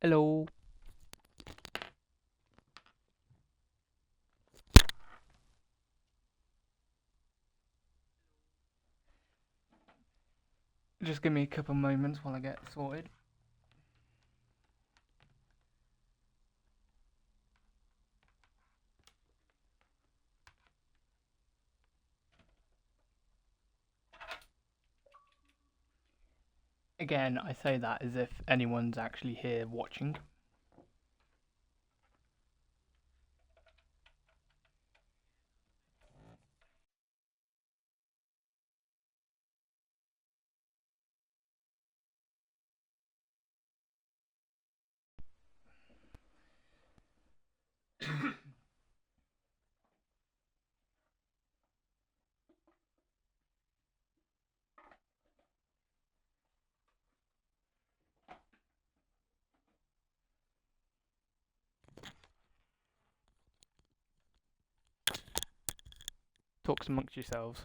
Hello. Just give me a couple moments while I get sorted. Again, I say that as if anyone's actually here watching. Talks amongst yourselves.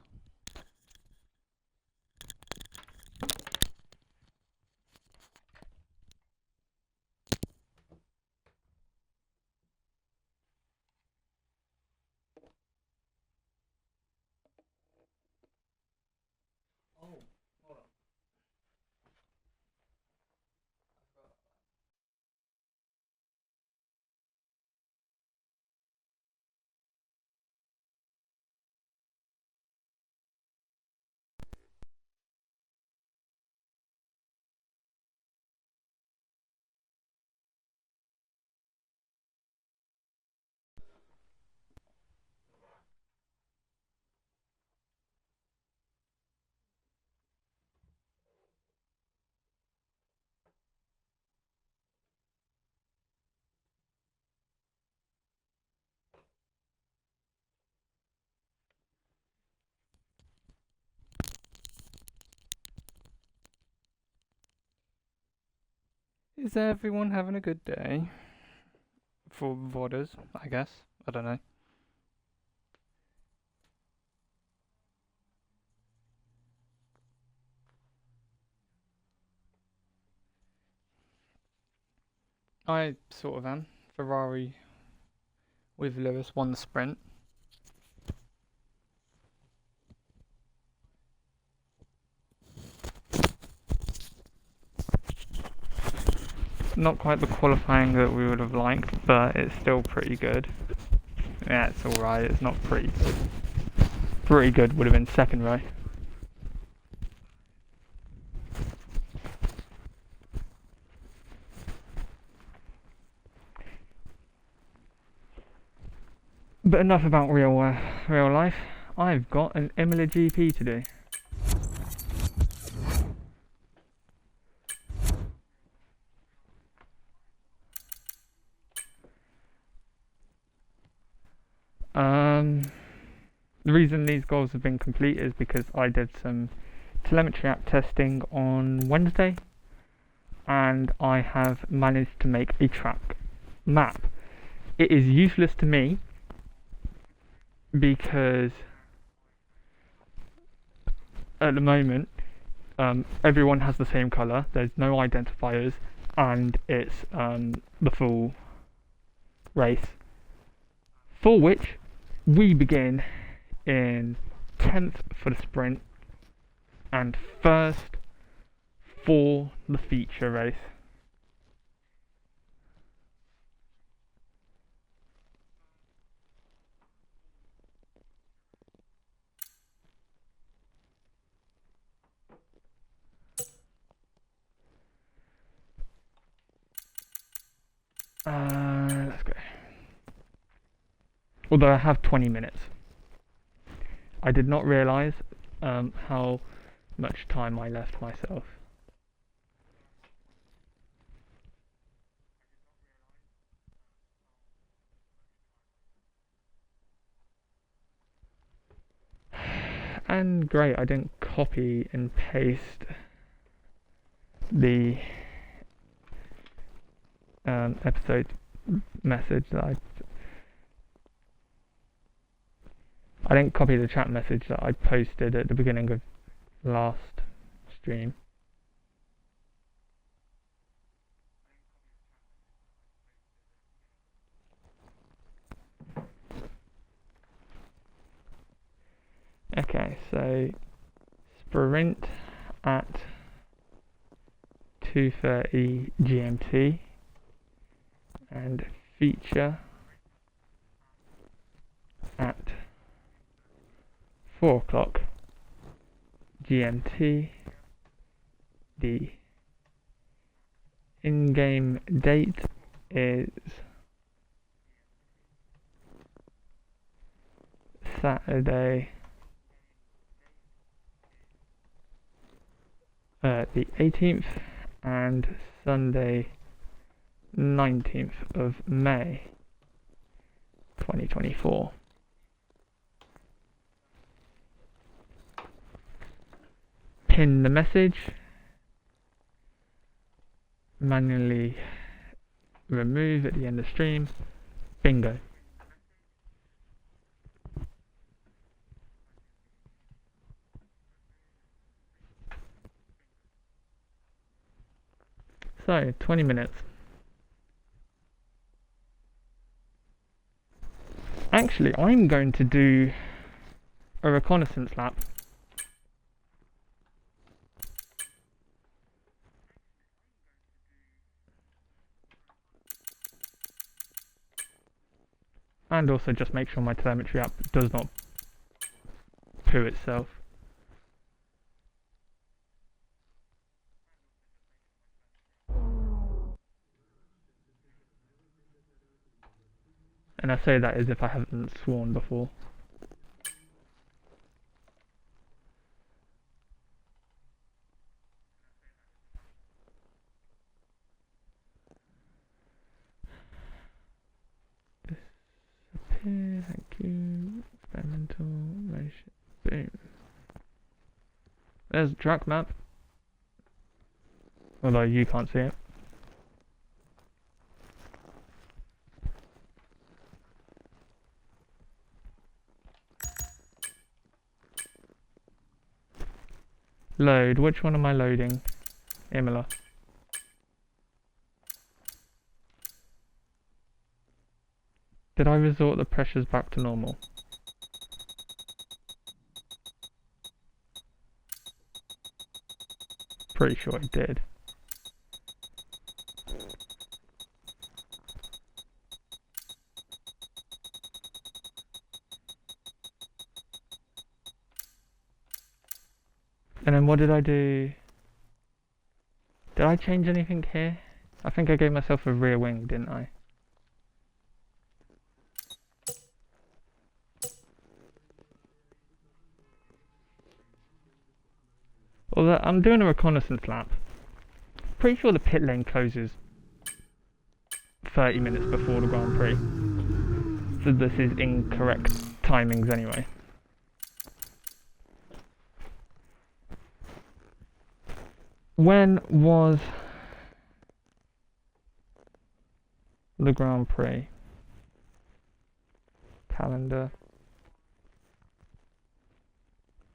Oh, hold on. Is everyone having a good day? For VODers, I guess. I don't know. I sort of am. Ferrari with Lewis won the sprint. Not quite the qualifying that we would have liked, but it's still pretty good. Yeah, it's alright, it's not pretty good. Pretty good would have been second row. But enough about real life. I've got an Imola GP to do. The reason these goals have been complete is because I did some telemetry app testing on Wednesday, and I have managed to make a track map. It is useless to me because at the moment everyone has the same colour, there's no identifiers, and it's the full race, for which we begin in 10th for the sprint and 1st for the feature race. Let's go. Although I have 20 minutes. I did not realise how much time I left myself. And great, I didn't copy and paste the episode message that I didn't copy the chat message that I posted at the beginning of last stream. Okay, so sprint at 2:30 GMT and feature at 4 o'clock GMT. The in-game date is Saturday the 18th and Sunday 19th of May 2024. Pin the message, manually remove at the end of stream, bingo. So 20 minutes. Actually, I'm going to do a reconnaissance lap. And also just make sure my telemetry app does not poo itself. And I say that as if I haven't sworn before. Disappear, thank you. Experimental motion. Boom. There's the track map. Although you can't see it. Load. Which one am I loading? Imola. Did I resort the pressures back to normal? Pretty sure I did. And then what did I do? Did I change anything here? I think I gave myself a rear wing, didn't I? Although I'm doing a reconnaissance lap. Pretty sure the pit lane closes 30 minutes before the Grand Prix. So this is incorrect timings anyway. When was the Grand Prix? Calendar.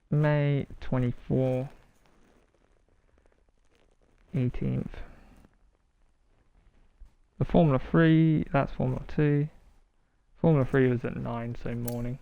May 24, 18th. The Formula 3, that's Formula 2. Formula 3 was at 9, so morning.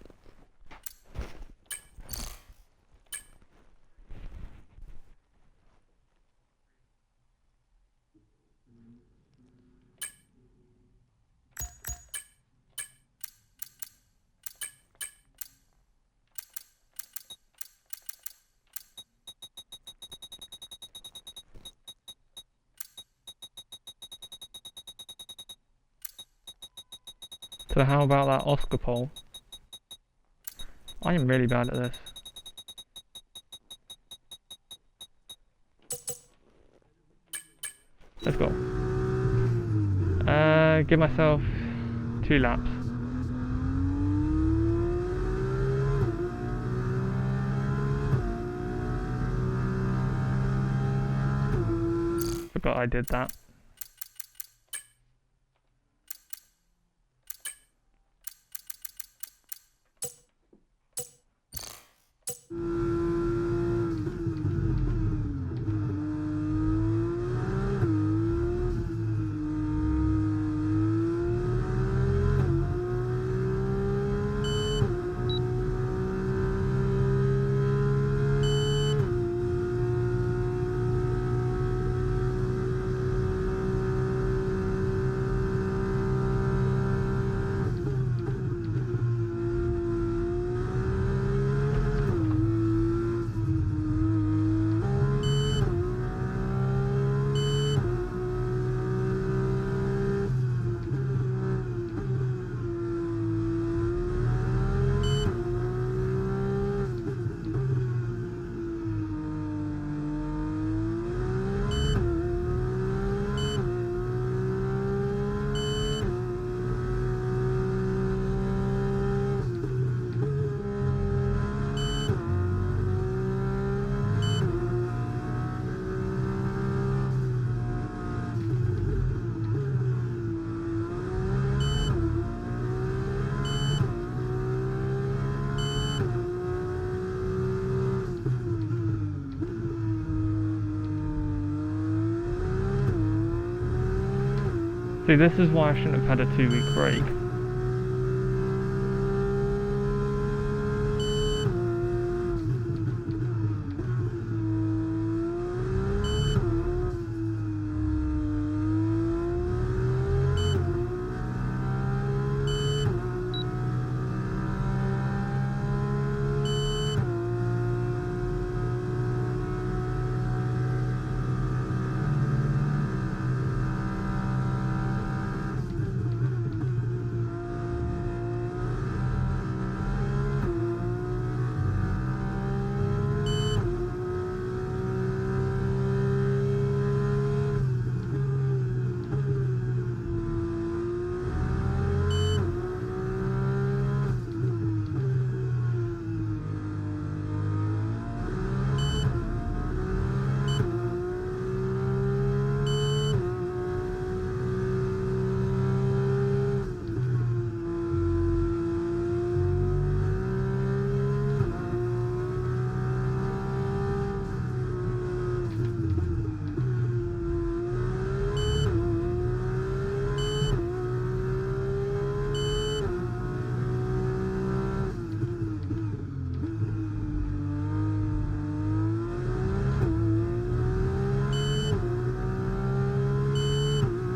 So how about that Oscar poll? I am really bad at this. Let's go. Give myself 2 laps. Forgot I did that. See, this is why I shouldn't have had a 2-week break.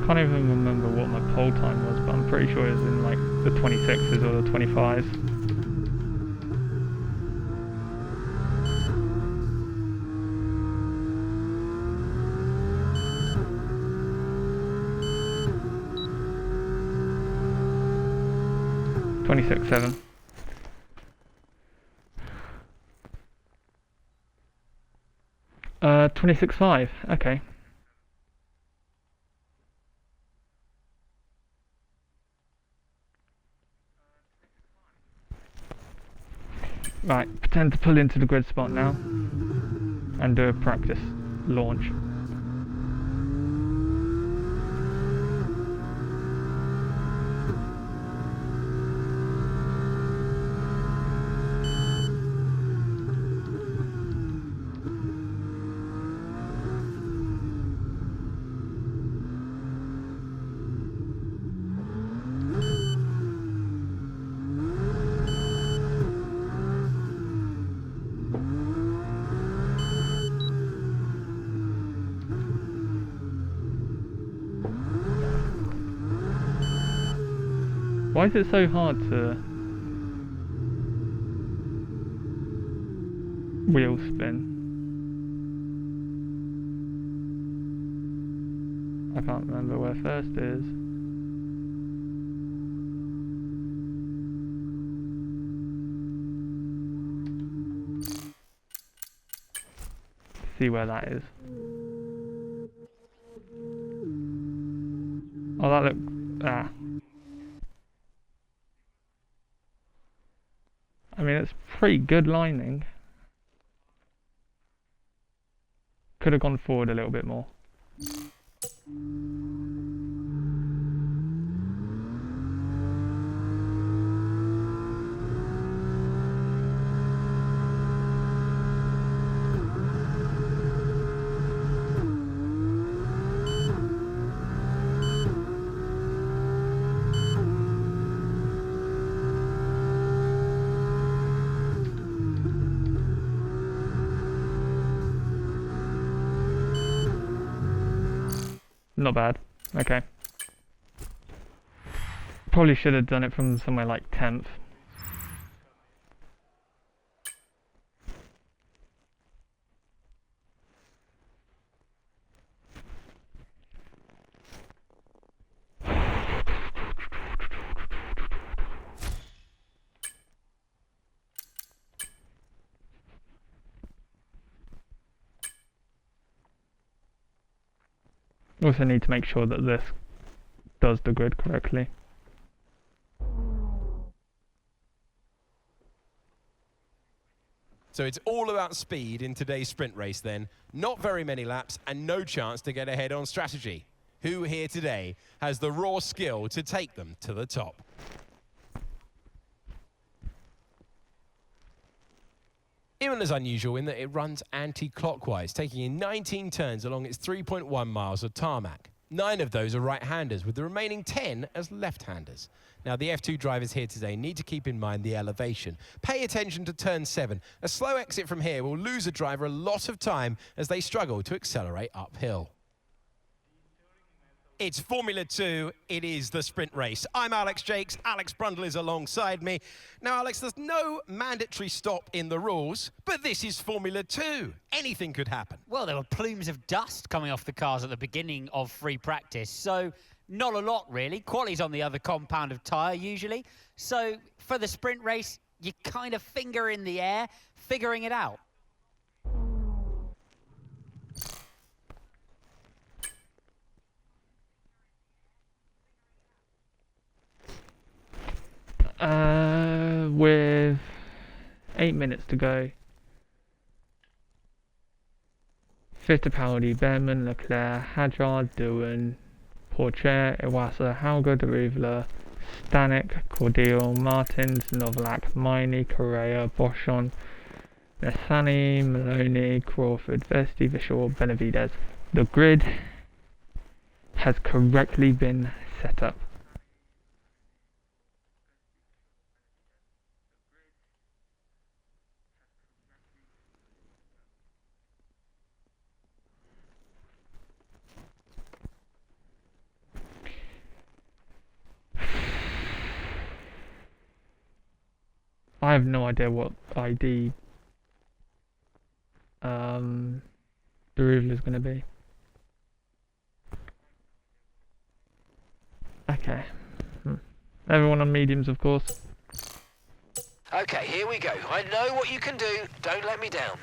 Can't even remember what my pole time was, but I'm pretty sure it was in like the 26s or the 25s. $26.7. $26.5. Okay. Right, pretend to pull into the grid spot now and do a practice launch. Why is it so hard to wheel spin? I can't remember where first is. See where that is. Oh, that look. I mean, it's pretty good lining. Could have gone forward a little bit more. Not bad. Okay. Probably should have done it from somewhere like 10th. Also need to make sure that this does the grid correctly. So it's all about speed in today's sprint race then. Not very many laps and no chance to get ahead on strategy. Who here today has the raw skill to take them to the top? Imola's unusual in that it runs anti-clockwise, taking in 19 turns along its 3.1 miles of tarmac. 9 of those are right-handers, with the remaining 10 as left-handers. Now, the F2 drivers here today need to keep in mind the elevation. Pay attention to turn 7. A slow exit from here will lose a driver a lot of time as they struggle to accelerate uphill. It's Formula 2, it is the sprint race. I'm Alex Jakes, Alex Brundle is alongside me. Now, Alex, there's no mandatory stop in the rules, but this is Formula 2. Anything could happen. Well, there were plumes of dust coming off the cars at the beginning of free practice, so not a lot really. Quali's on the other compound of tyre usually. So for the sprint race, you kind of finger in the air, figuring it out. With 8 minutes to go. Fittipaldi, Behrman, Leclerc, Hadjar, Doohan, Porsche, Iwasa, Hauger, Derivla, Stanek, Cordial, Martins, Novalak, Miney, Correa, Boschon, Nessani, Maloney, Crawford, Vesti, Vishal, Benavides. The grid has correctly been set up. I have no idea what ID the reveal is going to be. Okay. Everyone on mediums, of course. Okay, here we go. I know what you can do. Don't let me down.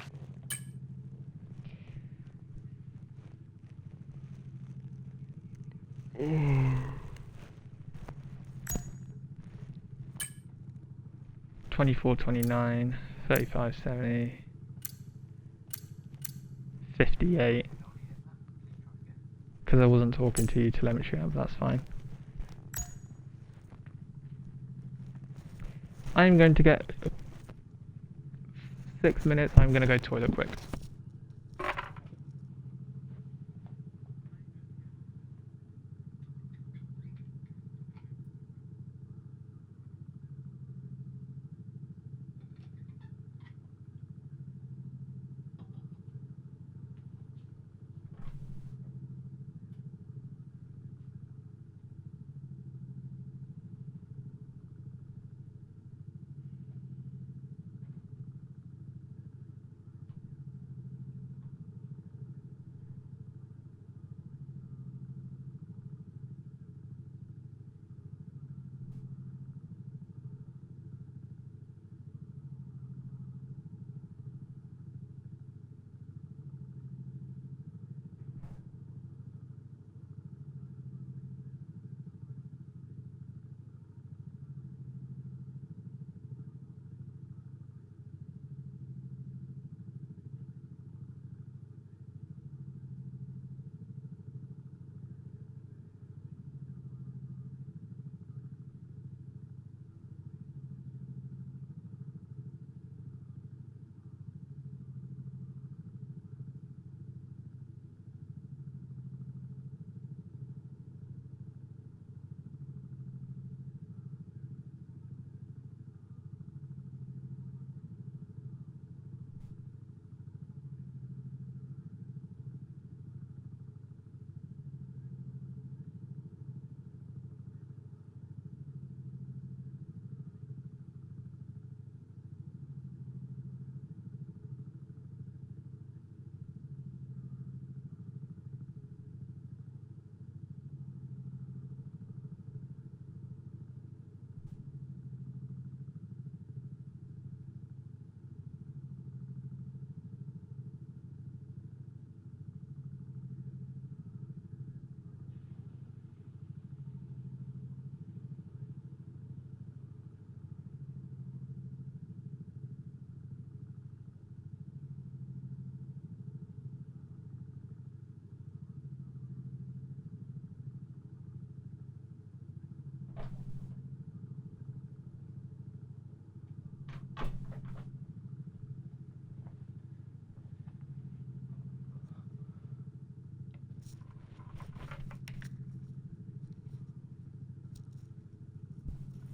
Ooh. 24, 29, 35, 70, 58. Because I wasn't talking to you telemetry app, that's fine. I'm going to get 6 minutes. I'm going to go toilet quick.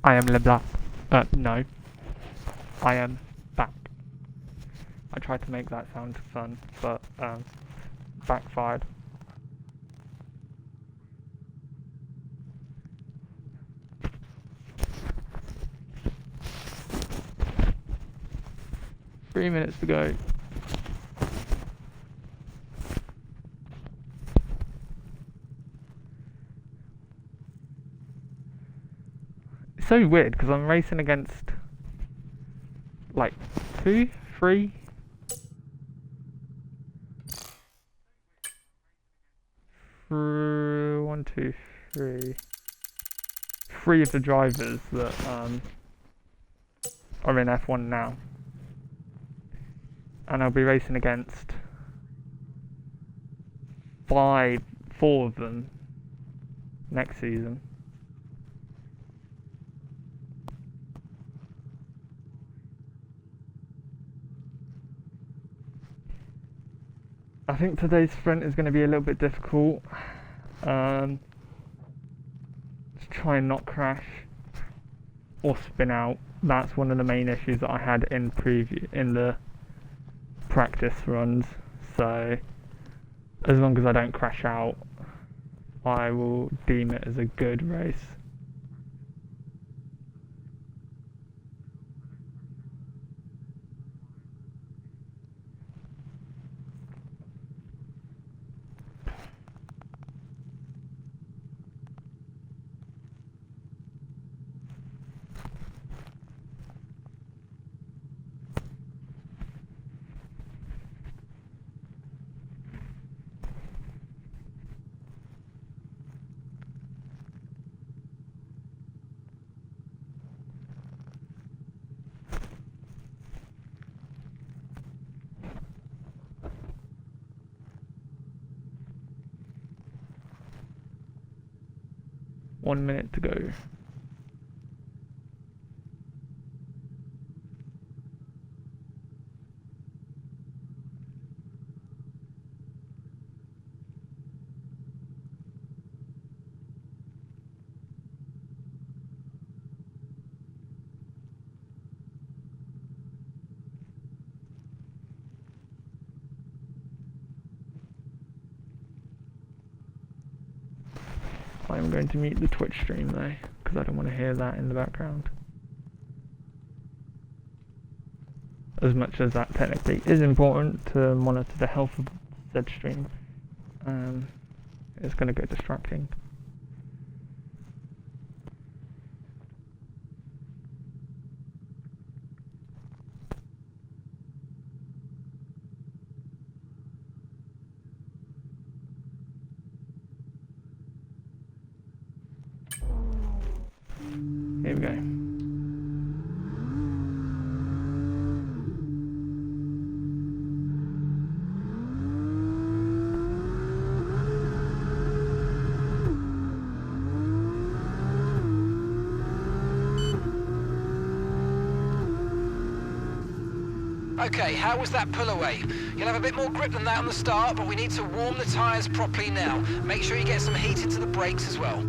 I am LeBlanc. No. I am back. I tried to make that sound fun, but backfired. Three minutes to go. It's so weird because I'm racing against like 2, 3. One, two, three. 3 of the drivers that are in F1 now. And I'll be racing against 4 of them next season. I think today's sprint is going to be a little bit difficult. Just try and not crash or spin out. That's one of the main issues that I had in the practice runs. So as long as I don't crash out, I will deem it as a good race. One minute to go. I'm going to mute the Twitch stream though, because I don't want to hear that in the background. As much as that technically is important to monitor the health of said stream, it's going to go distracting. Here we go. Okay, how was that pull away? You'll have a bit more grip than that on the start, but we need to warm the tyres properly now. Make sure you get some heat into the brakes as well.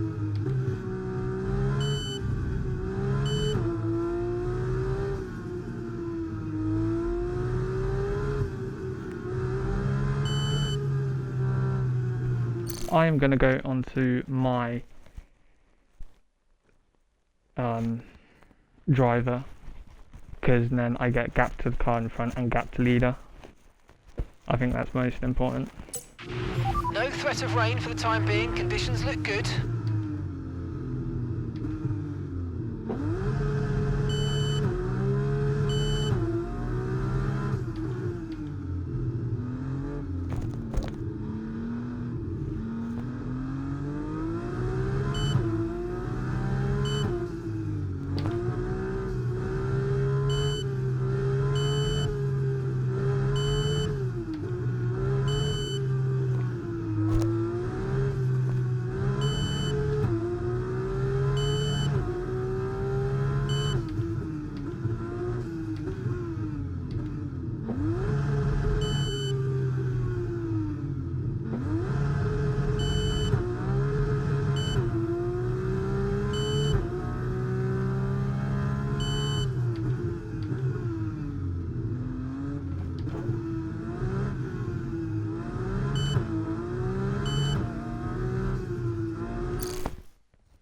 I am going to go onto my driver, because then I get gap to the car in front and gap to leader. I think that's most important. No threat of rain for the time being. Conditions look good.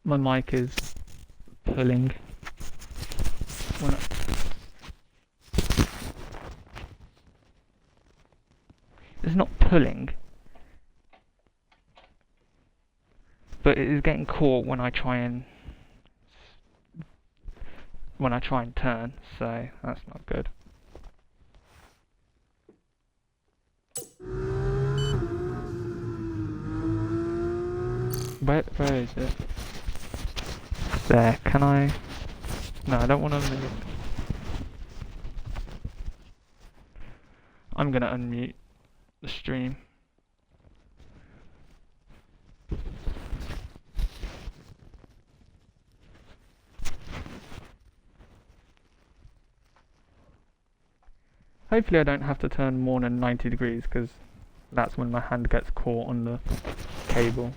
my mic is pulling. When it's not pulling, but it is getting caught when I try and turn, so that's not good. Where is it? There, can I? No, I don't want to unmute. I'm gonna unmute the stream. Hopefully I don't have to turn more than 90 degrees, because that's when my hand gets caught on the cable.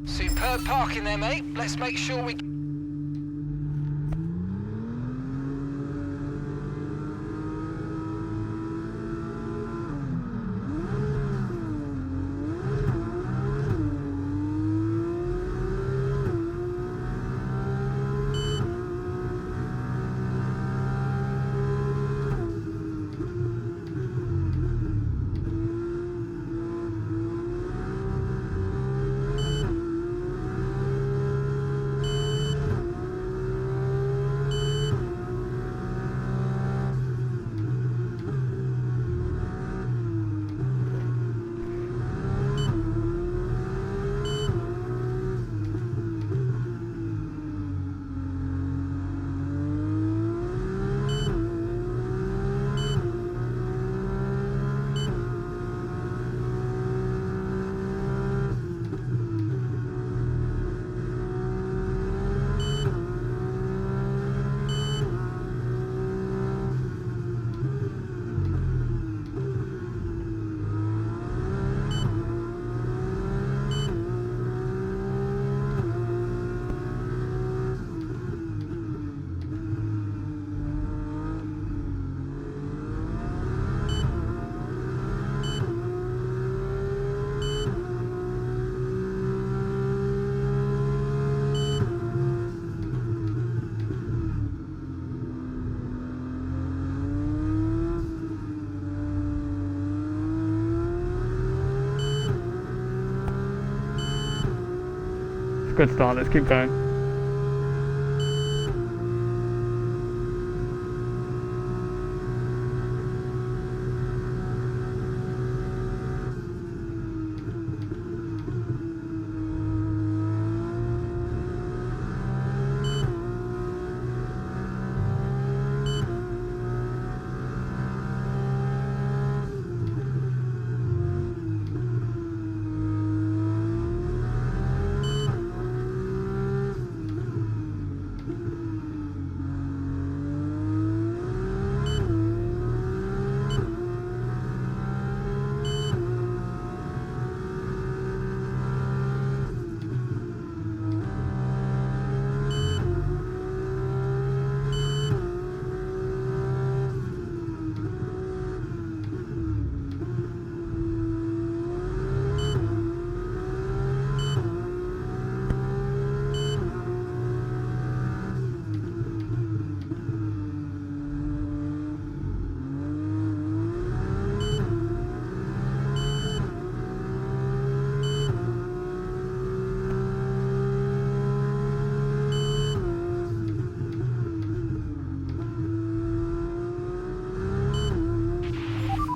Superb parking there, mate. Let's make sure we... Good start, let's keep going.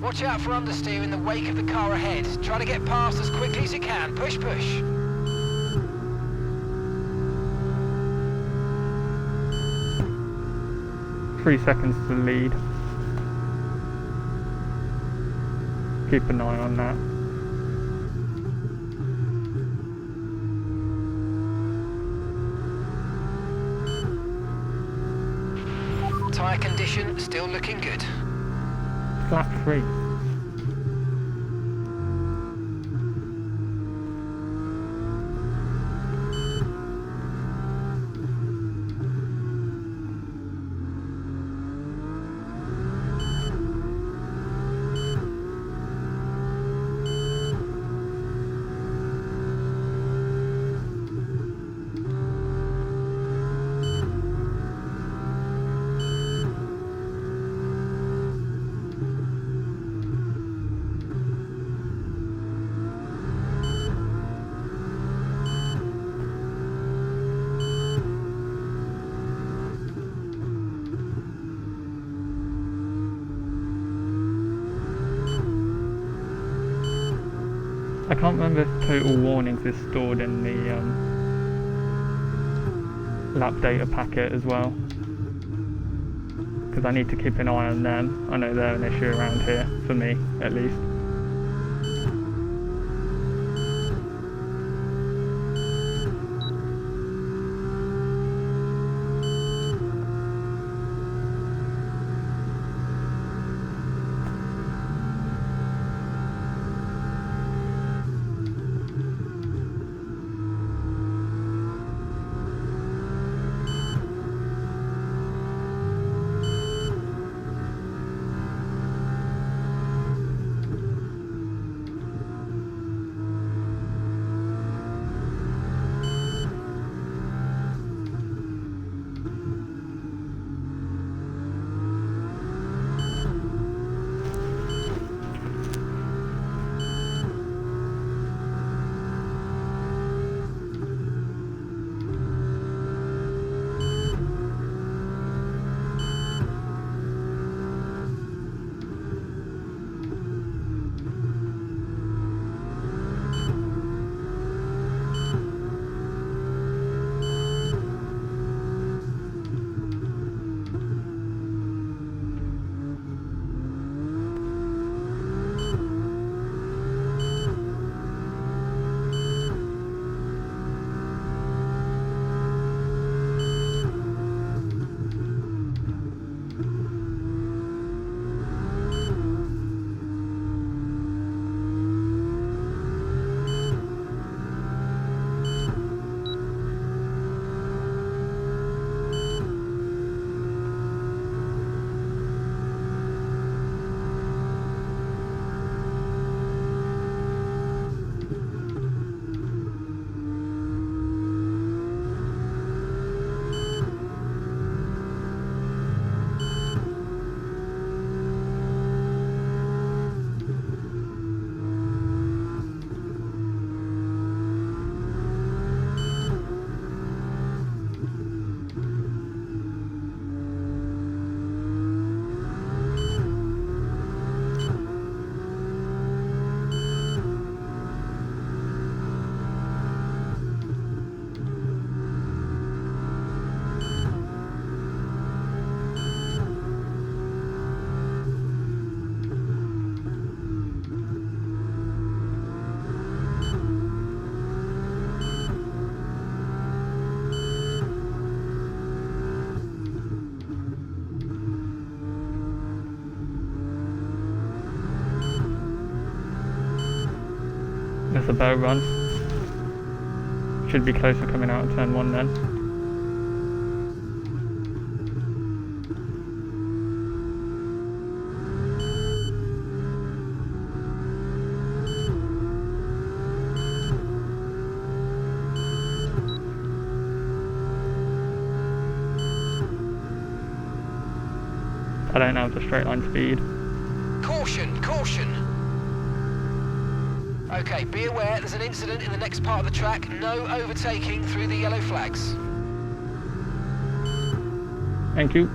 Watch out for understeer in the wake of the car ahead. Try to get past as quickly as you can. Push, push. 3 seconds to lead. Keep an eye on that. Tyre condition still looking good. Lap 3. I can't remember if total warnings is stored in the lap data packet as well, because I need to keep an eye on them. I know they're an issue around here, for me at least. There's a bow run. Should be closer coming out of turn 1 then. I don't have the straight line speed. Caution, caution. Okay, be aware there's an incident in the next part of the track. No overtaking through the yellow flags. Thank you.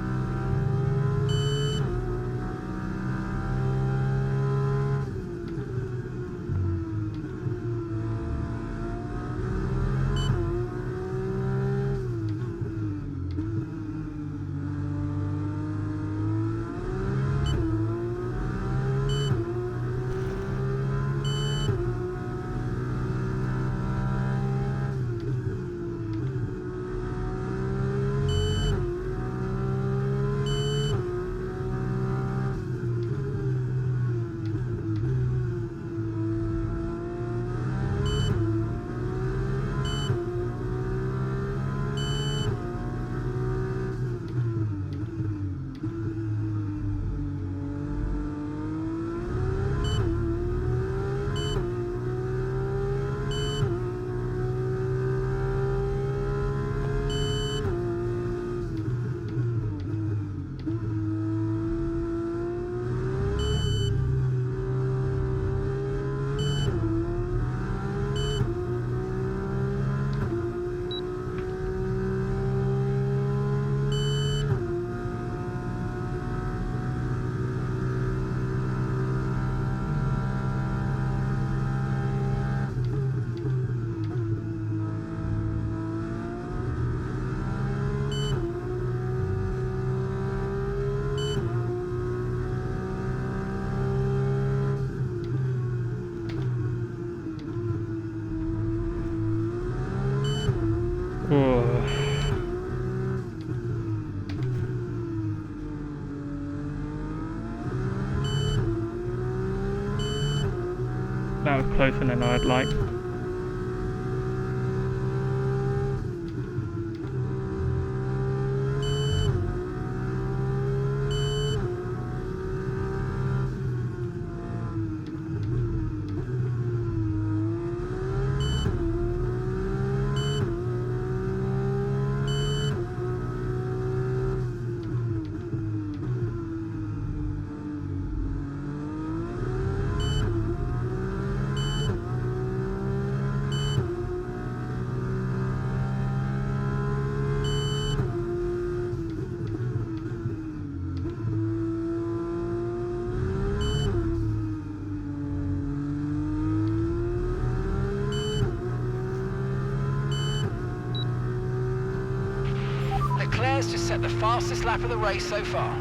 That was closer than I'd like. Leclerc's just set the fastest lap of the race so far.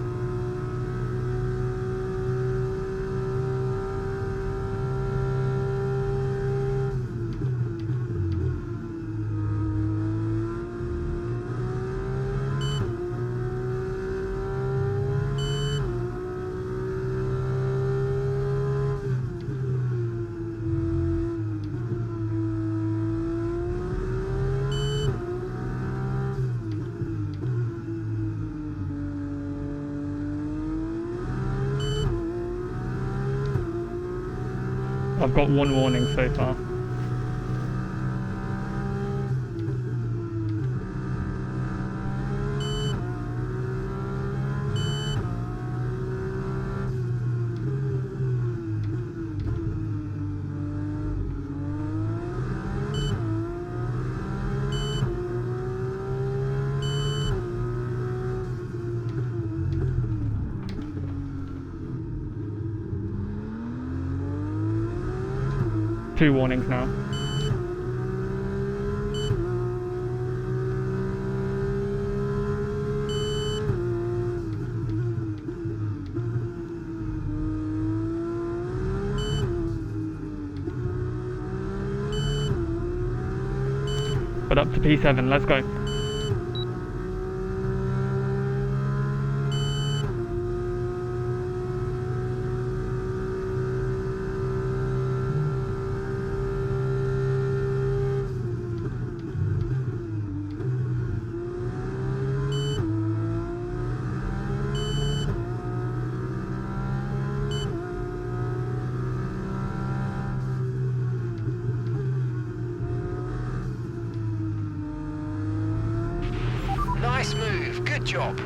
I've got one warning so far. Two warnings now. But up to P7, let's go. Nice move, good job.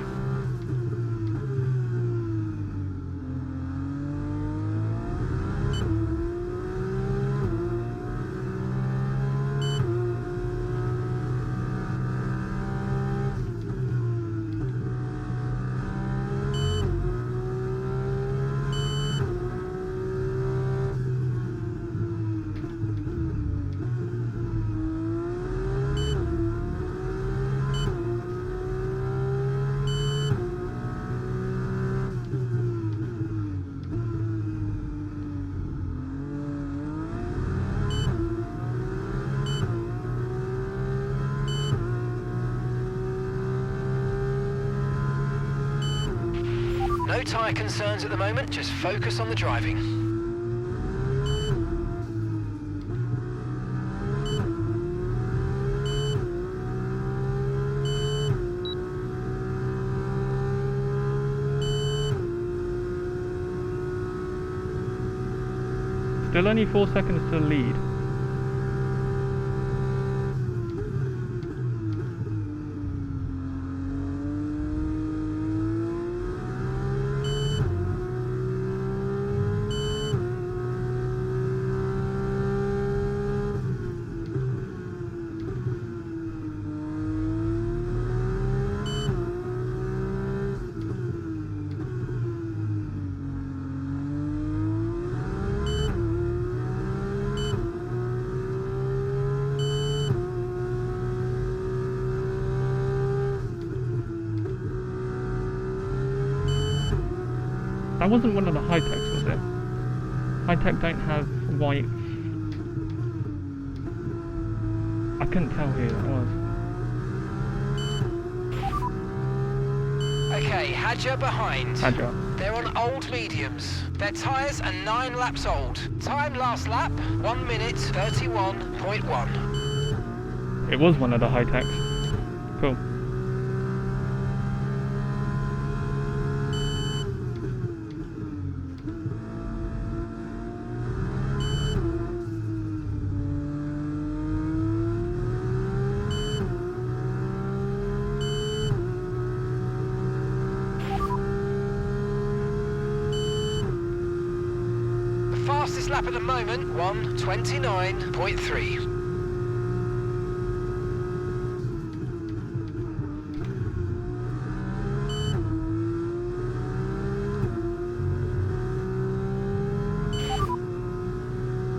No tyre concerns at the moment, just focus on the driving. Still only 4 seconds to lead. That wasn't one of the high-techs, was it? High-tech don't have white... I couldn't tell who that was. Okay, Hadja behind. Hadja. They're on old mediums. Their tyres are 9 laps old. Time last lap, 1 minute 31.1. It was one of the high techs. Cool. Fastest lap at the moment, 1:29.3.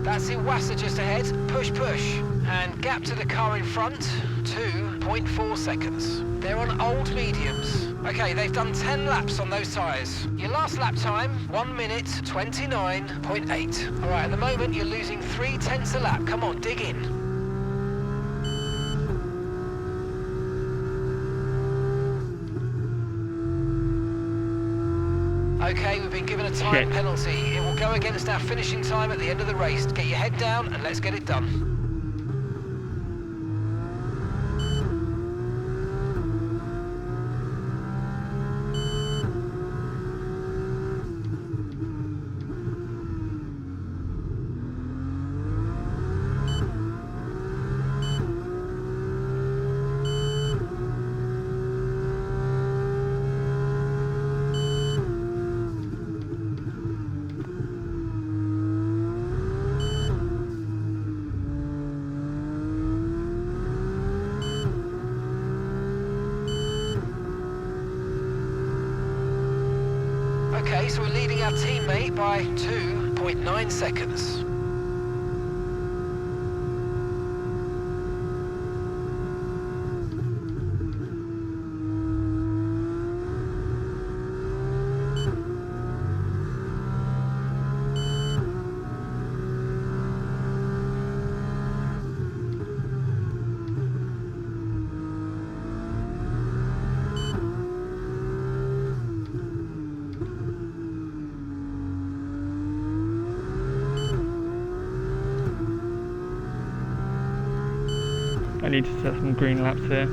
That's Iwasa just ahead. Push, push. And gap to the car in front, 2.4 seconds. They're on old mediums. Okay, they've done 10 laps on those tyres. Your last lap time, 1 minute 29.8. All right, at the moment you're losing 0.3 a lap. Come on, dig in. Okay, we've been given a time penalty. It will go against our finishing time at the end of the race. Get your head down and let's get it done. Okay, so we're leading our teammate by 2.9 seconds. I need to set some green laps here.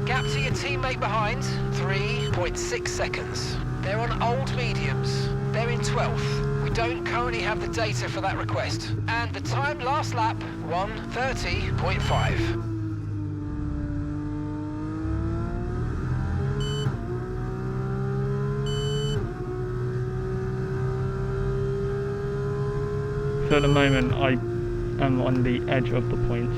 Gap to your teammate behind, 3.6 seconds. They're on old mediums. They're in 12th. We don't currently have the data for that request. And the time last lap, 1:30.5. So at the moment I am on the edge of the points.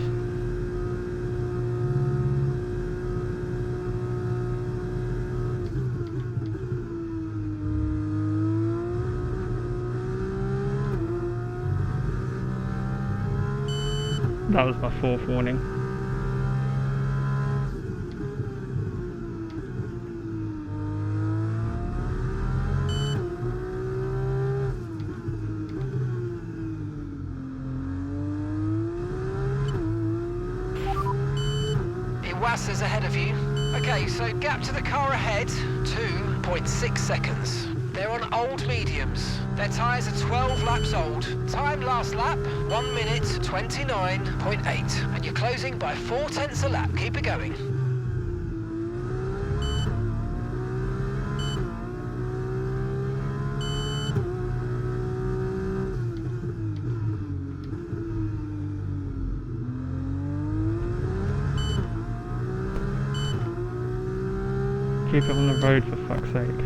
That was my 4th warning. Iwasa's ahead of you. Okay, so gap to the car ahead, 2.6 seconds. They're on old mediums. Their tyres are 12 laps old. Time last lap, 1 minute 29.8. And you're closing by 0.4 a lap. Keep it going. Keep it on the road for fuck's sake.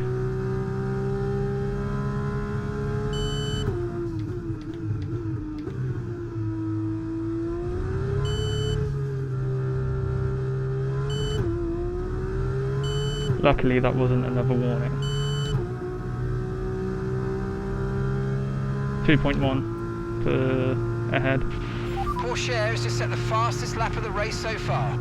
Luckily that wasn't another warning. 2.1 to ahead. Porsche has just set the fastest lap of the race so far.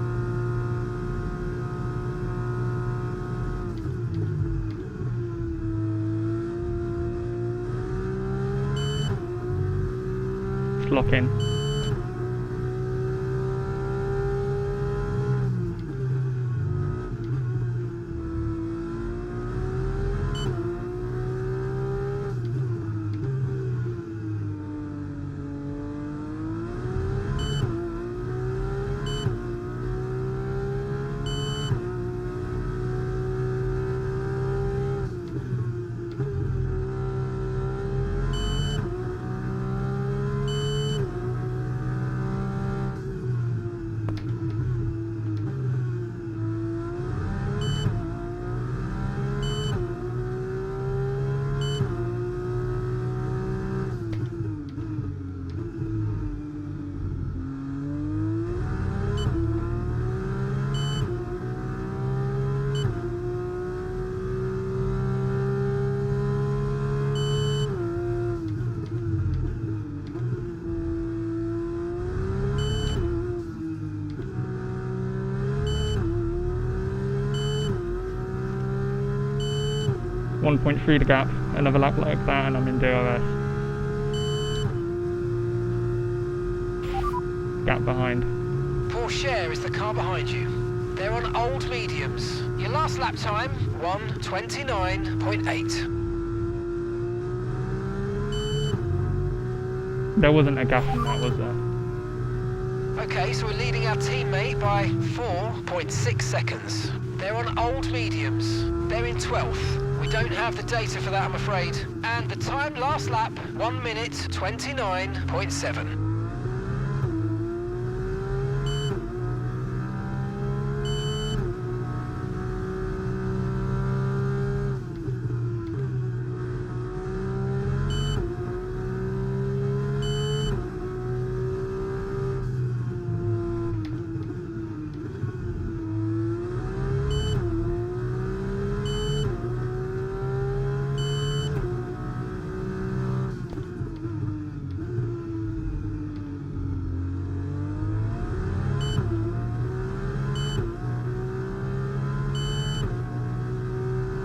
Let's lock in. .3 the gap, another lap like that and I'm in DRS. Gap behind. Porsche is the car behind you. They're on old mediums. Your last lap time, 1:29.8. There wasn't a gap in that, was there? Okay, so we're leading our teammate by 4.6 seconds. They're on old mediums. They're in 12th. We don't have the data for that, I'm afraid. And the time last lap, 1:29.7.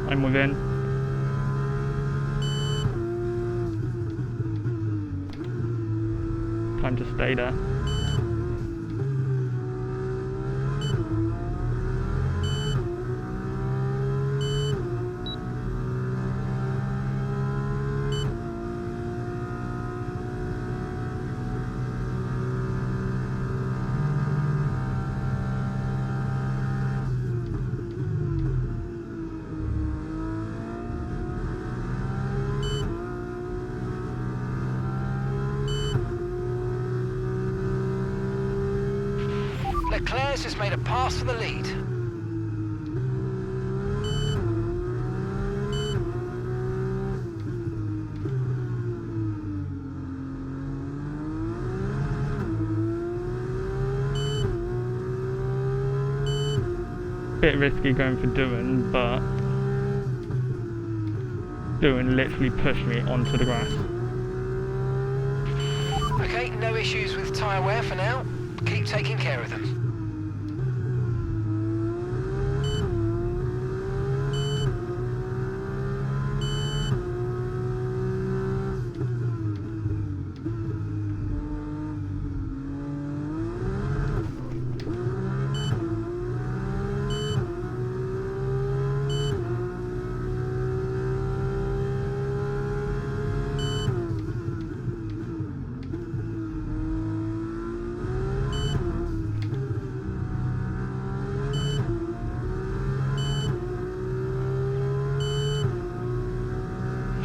I'm within. Time to stay there. Leclerc's just made a pass for the lead. Bit risky going for Doohan, but Doohan literally pushed me onto the grass. Okay, no issues with tyre wear for now. Keep taking care of them.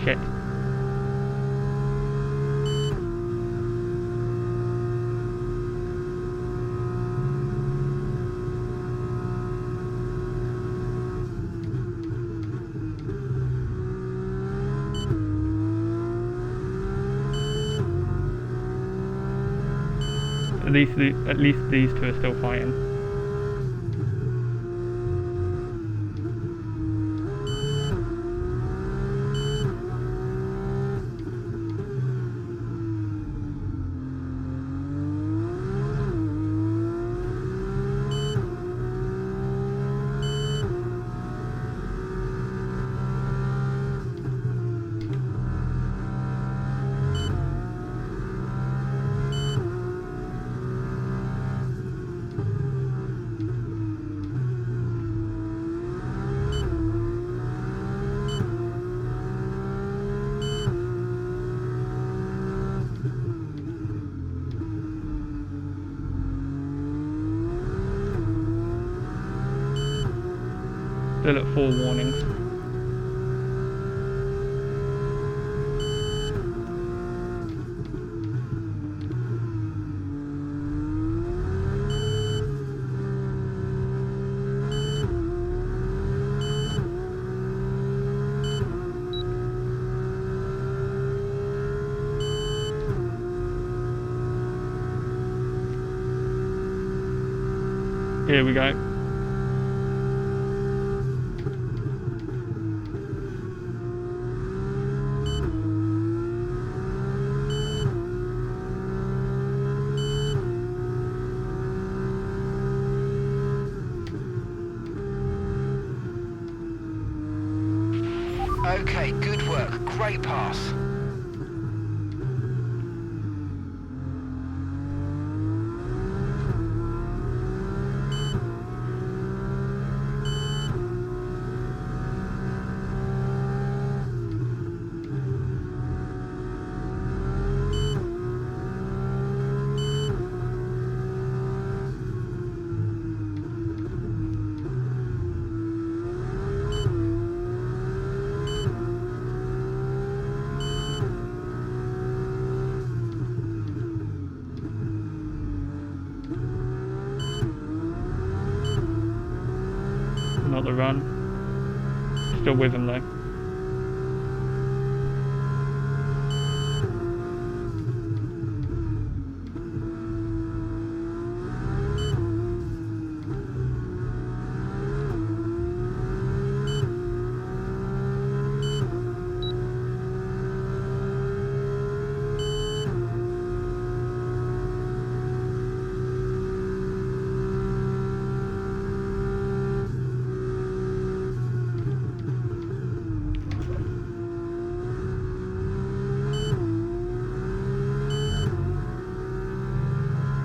Shit. At least these two are still fighting. still at 4 warnings. Here we go. Okay, good work. Great pass. Not the run. Still with him though.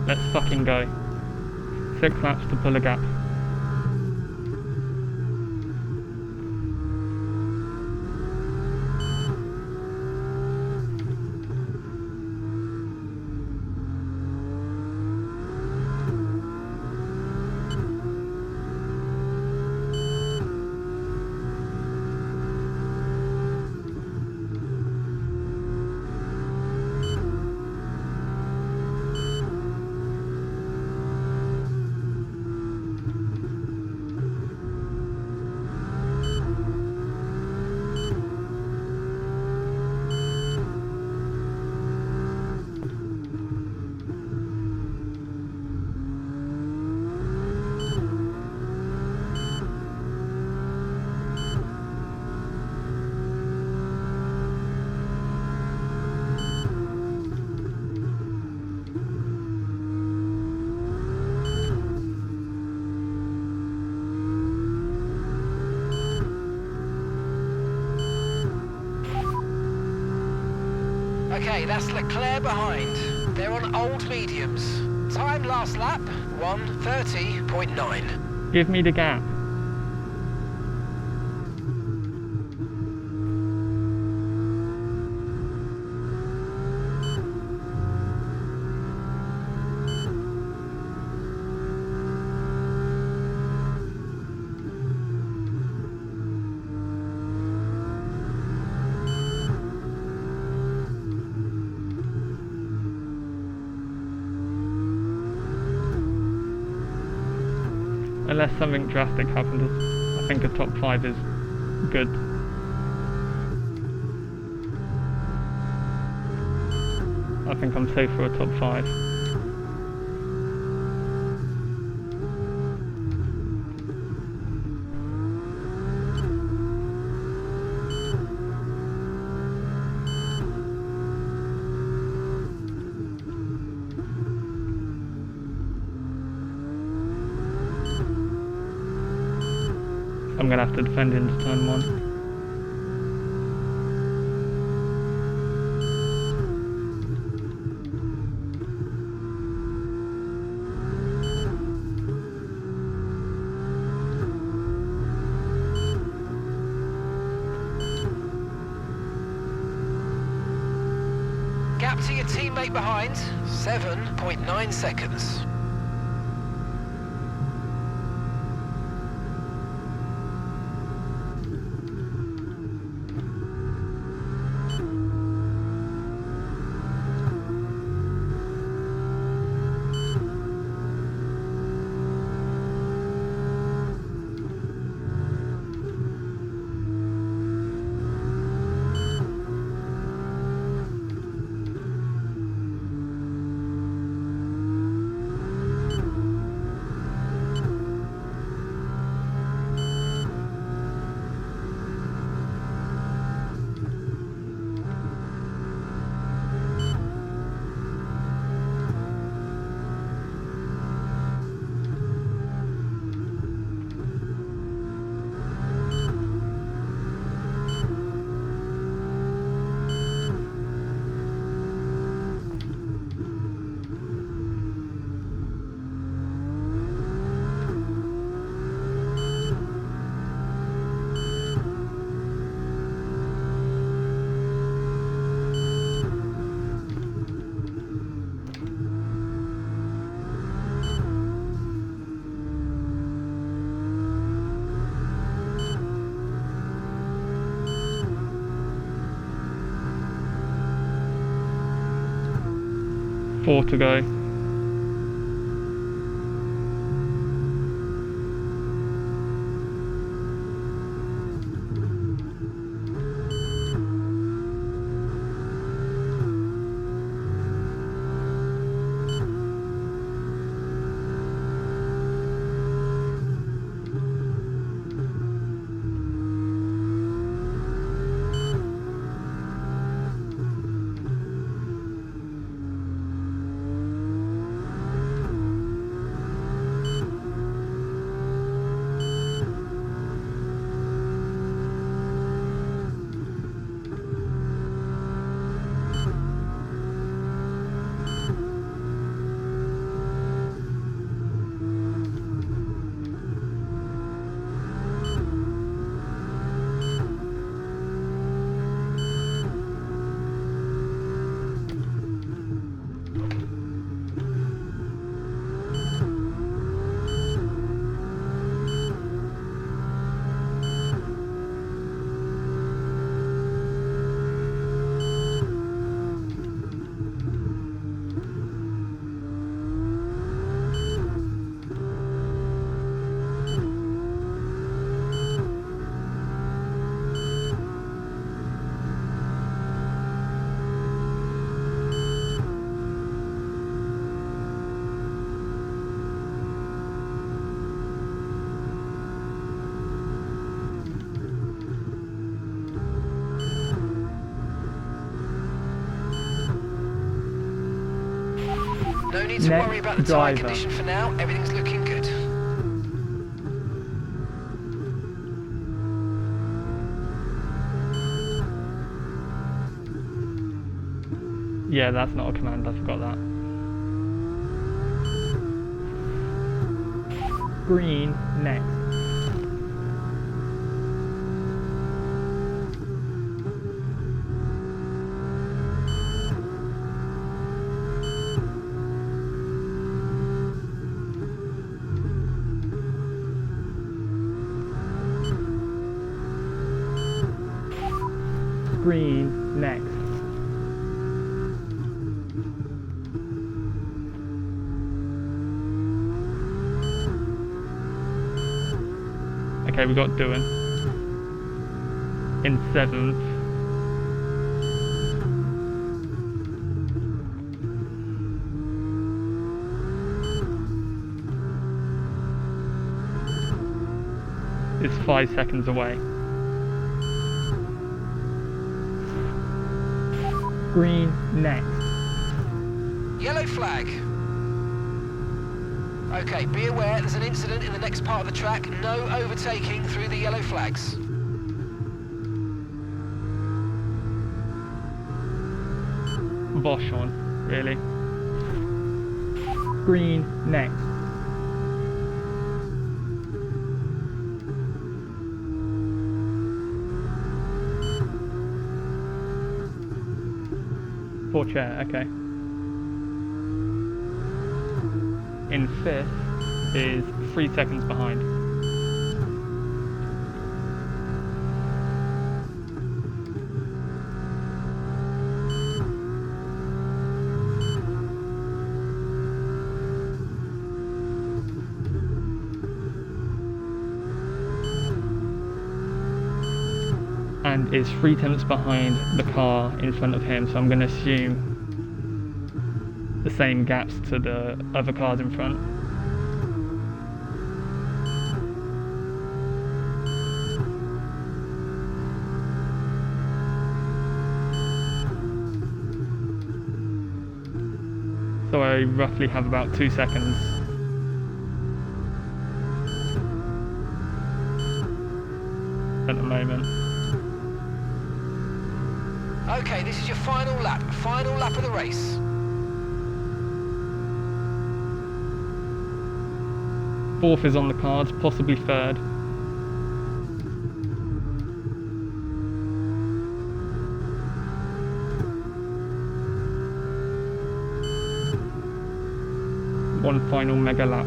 Let's fucking go. 6 laps to pull a gap. Okay, that's Leclerc behind. They're on old mediums. Time last lap, 1:30.9. Give me the gap. Unless something drastic happens, I think a top 5 is good. I think I'm safe for a top 5. I'm gonna have to defend into turn 1. Gap to your teammate behind, 7.9 seconds. 4 to go. No need to Next worry about the tyre driver. condition for now. Everything's looking good. Yeah, that's not a command, I forgot that. Green, next. Green, next. Okay, we got doing. In 7th. It's 5 seconds away. Green, next. Yellow flag. Okay, be aware there's an incident in the next part of the track. No overtaking through the yellow flags. Bosh on, really. Green, next. Poor chair, okay. In 5th is 3 seconds behind. And is 3 tenths behind the car in front of him, so I'm going to assume the same gaps to the other cars in front. So I roughly have about 2 seconds. At the moment. Okay, this is your final lap of the race. Fourth is on the cards, possibly third. One final mega lap.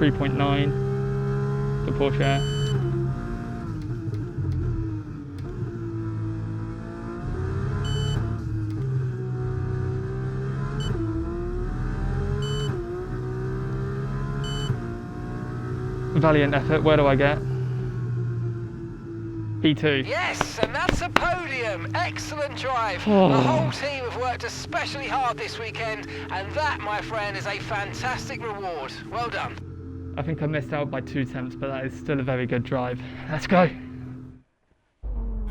3.9 for Porsche. Valiant effort. Where do I get? P2. Yes, and that's a podium. Excellent drive. Oh. The whole team have worked especially hard this weekend, and that, my friend, is a fantastic reward. Well done. I think I missed out by 2 tenths, but that is still a very good drive. Let's go.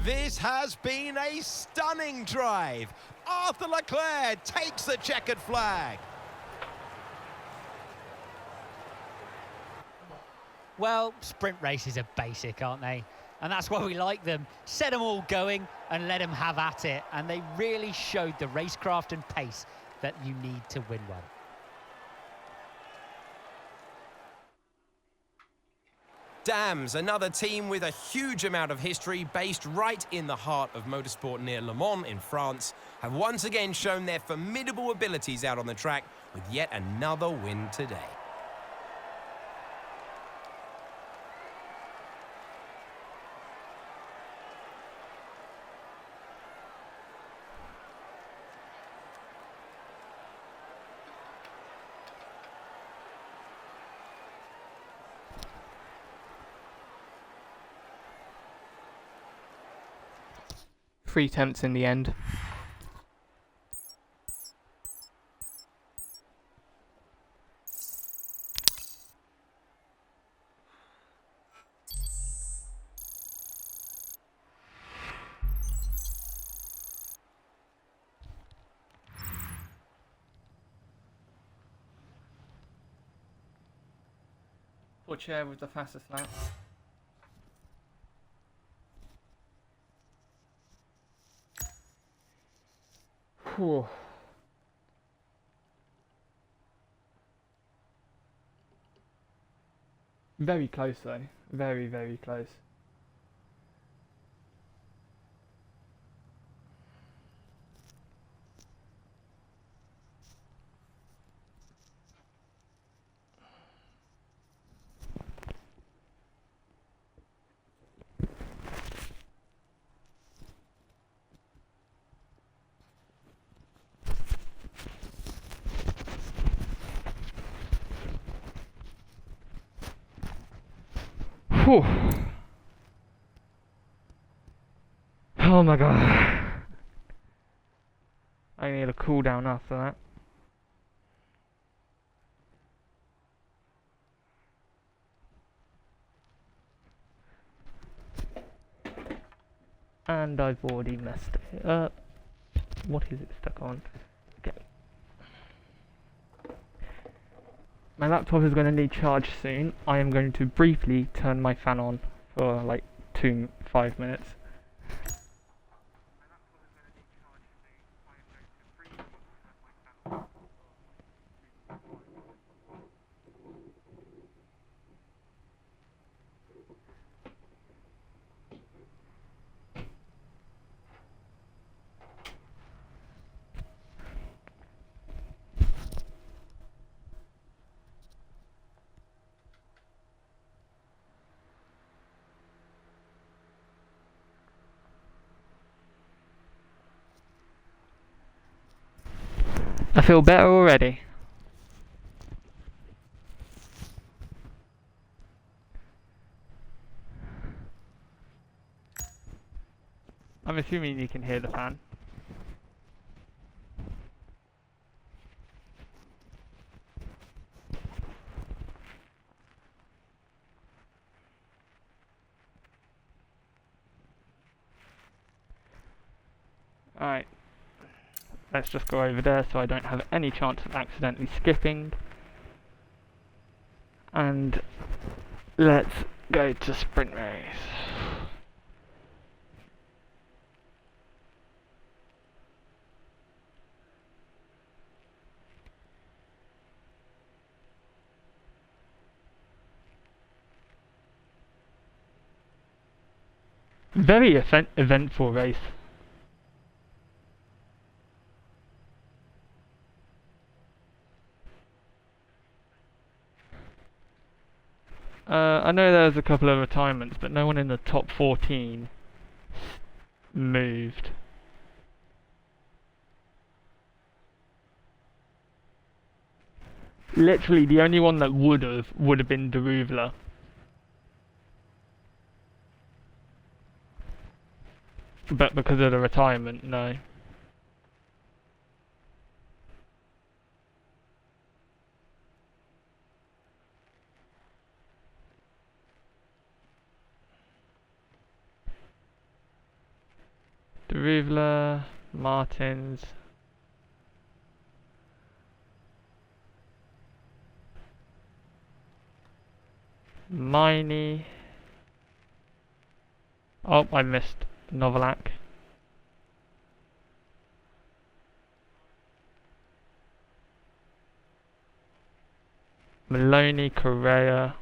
This has been a stunning drive. Arthur Leclerc takes the checkered flag. Well, sprint races are basic, aren't they? And that's why we like them. Set them all going and let them have at it. And they really showed the racecraft and pace that you need to win one. Dams, another team with a huge amount of history based right in the heart of motorsport near Le Mans in France, have once again shown their formidable abilities out on the track with yet another win today. Three tenths in the end. Porsche with the fastest lap. Whew. Very close though. Very, very close. Whew. Oh my god. I need a cool down after that. And I've already messed it up. What is it stuck on? Okay. My laptop is going to need charge soon. I am going to briefly turn my fan on for like 5 minutes. I feel better already. I'm assuming you can hear the fan. Alright. Let's just go over there so I don't have any chance of accidentally skipping. And let's go to sprint race. Very eventful race. I know there's a couple of retirements, but no one in the top 14 moved. Literally, the only one that would have been Deruvla. But because of the retirement, no. Deruvla, Martins. Miney. Oh, I missed Novalak. Maloney, Correa.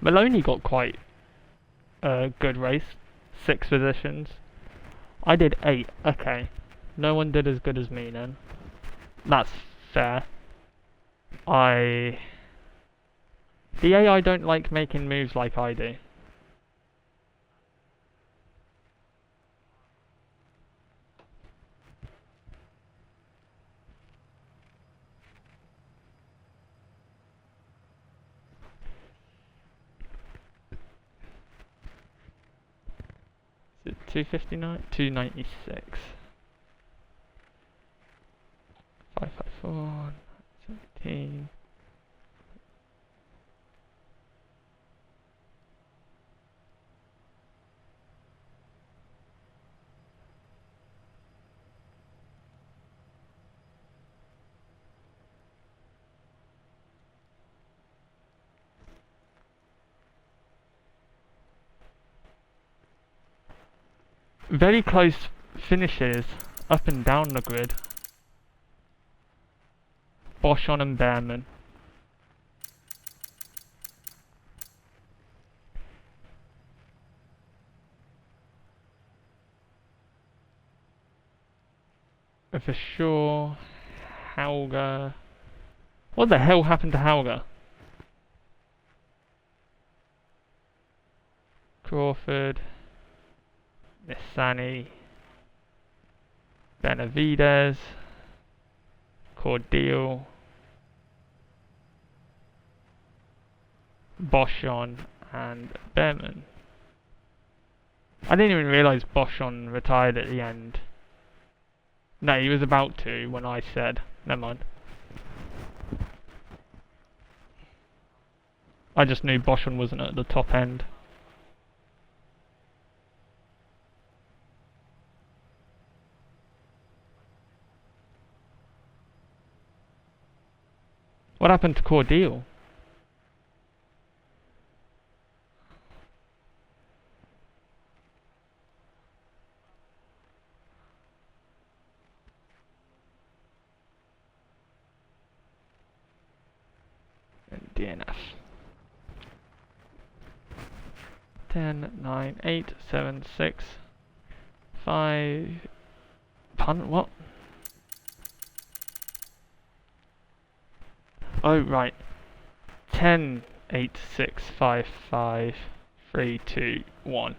Maloney got quite a good race. 6 positions. I did 8. Okay. No one did as good as me then. That's fair. The AI don't like making moves like I do. Is it 259? 296. 554, 17. Very close finishes up and down the grid. Boschon and Behrman. For sure, Hauger. What the hell happened to Hauger? Crawford, Nissani, Benavides, Cordial, Boschon, and Behrman. I didn't even realise Boschon retired at the end. No, he was about to when I said. Never mind. I just knew Boschon wasn't at the top end. What happened to Cordial? And DNF. 10, 9, 8, 7, 6, 5. Punt? What? Oh, right. 10, 8, 6, 5, 5, 3, 2, 1.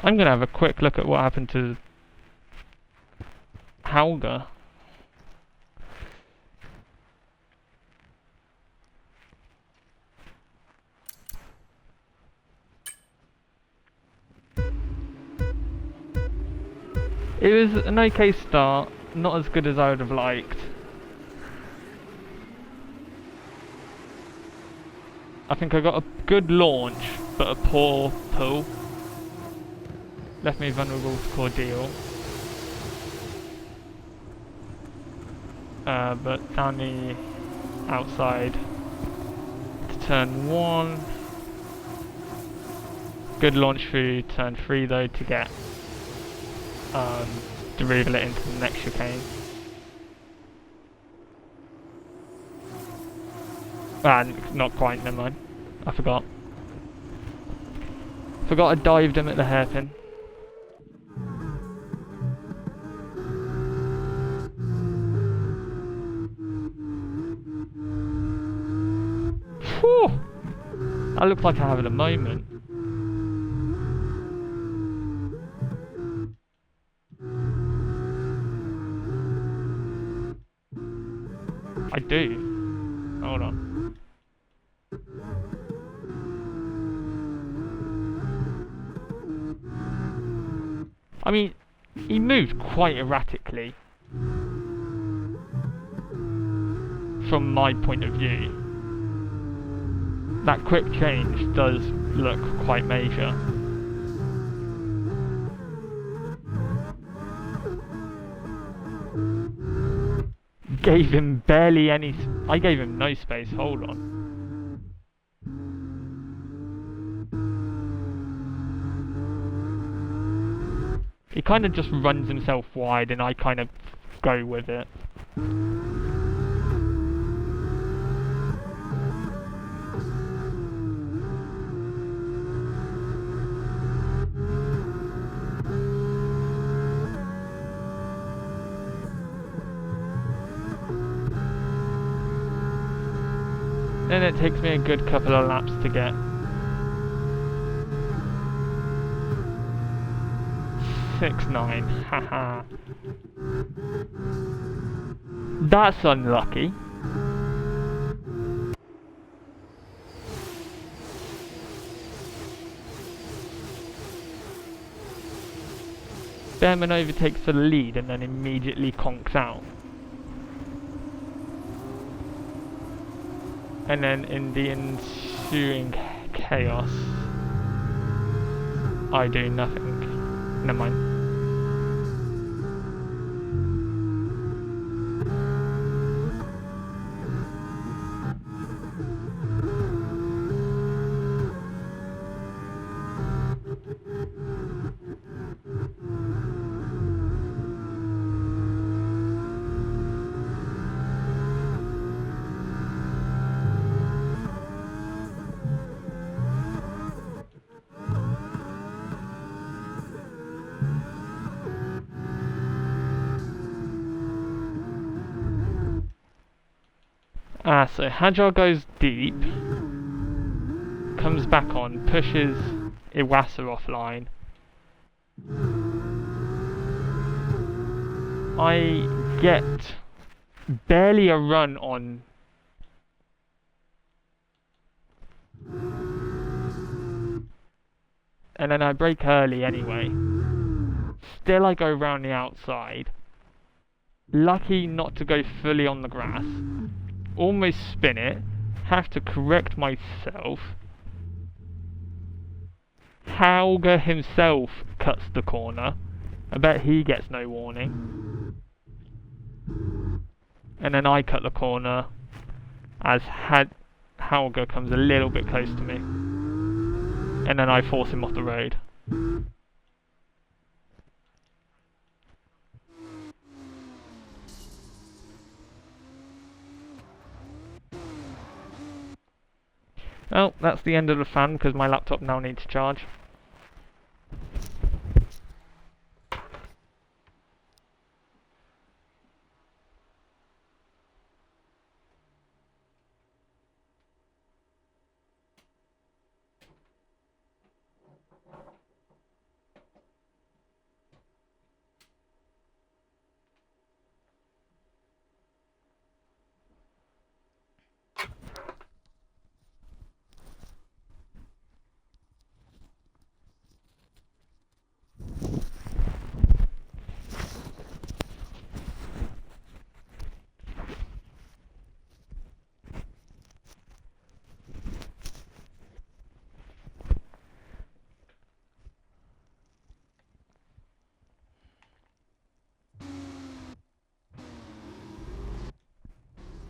I'm gonna have a quick look at what happened to Hauger. It was an okay start, not as good as I would have liked. I think I got a good launch, but a poor pull. Left me vulnerable to Cordial. But down the outside to turn 1. Good launch through turn 3 though to get to reveal it into the next chicane. Not quite, never mind. I forgot. Forgot I dived him at the hairpin. Whew! That looks like I have at the moment. I do. Hold on. I mean, he moved quite erratically from my point of view. That quick change does look quite major. Gave him barely any... I gave him no space, hold on. He kind of just runs himself wide and I kind of go with it. Then it takes me a good couple of laps to get 6.9, haha. That's unlucky. Behrman overtakes the lead and then immediately conks out. And then in the ensuing chaos, I do nothing. Never mind. So Hajar goes deep, comes back on, pushes Iwasa offline. I get barely a run on and then I brake early anyway. Still I go round the outside. Lucky not to go fully on the grass. Almost spin it, have to correct myself. Hauger himself cuts the corner. I bet he gets no warning. And then I cut the corner as Hauger comes a little bit close to me. And then I force him off the road. Well, that's the end of the fun because my laptop now needs to charge.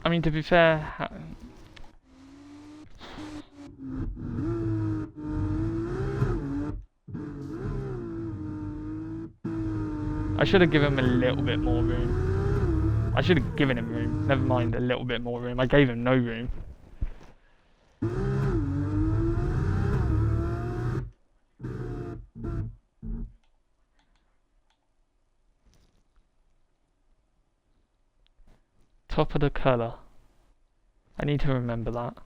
I mean, to be fair, I should have given him a little bit more room. I should have given him room. Never mind, a little bit more room. I gave him no room. Top of the colour. I need to remember that.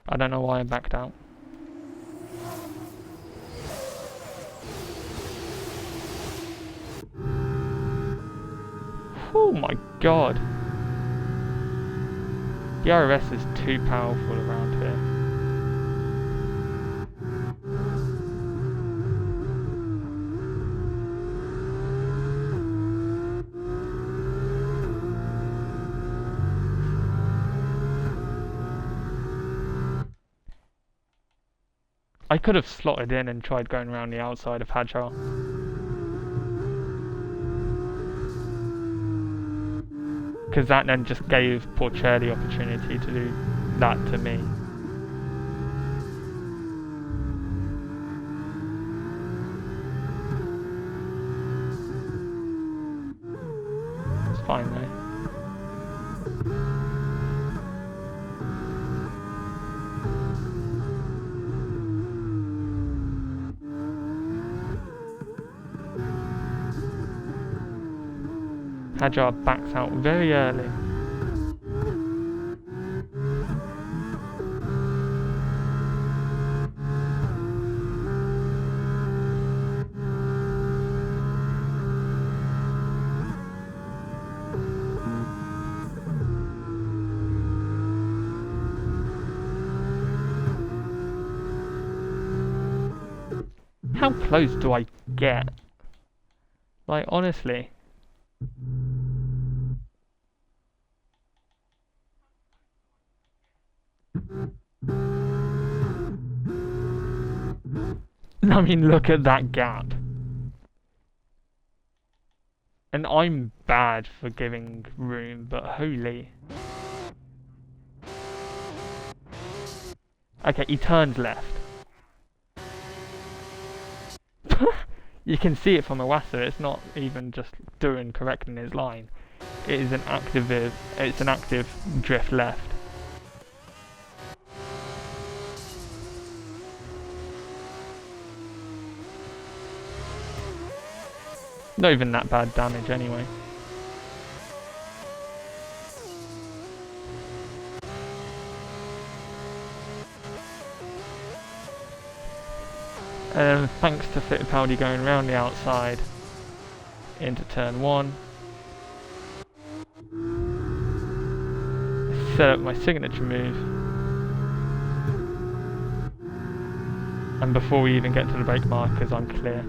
I don't know why I backed out. Oh my god. The RS is too powerful around here. I could have slotted in and tried going around the outside of Hajar. Because that then just gave Porcher the opportunity to do that to me. It's fine though. Hajar backs out very early. How close do I get? Like, honestly. I mean, look at that gap. And I'm bad for giving room, but holy. Okay, he turns left. You can see it from Iwasa, it's not even just doing correct in his line. It is an active drift left. Not even that bad damage anyway. Thanks to Fittipaldi going around the outside into turn 1. Set up my signature move. And before we even get to the brake markers, I'm clear.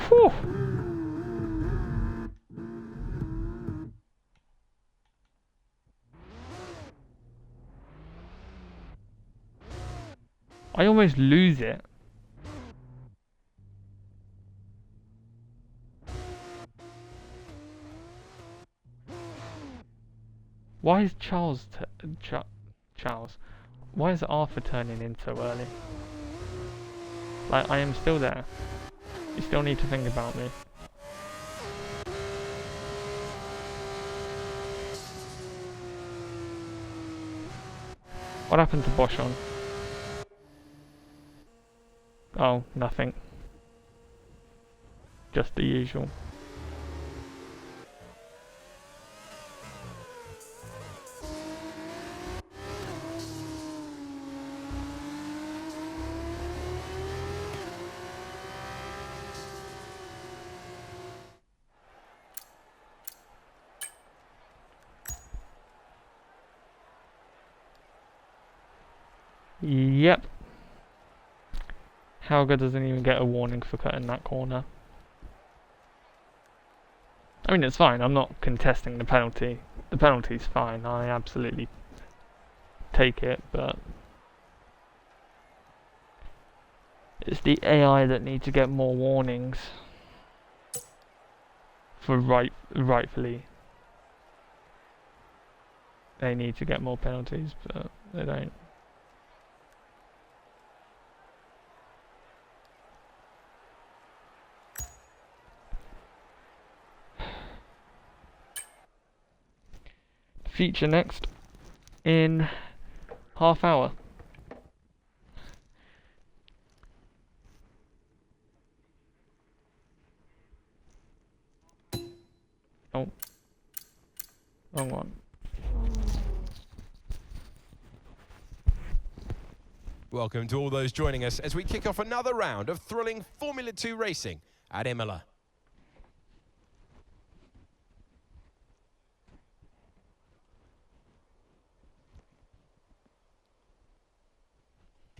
Whew. I almost lose it. Why is Charles why is Arthur turning in so early? Like, I am still there. You still need to think about me. What happened to Boschon? Oh, nothing. Just the usual. Yep. Helga doesn't even get a warning for cutting that corner. I mean, it's fine. I'm not contesting the penalty. The penalty's fine. I absolutely take it, but it's the AI that need to get more warnings for rightfully. They need to get more penalties, but they don't. feature next in half hour. Oh, wrong one. Welcome to all those joining us as we kick off another round of thrilling Formula 2 racing at Imola.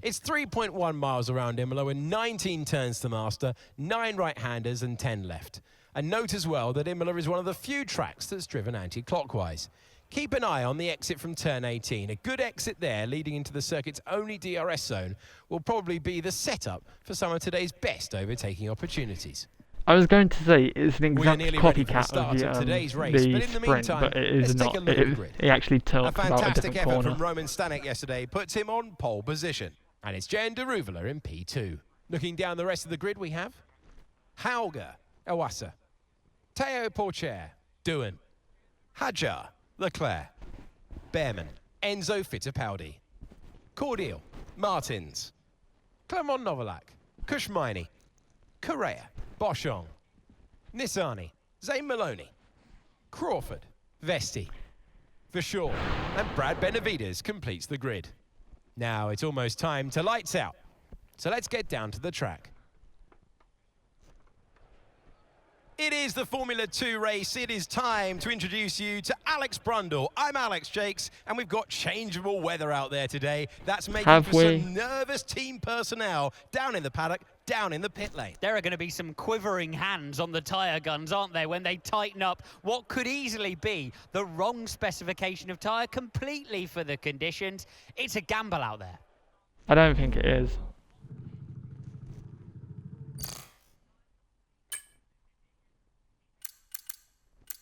It's 3.1 miles around Imola with 19 turns to master, 9 right-handers and 10 left. And note as well that Imola is one of the few tracks that's driven anti-clockwise. Keep an eye on the exit from turn 18. A good exit there leading into the circuit's only DRS zone will probably be the setup for some of today's best overtaking opportunities. I was going to say it's an We are exact nearly ready for the copycat start of today's race, the but in the sprint, meantime, but it is let's not. take a look at the grid. It actually A tilts about a fantastic different effort corner. from Roman Stanek yesterday puts him on pole position. And it's Jen Deruvela in P2. Looking down the rest of the grid, we have Hauger, Iwasa, Teo Porcher, Doohan, Hadjar, Leclerc, Behrman, Enzo Fittipaldi, Cordial, Martins, Clement Novalak, Kushmaini, Correa, Boschong, Nissani, Zayn Maloney, Crawford, Vesti, Verschoor, and Brad Benavides completes the grid. Now it's almost time to lights out. So let's get down to the track. It is the Formula 2 race. It is time to introduce you to Alex Brundle. I'm Alex Jakes, and we've got changeable weather out there today. That's making for some nervous team personnel down in the paddock, down in the pit lane. There are going to be some quivering hands on the tyre guns, aren't there, when they tighten up what could easily be the wrong specification of tyre completely for the conditions. It's a gamble out there. I don't think it is.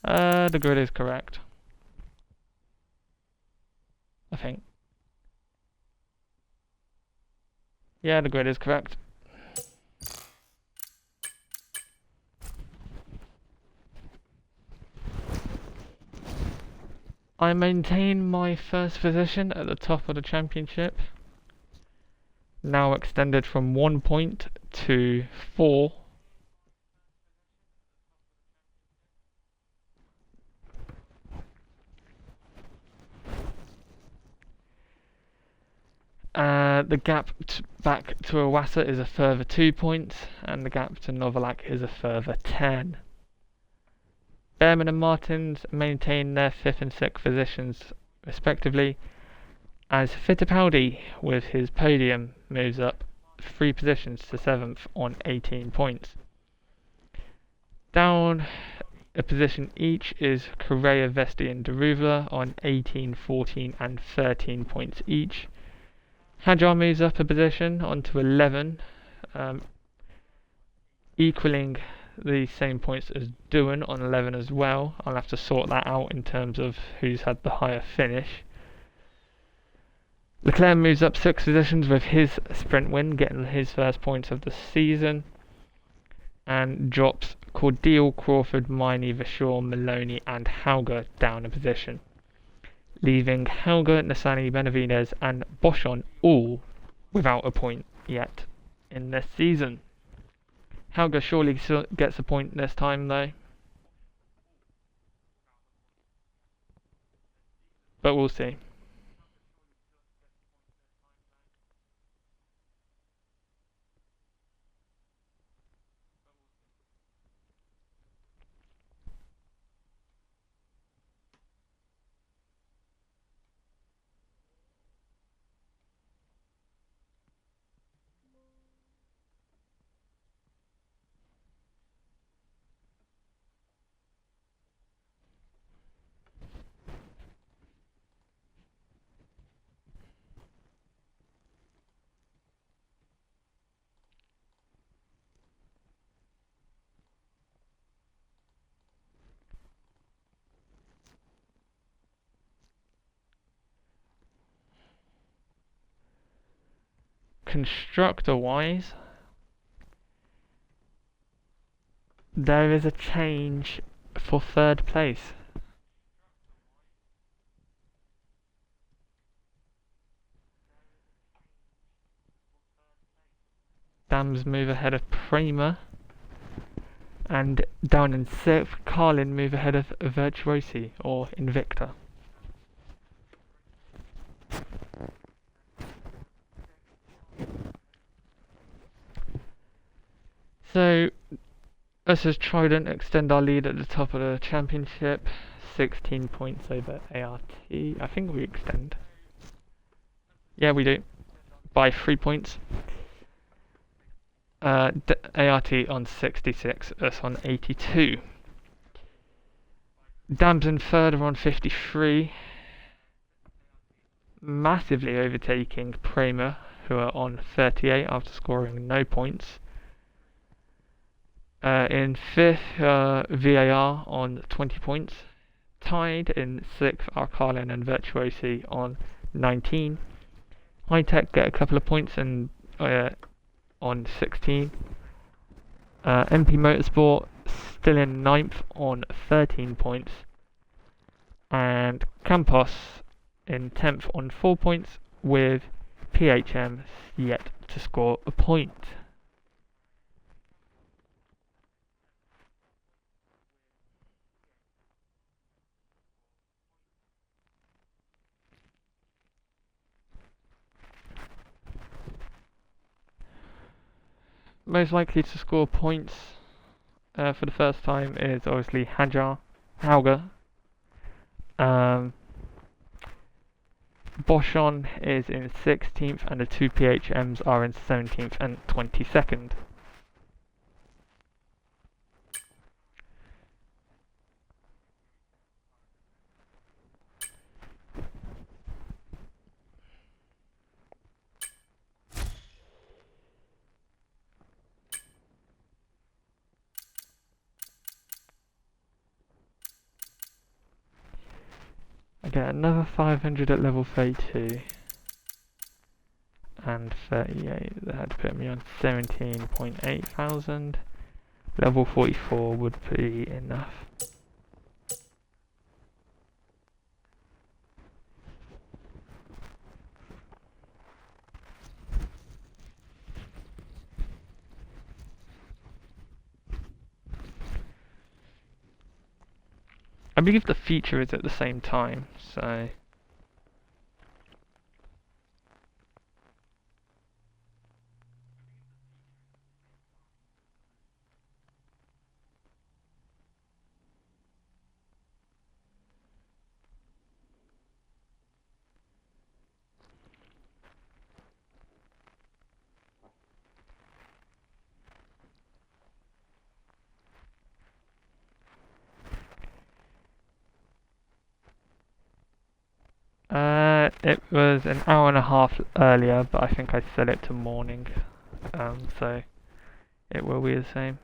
The grid is correct. I think. Yeah, the grid is correct. I maintain my first position at the top of the championship. Now extended from 1 point to 4. The gap back to Iwasa is a further 2 points, and the gap to Novalak is a further 10. Behrman and Martins maintain their 5th and 6th positions respectively, as Fittipaldi with his podium moves up 3 positions to 7th on 18 points. Down a position each is Correa, Vesti and Deruvela on 18, 14 and 13 points each. Hadjar moves up a position onto 11, equaling the same points as Doohan on 11 as well. I'll have to sort that out in terms of who's had the higher finish. Leclerc moves up 6 positions with his sprint win, getting his first points of the season, and drops Cordial, Crawford, Miney, Verschoor, Maloney and Hauger down a position, leaving Hauger, Nissani, Benavides and Boschon all without a point yet in this season. Hauger surely gets a point this time though, but we'll see. Constructor wise, there is a change for 3rd place. Dams move ahead of Prima. And down in 6th, Carlin move ahead of Virtuosi, or Invicta. So, us as Trident extend our lead at the top of the championship. 16 points over ART. I think we extend. Yeah, we do. By 3 points. ART on 66, us on 82. Dams in 3rd are on 53. Massively overtaking Prima, who are on 38 after scoring no points. In 5th, VAR on 20 points. Tied in 6th are Carlin and Virtuosi on 19. High Tech get a couple of points and on 16. MP Motorsport still in 9th on 13 points. And Campos in 10th on 4 points, with PHM yet to score a point. Most likely to score points for the first time is obviously Hauger. Boschon is in 16th and the 2 PHMs are in 17th and 22nd. I get another 500 at level 32 and 38. That put me on 17.8 thousand. Level 44 would be enough. I believe the feature is at the same time, so... It was an hour and a half earlier, but I think I set it to morning, so it will be the same.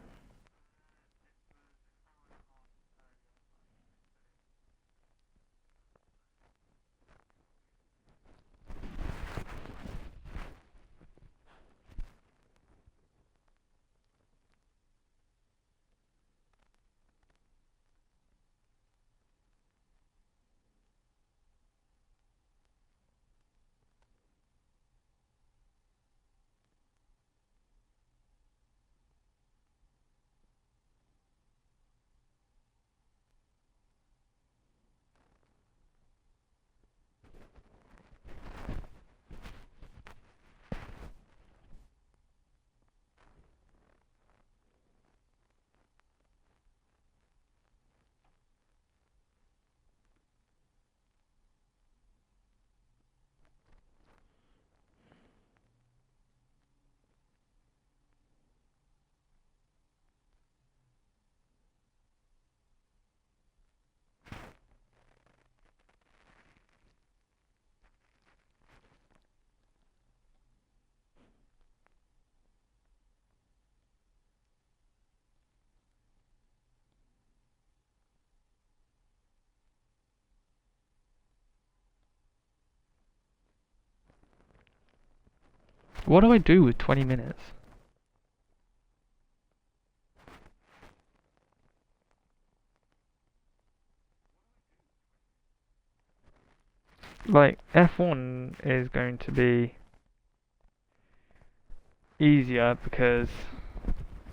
What do I do with 20 minutes? Like, F1 is going to be easier because,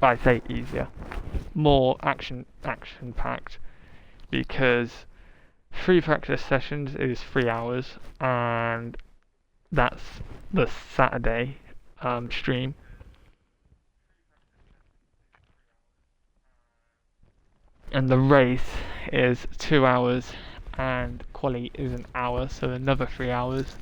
I say easier, more action packed, because free practice sessions is 3 hours, and that's the Saturday stream. And the race is 2 hours, and quali is an hour, so another 3 hours.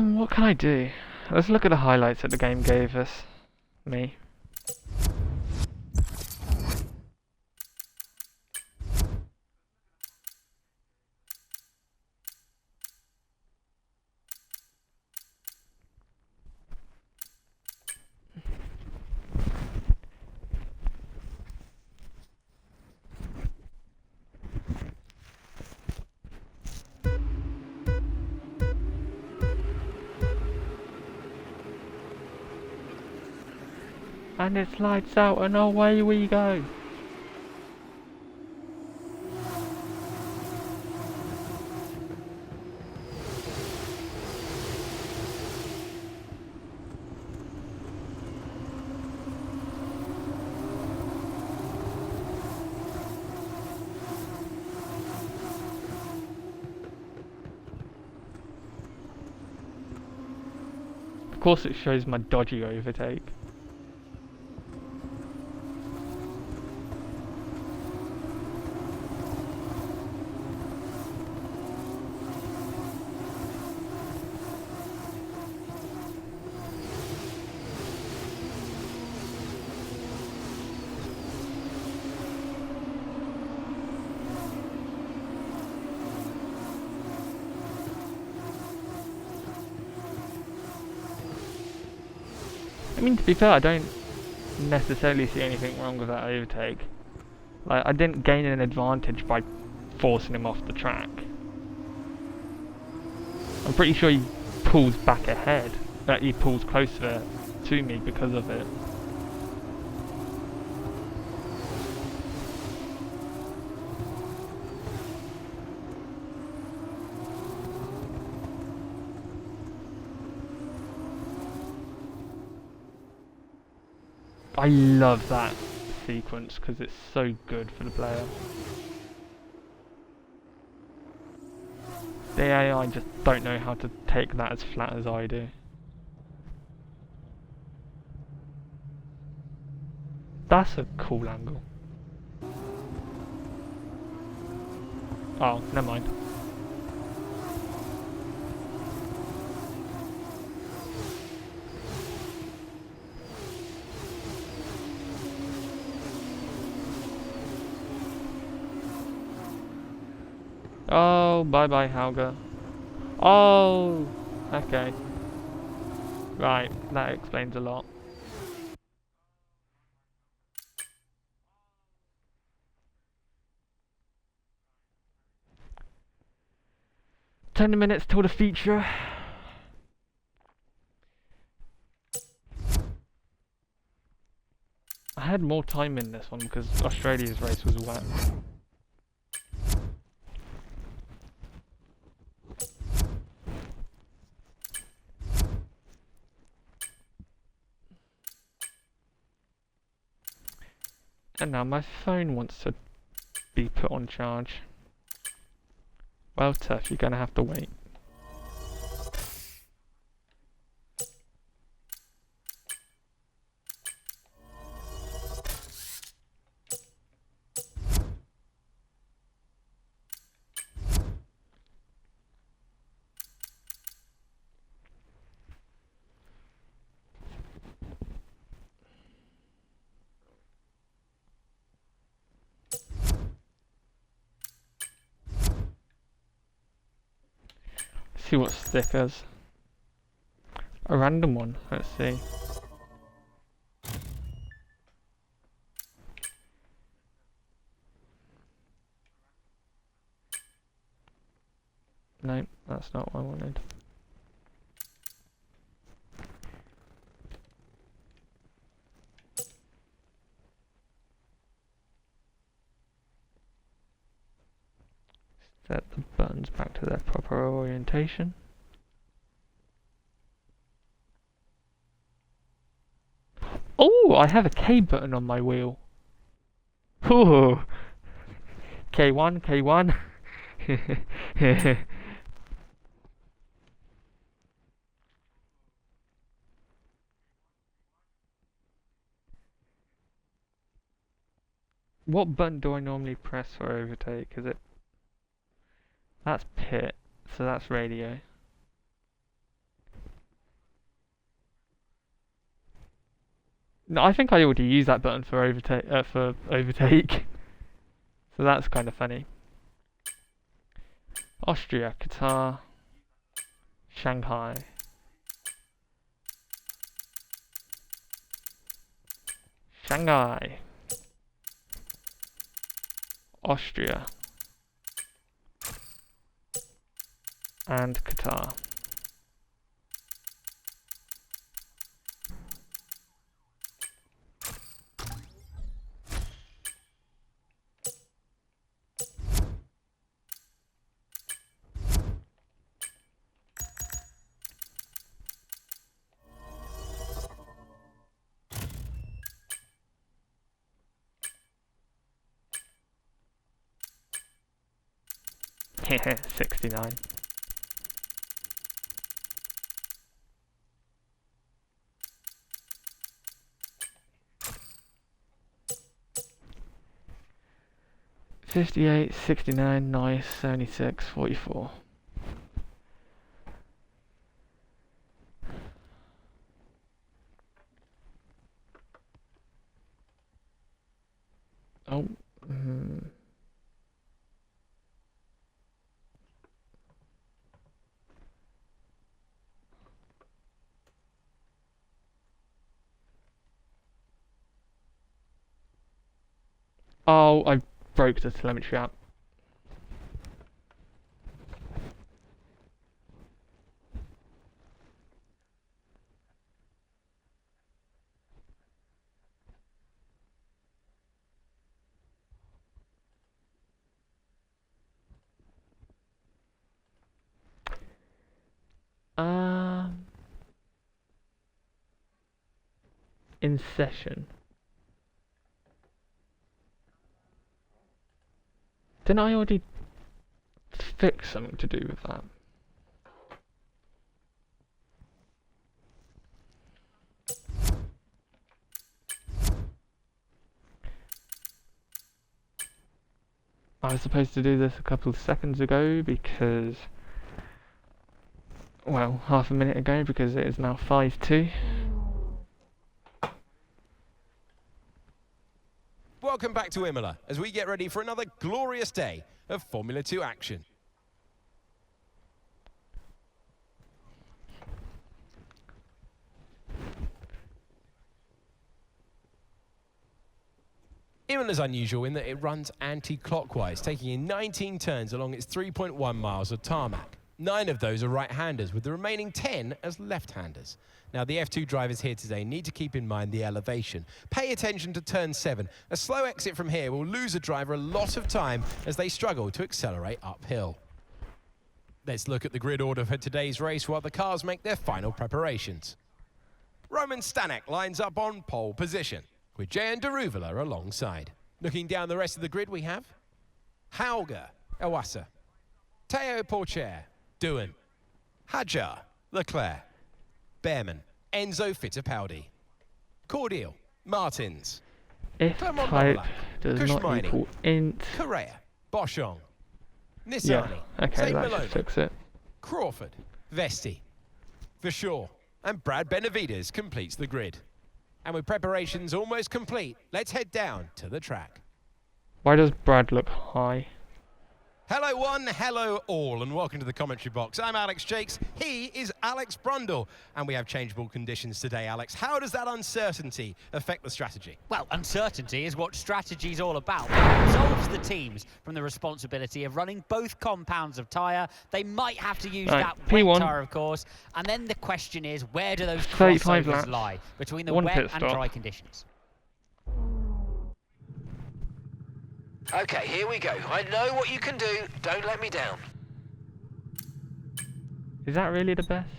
What can I do? Let's look at the highlights that the game gave us. Me. And it's lights out and away we go. Of course it shows my dodgy overtake. I mean, to be fair, I don't necessarily see anything wrong with that overtake. Like, I didn't gain an advantage by forcing him off the track. I'm pretty sure he pulls back ahead, that he pulls closer to me because of it. I love that sequence because it's so good for the player. The AI just don't know how to take that as flat as I do. That's a cool angle. Oh, never mind. Oh, bye-bye, Hauger. Oh, okay. Right, that explains a lot. Ten minutes till the feature. I had more time in this one because Australia's race was wet. And now my phone wants to be put on charge. Well, Tuff, you're gonna have to wait. See what stickers. A random one, let's see. No, that's not what I wanted. Set the buttons back to their proper orientation. Oh, I have a K button on my wheel. Ooh. K1, K1. What button do I normally press for overtake? Is it... That's pit, so that's radio. No, I think I already used that button for overtake. So that's kind of funny. Austria, Qatar, Shanghai. Shanghai. Austria. And Qatar. Yeah, 69. $58, 69, nice, 76, 44. Oh. Oh, I broke the telemetry app. In session. Didn't I already fix something to do with that? I was supposed to do this a couple of seconds ago because, well, half a minute ago, because it is now 5:02. Welcome back to Imola as we get ready for another glorious day of Formula 2 action. Imola's unusual in that it runs anti-clockwise, taking in 19 turns along its 3.1 miles of tarmac. 9 of those are right-handers, with the remaining 10 as left-handers. Now, the F2 drivers here today need to keep in mind the elevation. Pay attention to turn 7. A slow exit from here will lose a driver a lot of time as they struggle to accelerate uphill. Let's look at the grid order for today's race while the cars make their final preparations. Roman Stanek lines up on pole position, with Jehan Daruvula alongside. Looking down the rest of the grid, we have Hauger, Iwasa, Teo Porcher, Doohan, Hadjar, Leclerc, Behrman, Enzo Fittipaldi, Cordial, Martins, If Clermont type Molac, does not Kushmaini, equal int. Correa, Boschong, Yeah, Nissani, okay, Saint that Maloney, should fix it. Crawford, Vesti, Verschoor, and Brad Benavides completes the grid. And with preparations almost complete, let's head down to the track. Why does Brad look high? Hello one, hello all, and welcome to the commentary box. I'm Alex Jakes, he is Alex Brundle, and we have changeable conditions today, Alex. How does that uncertainty affect the strategy? Well, uncertainty is what strategy's all about. It absolves the teams from the responsibility of running both compounds of tyre. They might have to use Right, that wet P1. tyre, of course, and then the question is, where do those 35 crossovers laps, lie between the one wet pit and stop. dry conditions? Okay, here we go. I know what you can do. Don't let me down. Is that really the best?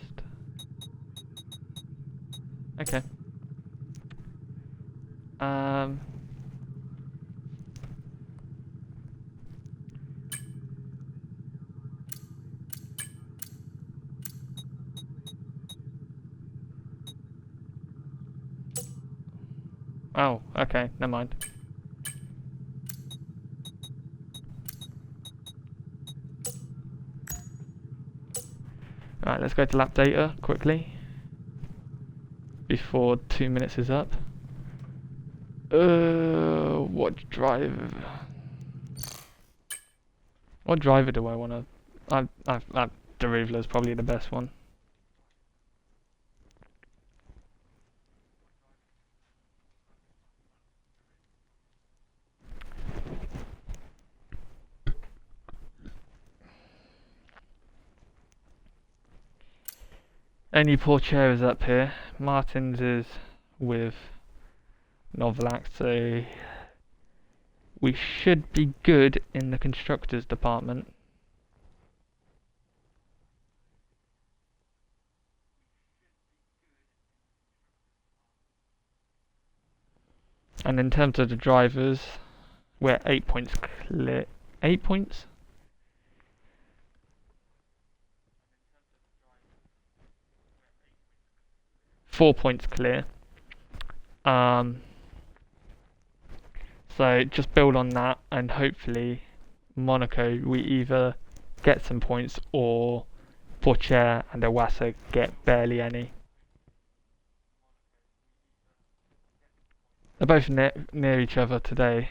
Okay. Oh, okay, never mind. Right, let's go to lap data quickly before 2 minutes is up. What driver? What driver do I want to? Derivla is probably the best one. Any poor chair is up here. Martin's is with Novelak, so we should be good in the constructors department. And in terms of the drivers, we're 8 points clear. 8 points? £4 clear. So just build on that, and hopefully Monaco we either get some points or Porcher and Owasa get barely any. They're both near each other today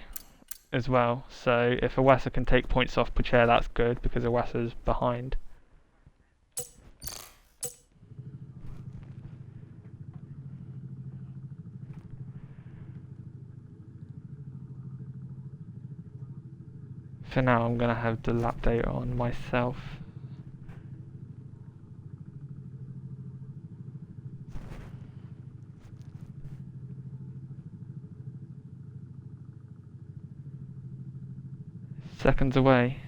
as well, so if Owasa can take points off Porcher, that's good because Owasa's behind. For now, I'm going to have the lap data on myself. Seconds away.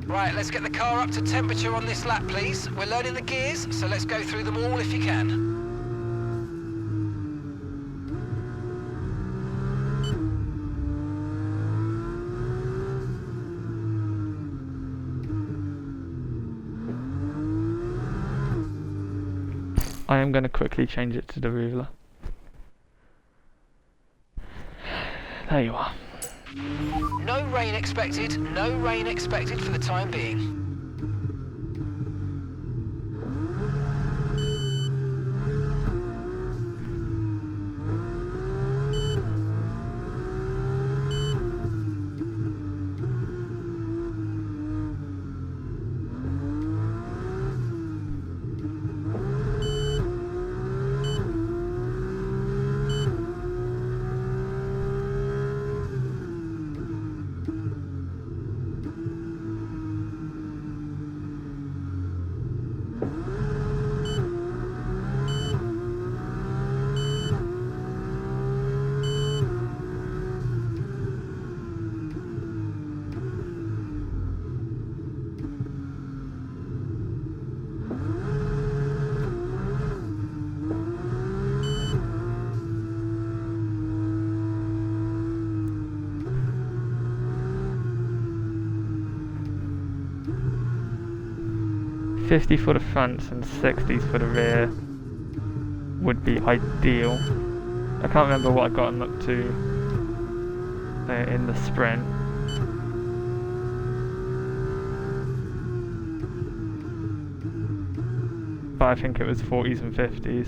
Right, let's get the car up to temperature on this lap, please. We're learning the gears, so let's go through them all if you can. I am going to quickly change it to the ruler. There you are. No rain expected for the time being. $50 for the fronts and $60 for the rear would be ideal. I can't remember what I got them up to in the sprint. But I think it was 40s and 50s.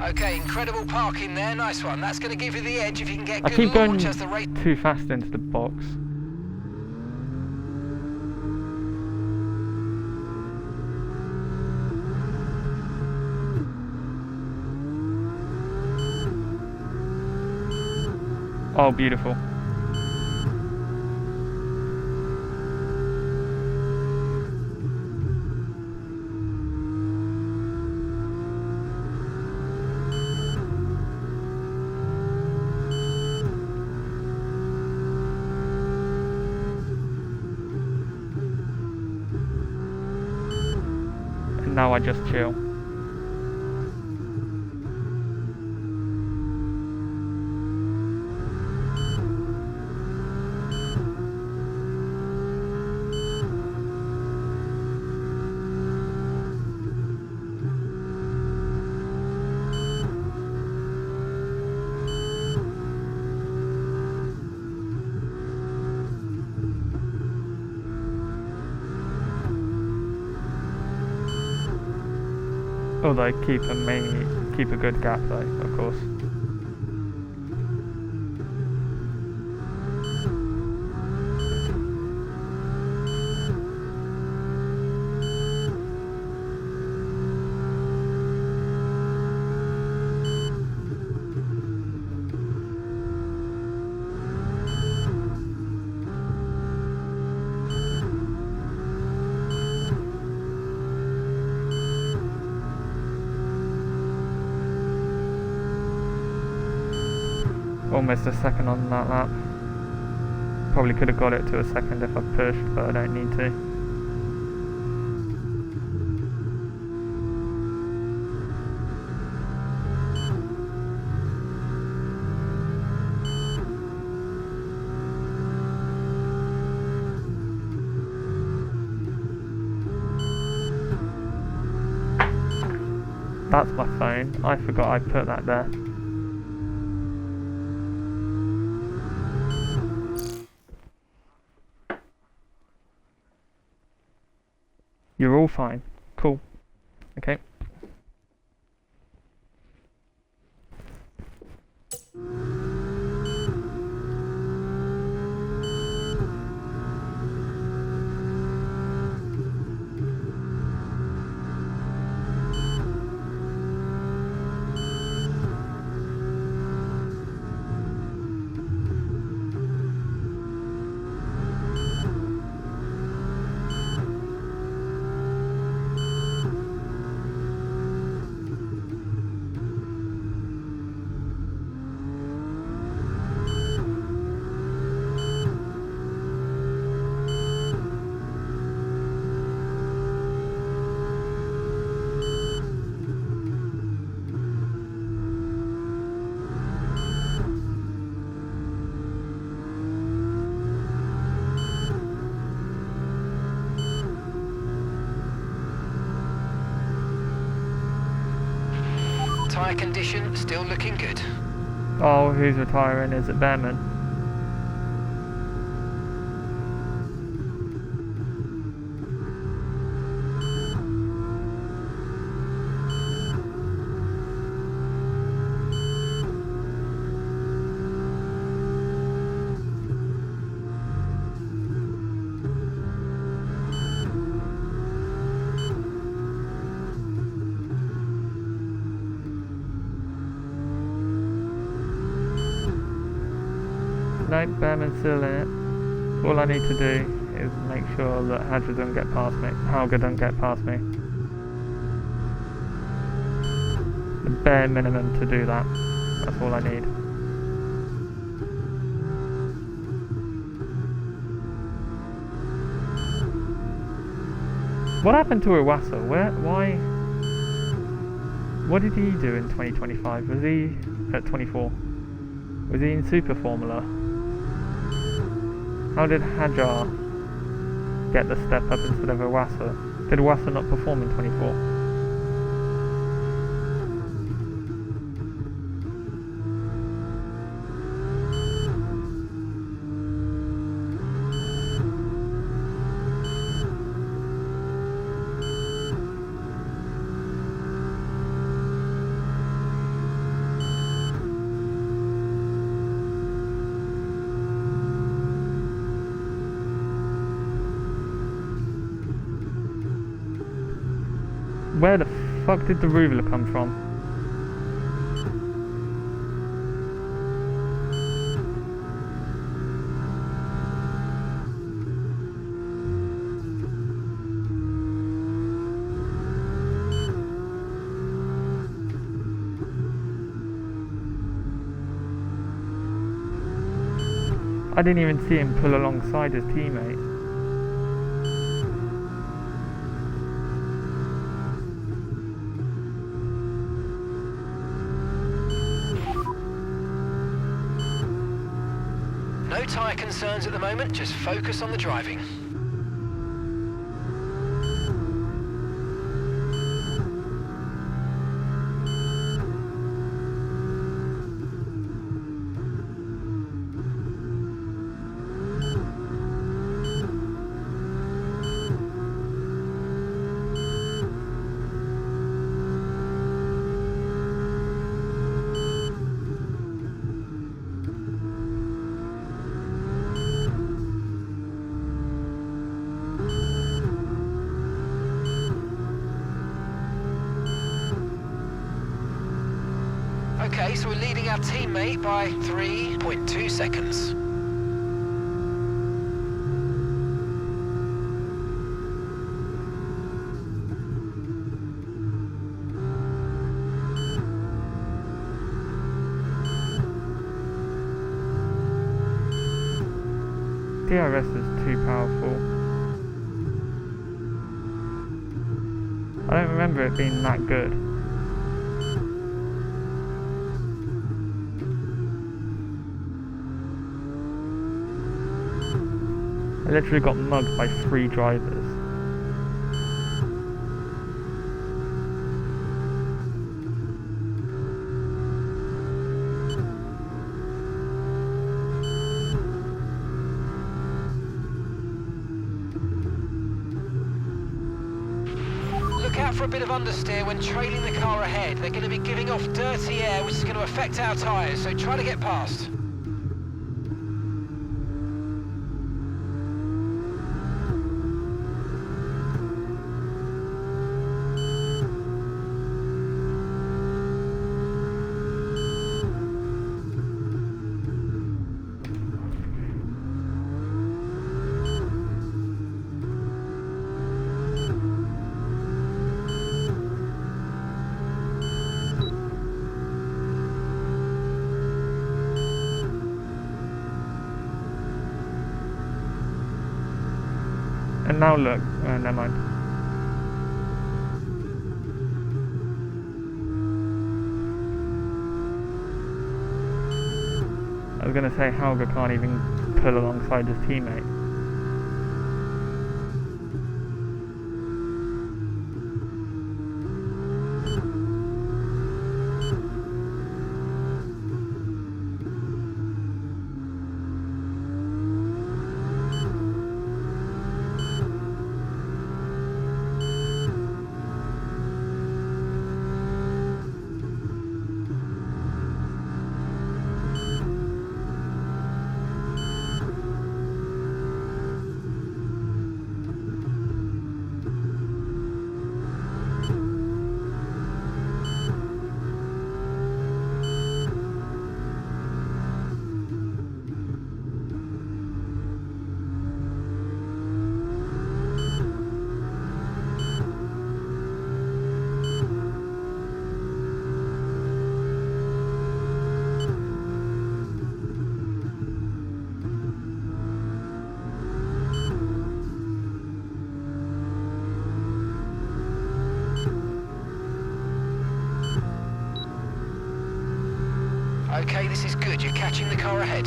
Okay, incredible parking there, nice one. That's going to give you the edge if you can get I good keep going launch as the race. too fast into the box. Oh, beautiful. and now I just chill. Although keep a good gap though, of course. Almost a second on that lap. Probably could have got it to a second if I pushed, but I don't need to. That's my phone. I forgot I put that there. You're all fine. Cool. Okay. Tyre condition still looking good. Oh, who's retiring? Is it Behrman? No, Behrman's still in it. All I need to do is make sure that Hadra doesn't get past me. Hauger doesn't get past me. The bare minimum to do that. That's all I need. What happened to Iwasa? Why? What did he do in 2025? Was he at 24? Was he in Super Formula? How did Hajar get the step up instead of Iwasa? Did Iwasa not perform in 24? Where the fuck did the Ruvula come from? I didn't even see him pull alongside his teammate. tyre concerns at the moment, just focus on the driving. Okay, so we're leading our teammate by 3.2 seconds. DRS is too powerful. I don't remember it being that good. I literally got mugged by 3 drivers. Look out for a bit of understeer when trailing the car ahead. They're going to be giving off dirty air, which is going to affect our tyres, so try to get past. And now look, never mind. I was going to say Helga can't even pull alongside his teammate. Okay, this is good. You're catching the car ahead.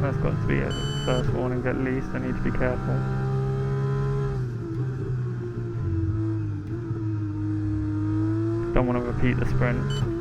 That's got to be a first warning at least. I need to be careful. Don't want to repeat the sprint.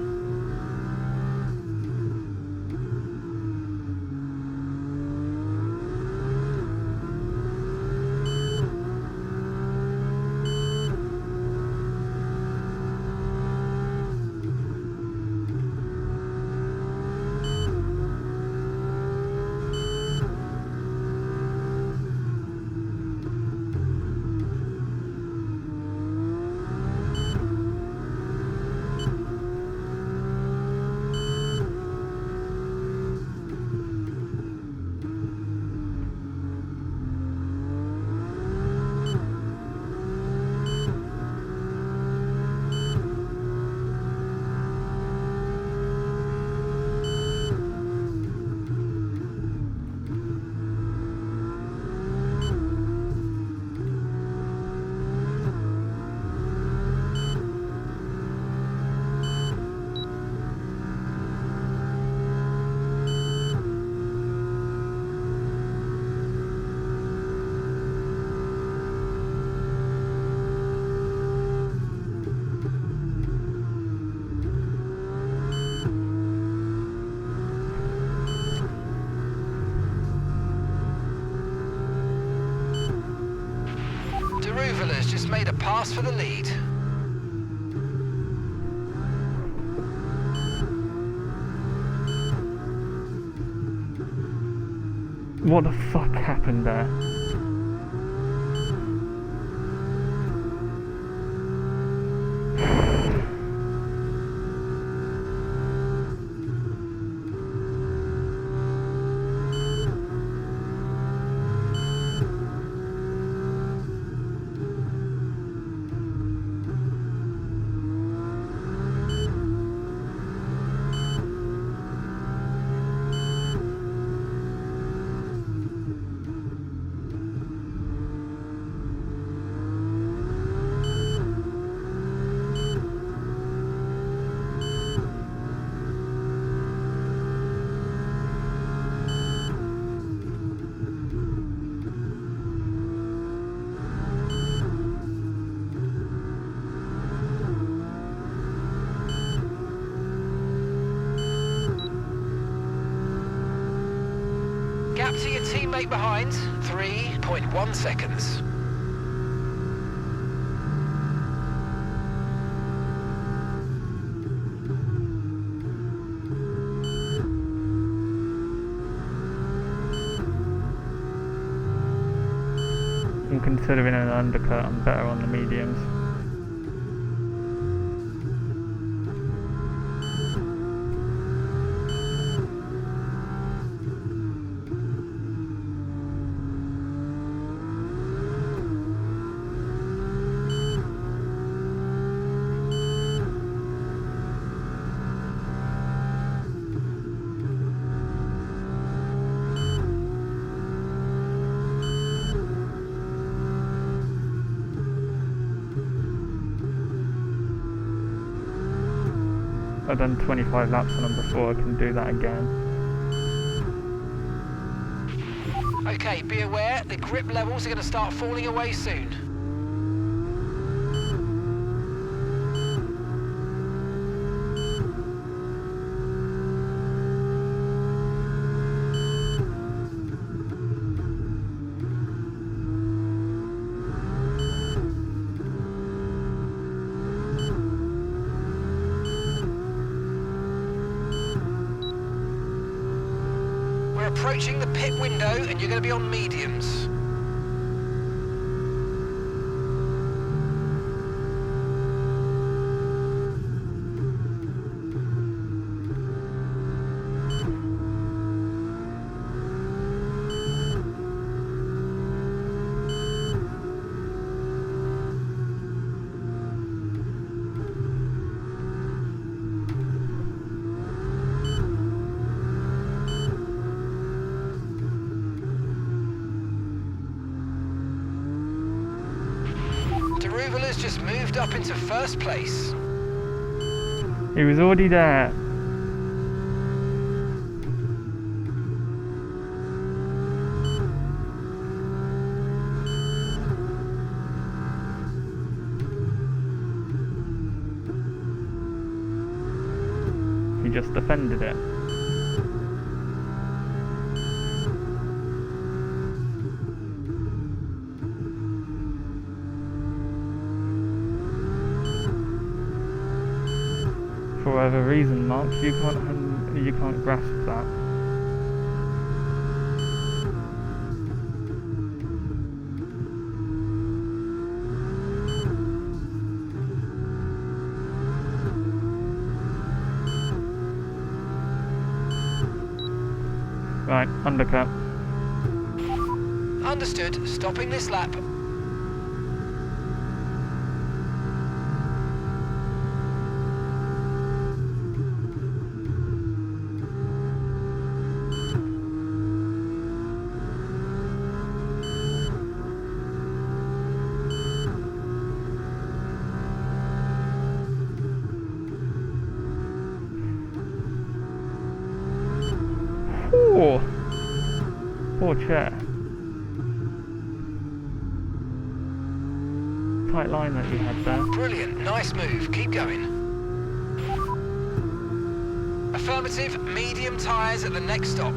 Deruval has just made a pass for the lead. What the fuck happened there? Gap to your teammate behind, 3.1 seconds. And considering an undercut, I'm better on the mediums. I've done 25 laps on them before, I can do that again. Okay, be aware, the grip levels are going to start falling away soon. We're approaching the pit window and you're going to be on mediums. Deruval has just moved up into first place. He was already there. He just defended it. For whatever reason, Mark, you can't grasp that. Right, undercut. Understood. Stopping this lap. Ooh. Poor chair. Tight line that you had there. Brilliant. Nice move. Keep going. Affirmative. Medium tyres at the next stop.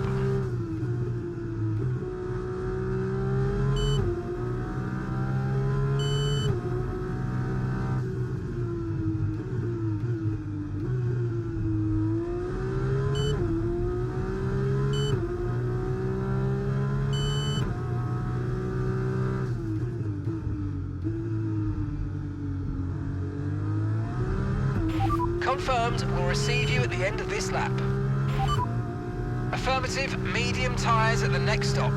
Confirmed. We'll receive you at the end of this lap. Affirmative. Medium tyres at the next stop.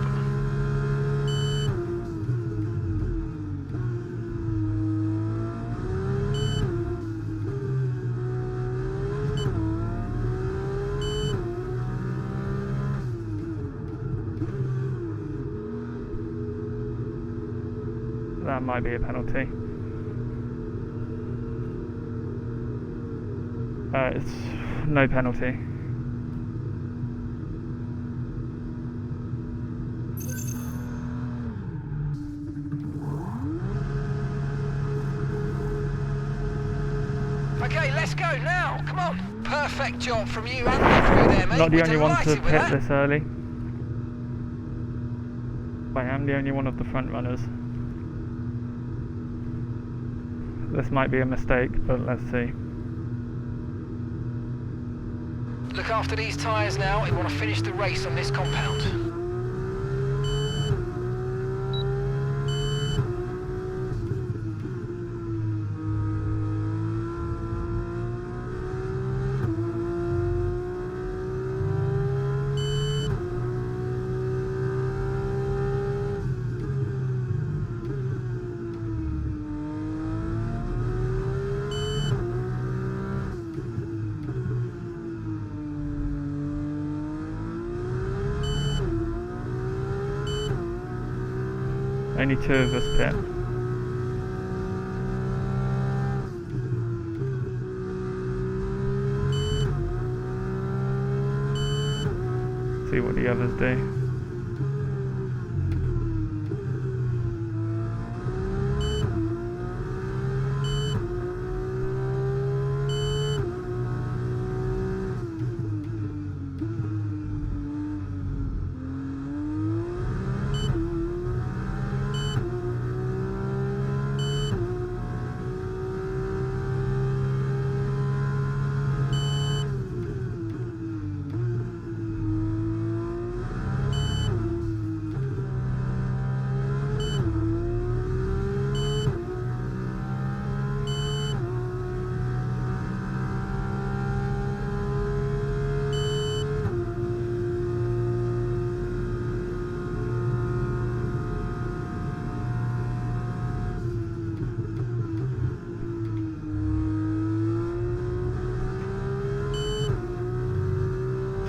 That might be a penalty. It's no penalty. Okay, let's go now. Come on. Perfect job from you and the crew there, mate. Not the We're only one to delighted with pit that. this early. I am the only one of the front runners. This might be a mistake, but let's see. Look after these tyres now. We want to finish the race on this compound. Only 2 of us pit. See what the others do.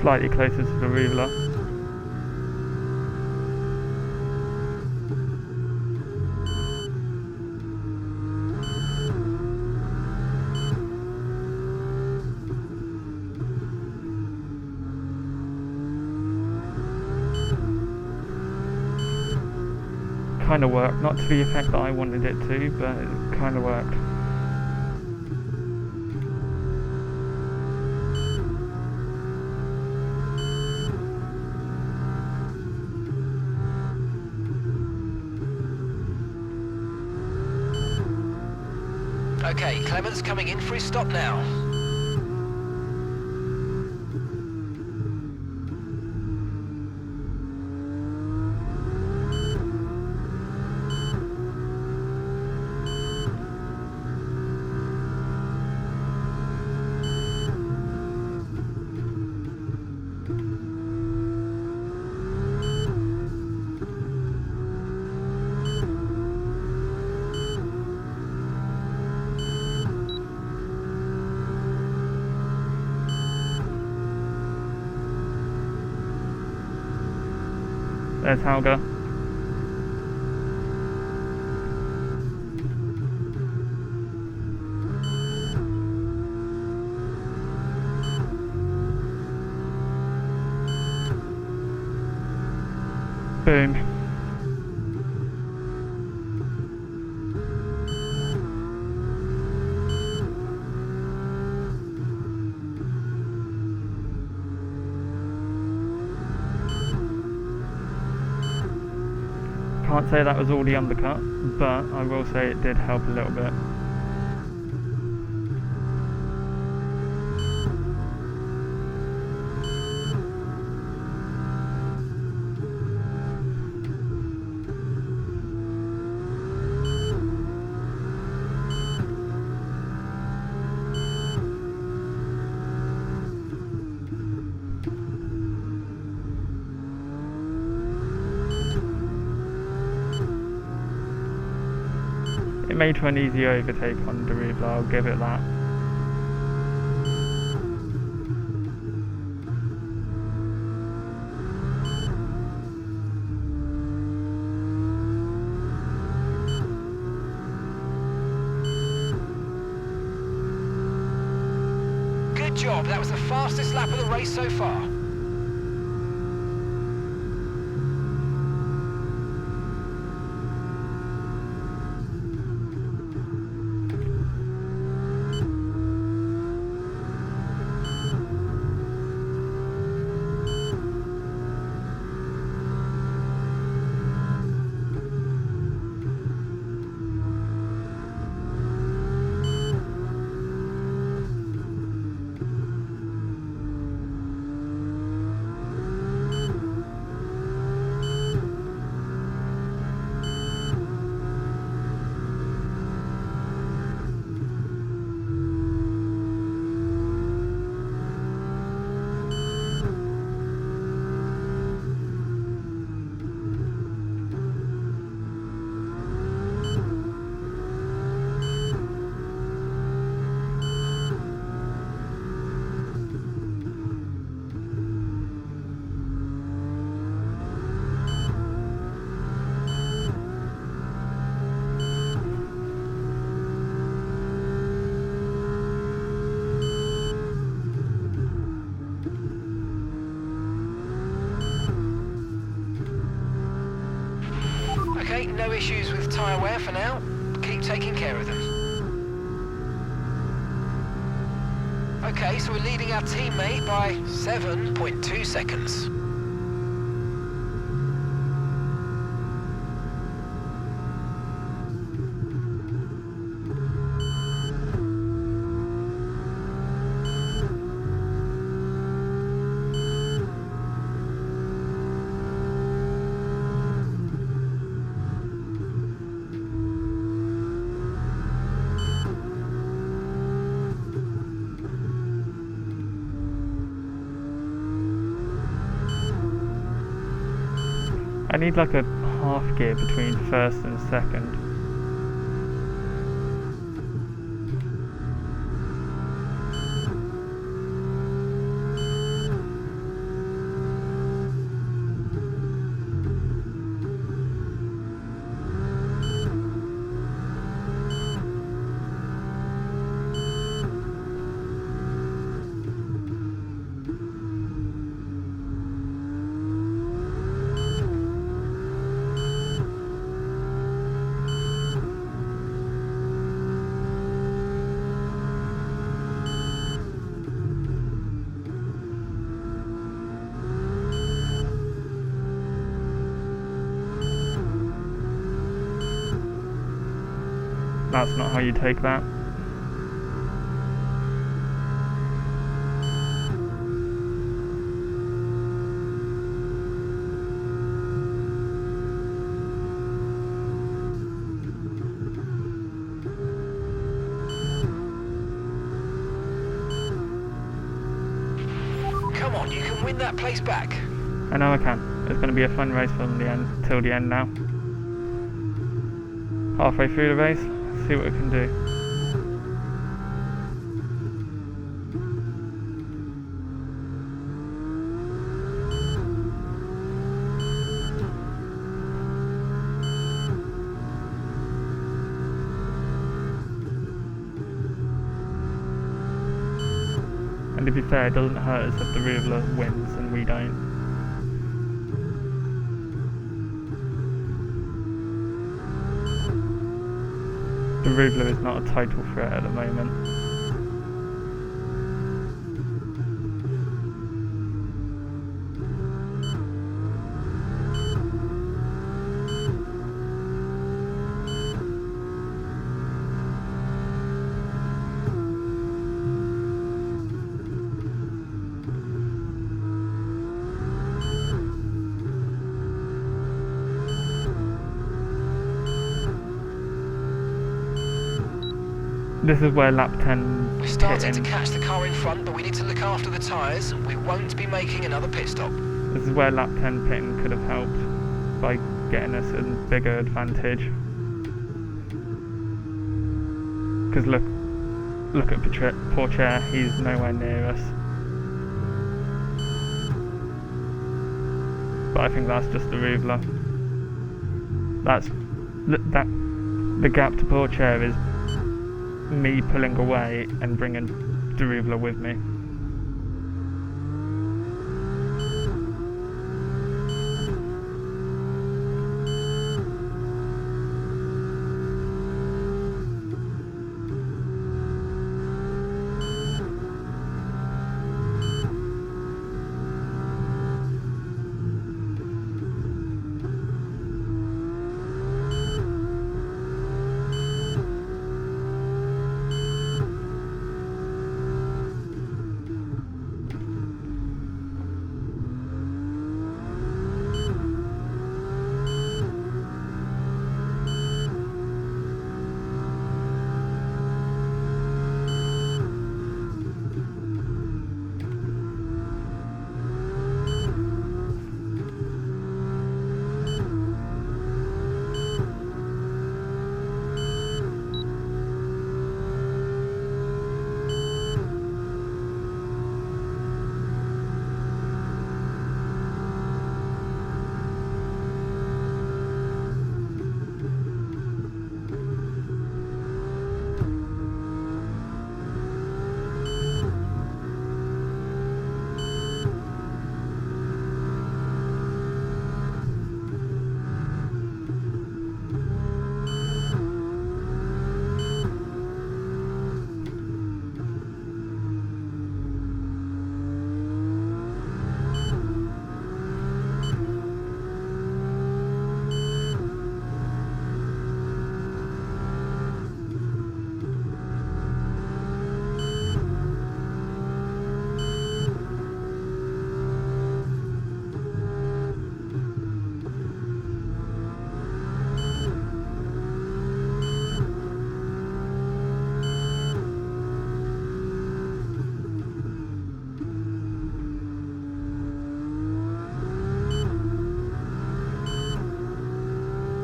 Slightly closer to the ruler. Kind of worked, not to the effect that I wanted it to, but it kind of worked. Okay, Clement's coming in for his stop now. There's Helga. Boom. Can't say that was all the undercut, but I will say it did help a little bit. It made for an easy overtake on Derivla, I'll give it that. Good job, that was the fastest lap of the race so far. Okay, no issues with tyre wear for now. Keep taking care of them. Okay, so we're leading our teammate by 7.2 seconds. I need like a half gear between first and second. That's not how you take that. Come on, you can win that place back. I know I can. It's going to be a fun race from the end till the end now. Halfway through the race, see what it can do. And to be fair, it doesn't hurt us if the Rievler wins and we don't. The Rievler is not a title threat at the moment. This is where lap 10 We're starting to catch the car in front, but we need to look after the tyres. We won't be making another pit stop. This is where lap 10 pitting could have helped by getting us a bigger advantage. Because look at Porcher, he's nowhere near us. But I think that's just the Ruvla. The gap to Porcher is me pulling away and bringing the Ruvla with me.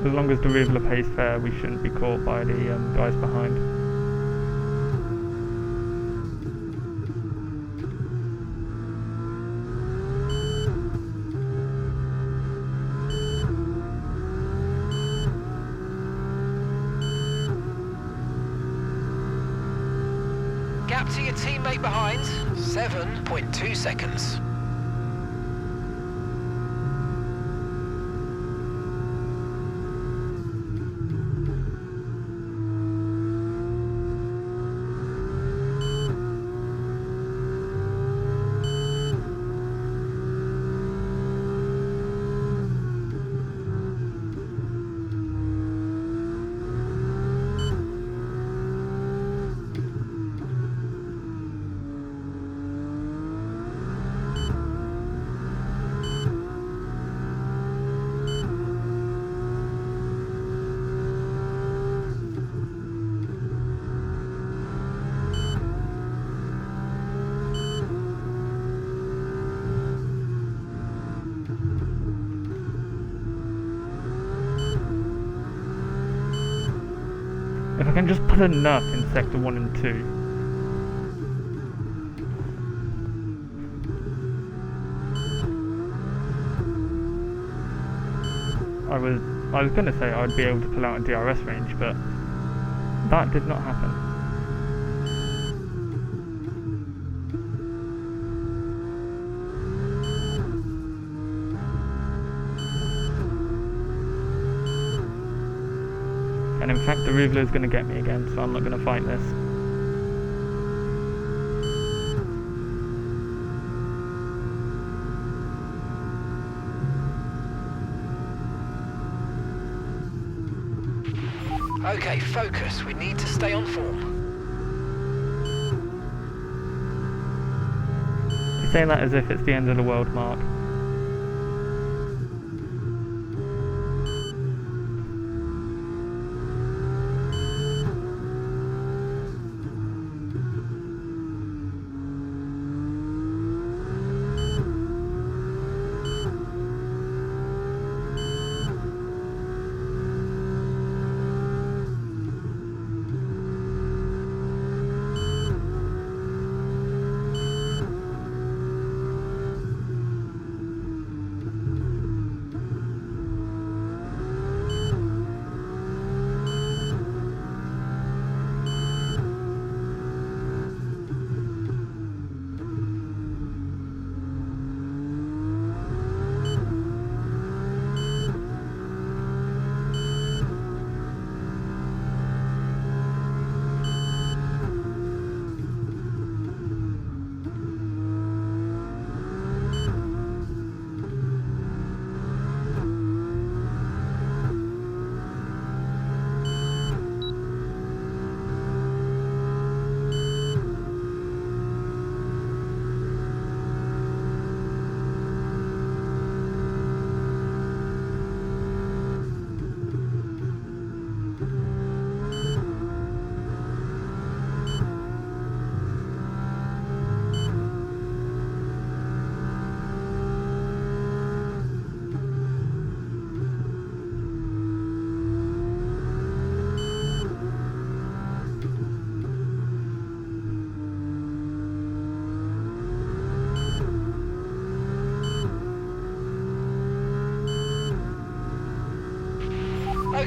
As long as the Ruvla pays fair, we shouldn't be caught by the guys behind. Gap to your teammate behind, 7.2 seconds. If I can just put enough in sector 1 and 2. I was going to say I'd be able to pull out a DRS range, but that did not happen. And in fact the Ruvla is going to get me again, so I'm not going to fight this. Okay, focus. We need to stay on form. You're saying that as if it's the end of the world, Mark.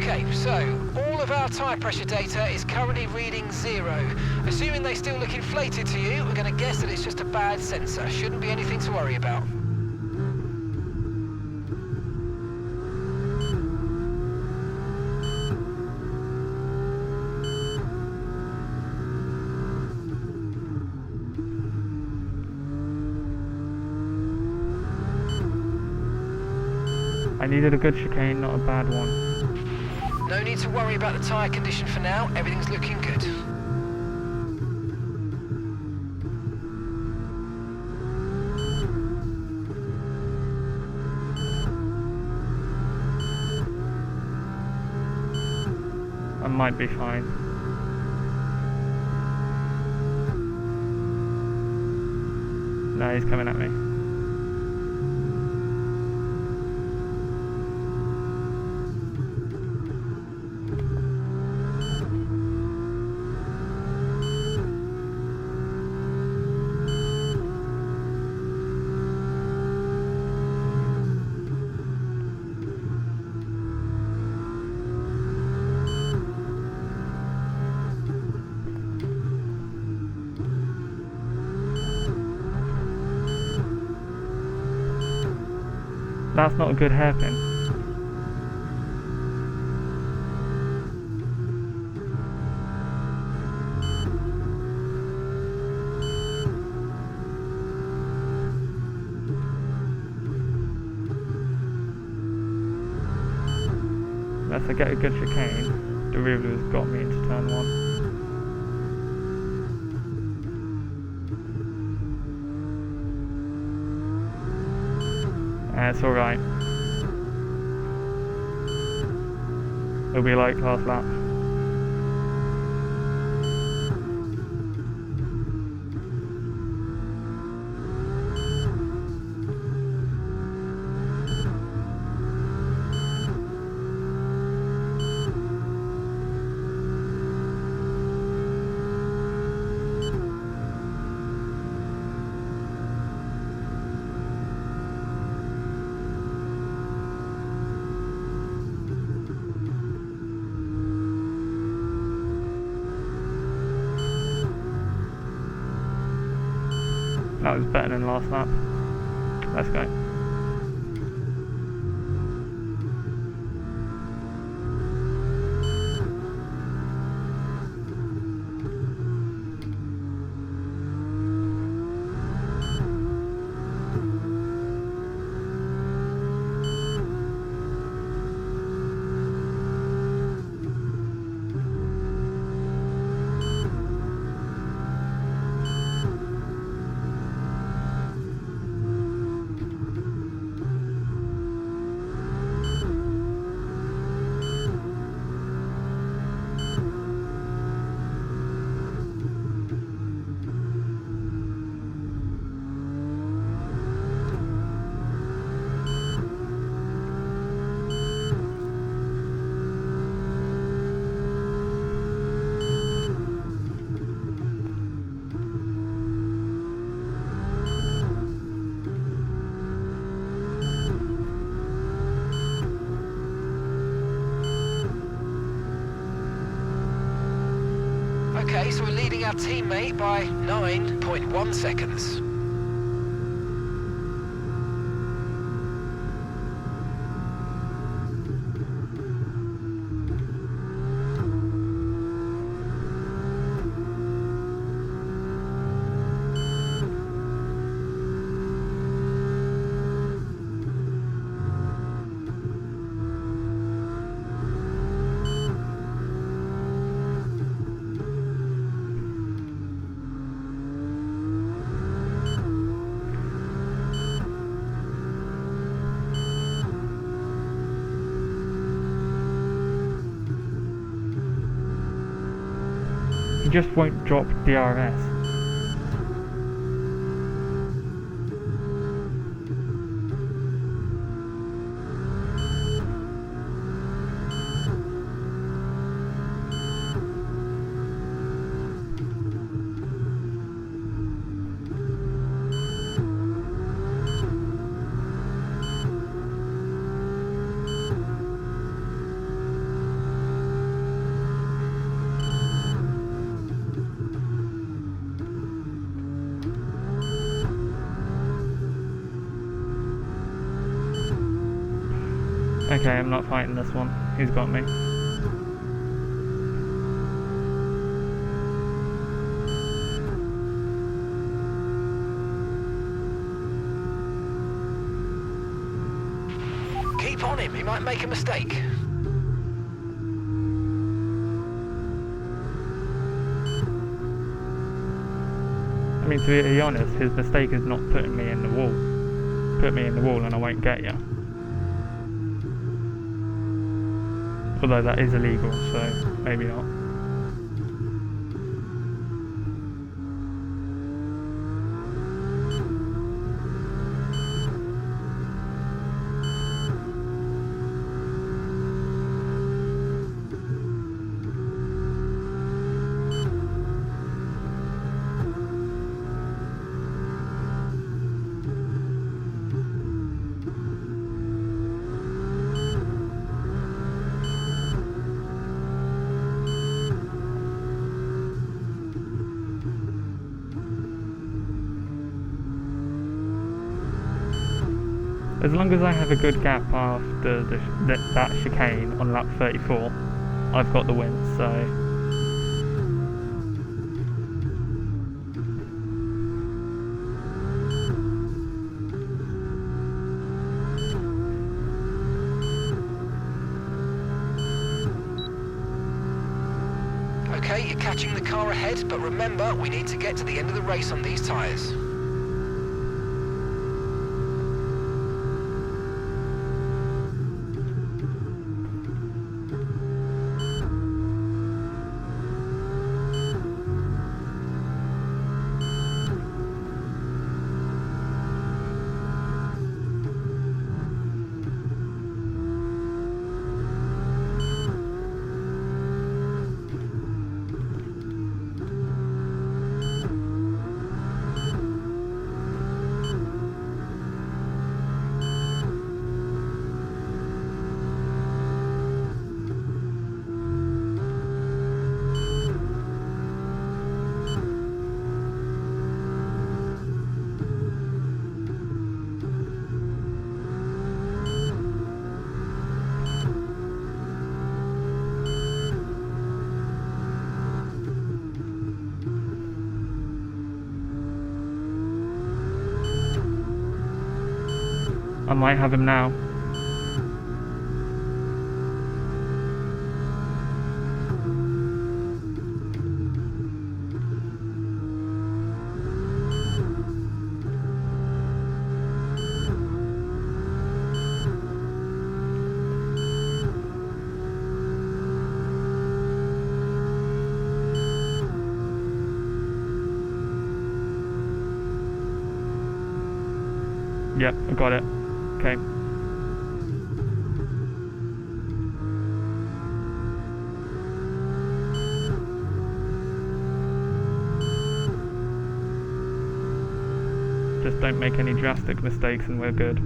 Okay, so all of our tyre pressure data is currently reading 0. Assuming they still look inflated to you, we're going to guess that it's just a bad sensor. Shouldn't be anything to worry about. I needed a good chicane, not a bad one. No need to worry about the tyre condition for now. Everything's looking good. I might be fine. No, he's coming at me. That's not a good hairpin. Unless I get a good chicane, the rear wheel's got me into turn 1. It's alright. It'll be like last lap. That was better than last lap. Let's go. Okay, so we're leading our teammate by 9.1 seconds. He just won't drop DRS. Okay, I'm not fighting this one. He's got me. Keep on him, he might make a mistake. I mean, to be honest, his mistake is not putting me in the wall. Put me in the wall and I won't get you. Although that is illegal, so maybe not. As long as I have a good gap after that chicane on lap 34, I've got the win, so... Okay, you're catching the car ahead, but remember, we need to get to the end of the race on these tyres. I might have him now. Yep, I got it. Okay. Just don't make any drastic mistakes and we're good.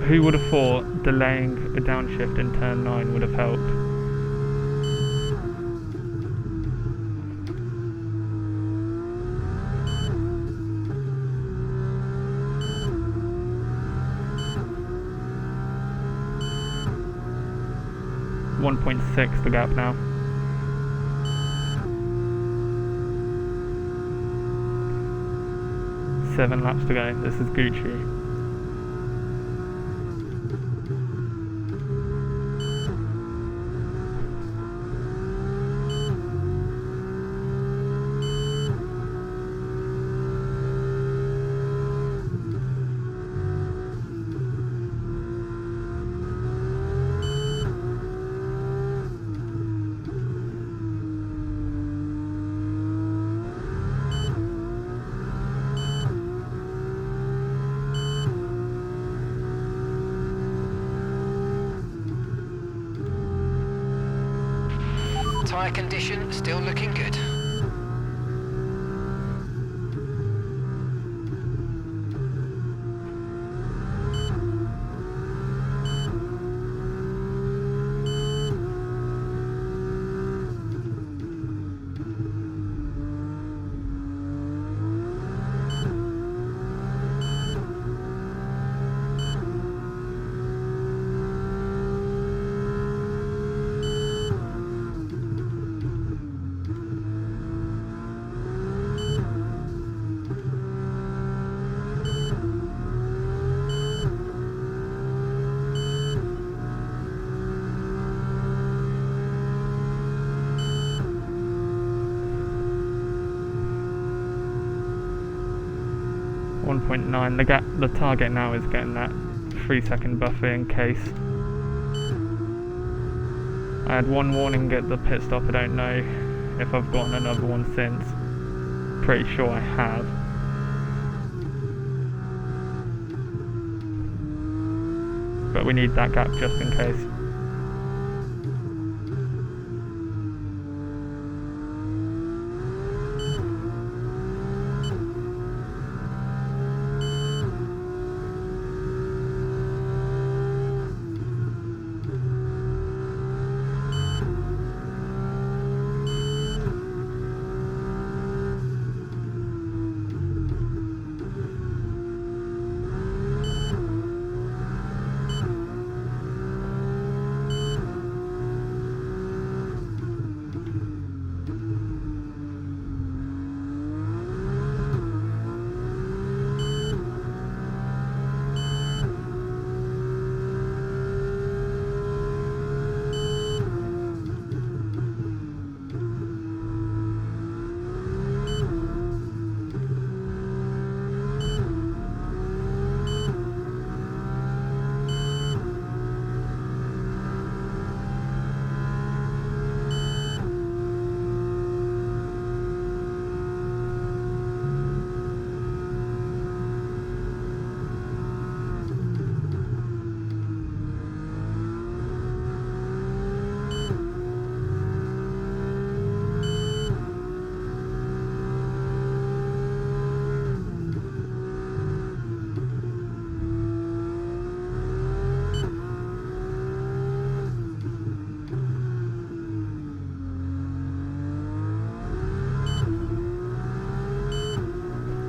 Who would have thought delaying a downshift in turn 9 would have helped? .6 the gap now. Seven laps to go. This is Gucci. Tyre condition still looking good. The target now is getting that 3-second buffer in case. I had one warning at the pit stop, I don't know if I've gotten another one since. Pretty sure I have. But we need that gap just in case.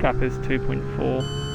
Gap is 2.4.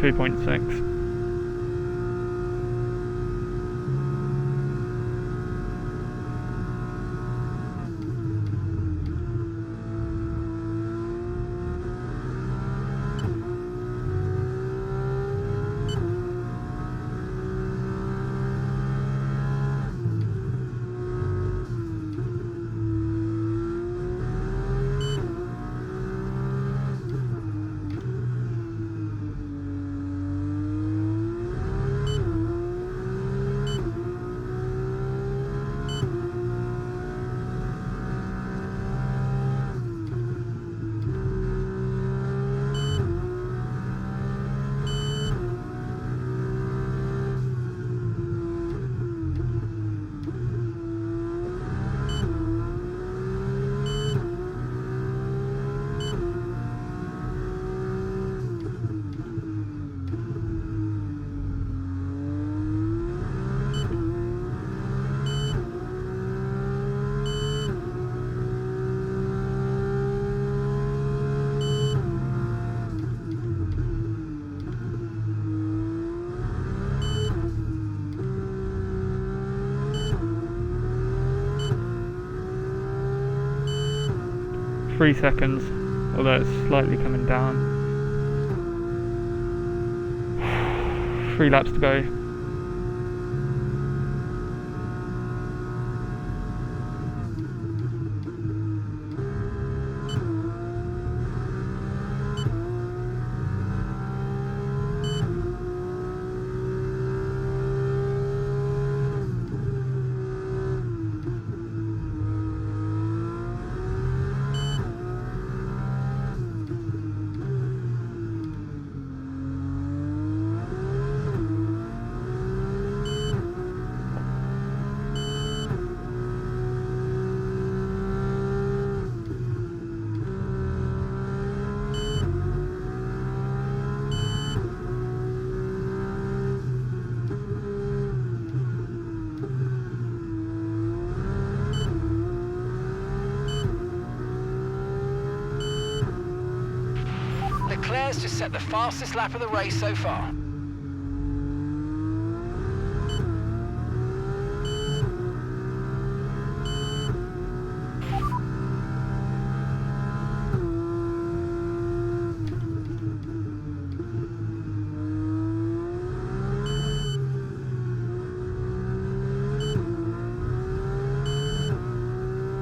Two 2.6. 3 seconds, although it's slightly coming down. 3 laps to go. Leclerc's just set the fastest lap of the race so far.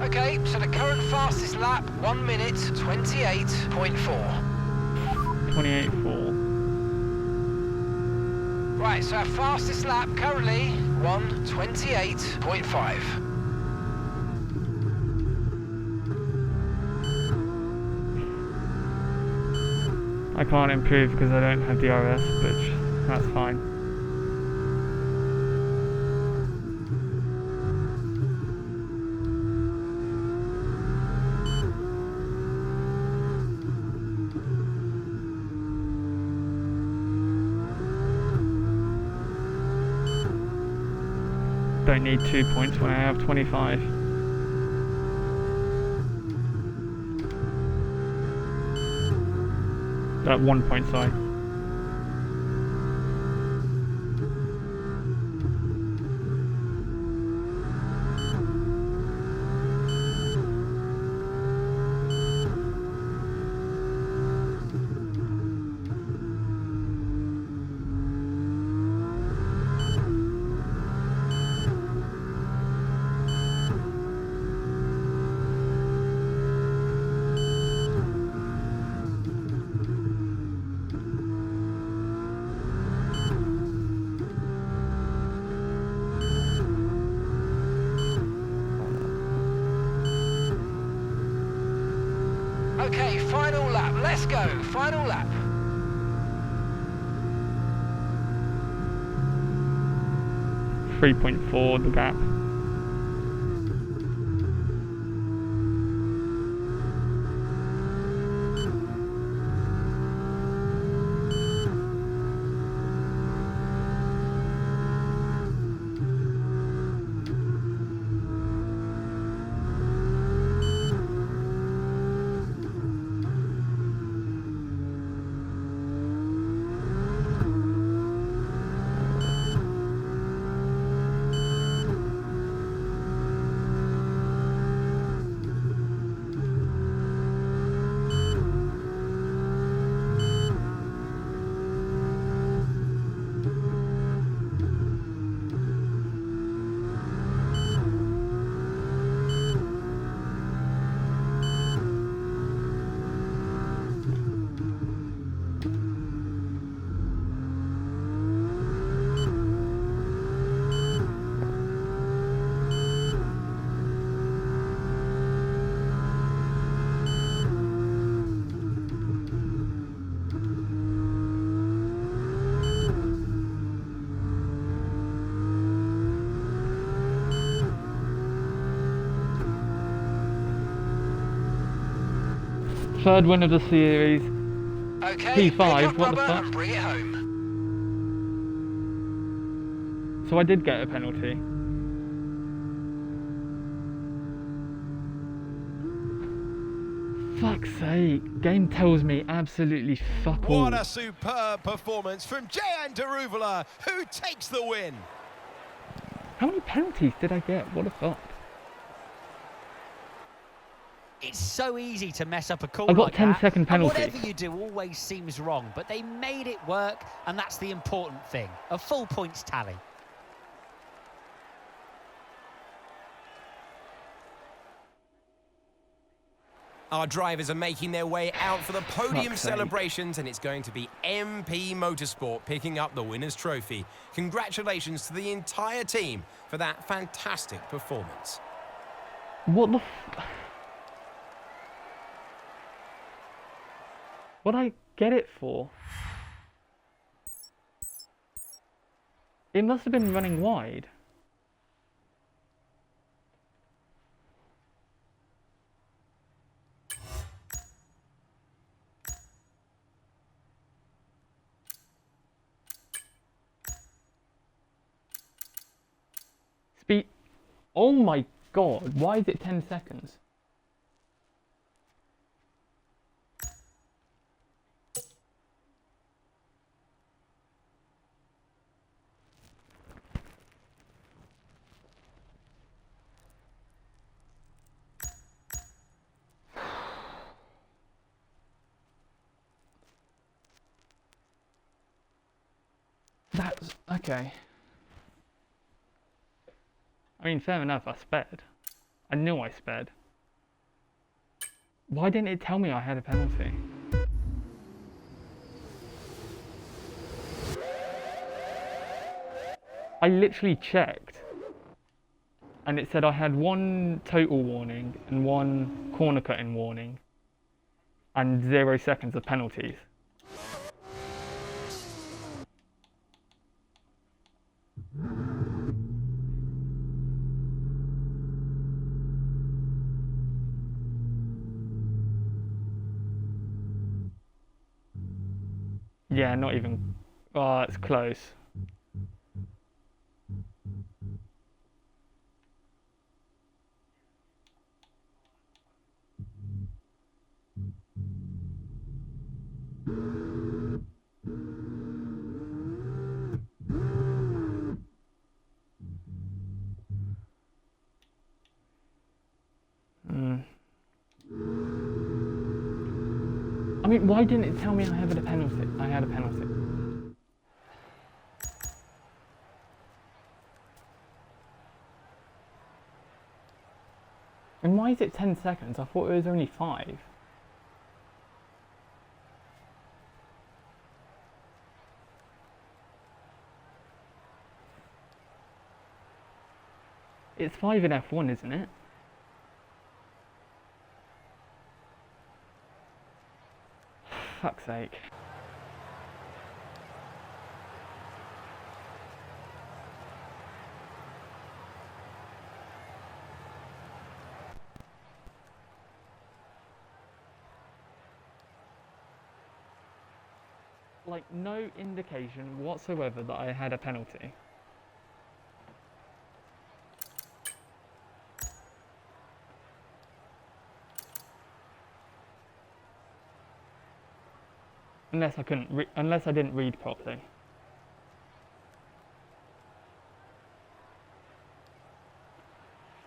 Okay, so the current fastest lap, 1 minute 28.4. 28.4. Right, so our fastest lap currently 1:28.5. I can't improve because I don't have DRS, which that's fine. Don't need 2 points when I have 25. That 1 point, sorry. Okay, final lap, let's go, final lap. .4 the gap. Third win of the series. Okay, P5, what the fuck? and bring it home. So I did get a penalty. Fuck's sake, game tells me absolutely fuck all. What a superb performance from Jan Daruvala, who takes the win. How many penalties did I get? What the fuck? It's so easy to mess up a call I got like 10-second that. penalty. And whatever you do always seems wrong, but they made it work, and that's the important thing. A full points tally. Our drivers are making their way out for the podium Fuck's sake. celebrations, and it's going to be MP Motorsport picking up the winner's trophy. Congratulations to the entire team for that fantastic performance. What the What'd I get it for? It must have been running wide. Speed. Oh my god, why is it 10 seconds? That's okay. I mean, fair enough, I spared. I knew I spared. Why didn't it tell me I had a penalty? I literally checked, and it said I had one total warning and one corner cutting warning, and 0 seconds of penalties. Yeah, not even. Oh, it's close. I mean, why didn't it tell me I had a penalty? I had a penalty. And why is it 10 seconds? I thought it was only 5. It's 5 in F1, isn't it? Fuck's sake. Like, no indication whatsoever that I had a penalty. Unless I didn't read properly.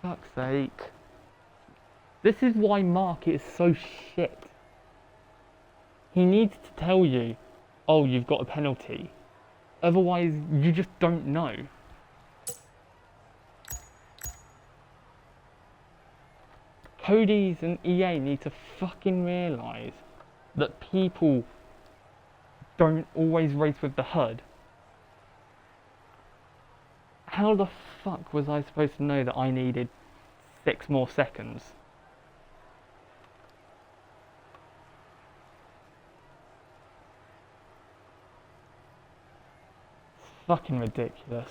Fuck's sake. This is why Mark is so shit. He needs to tell you, oh, you've got a penalty. Otherwise, you just don't know. Cody's and EA need to fucking realise that people don't always race with the HUD. How the fuck was I supposed to know that I needed 6 more seconds? It's fucking ridiculous.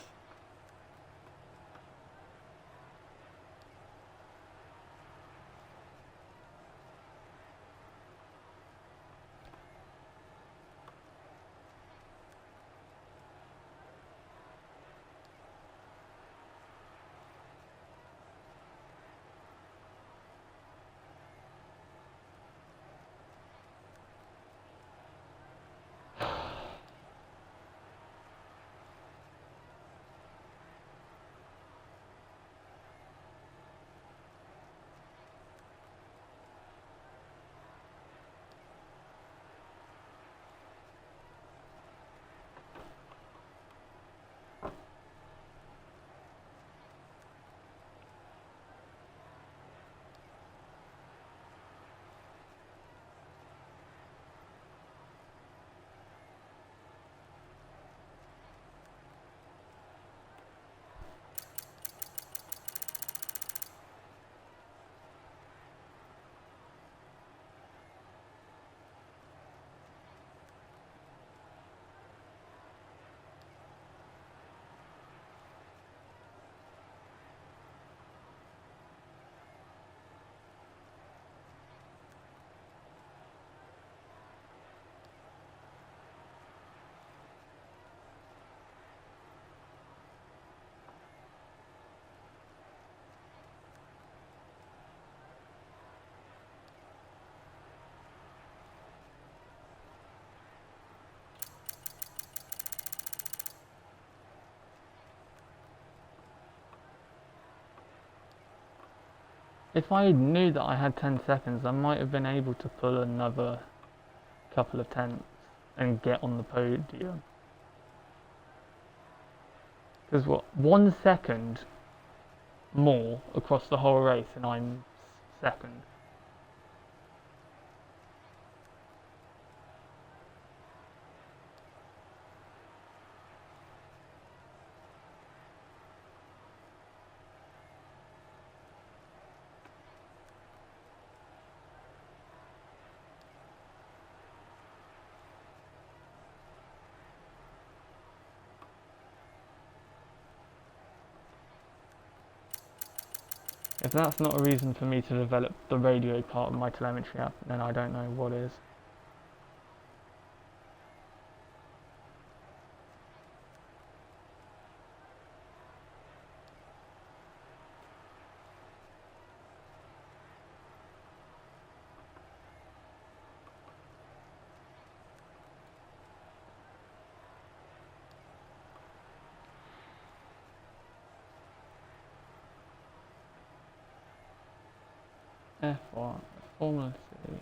If I knew that I had 10 seconds, I might have been able to pull another couple of tenths and get on the podium. Because what, 1 second more across the whole race and I'm second. If that's not a reason for me to develop the radio part of my telemetry app, then I don't know what is. F1, Formula C.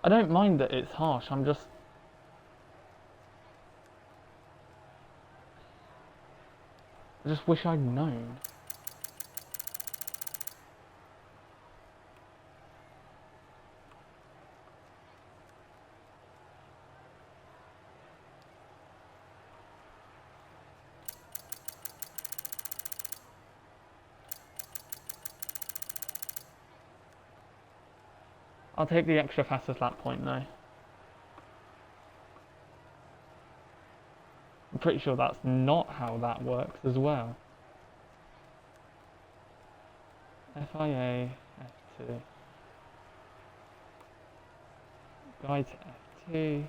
I don't mind that it's harsh, I just wish I'd known. I'll take the extra fastest lap point though. I'm pretty sure that's not how that works as well. FIA, F2. Guide to F2.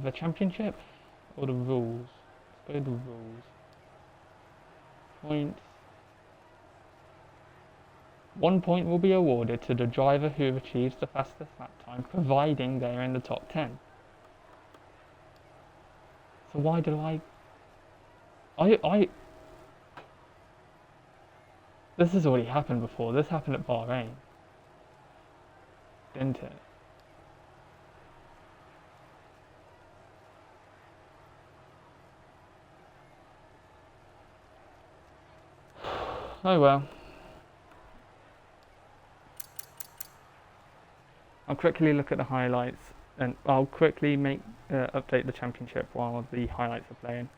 The championship or the rules? Let's go to the rules. Points. 1 point will be awarded to the driver who achieves the fastest lap time, providing they are in the top 10. So why do this has already happened before. This happened at Bahrain, didn't it? Oh well. I'll quickly look at the highlights and I'll quickly update the championship while the highlights are playing.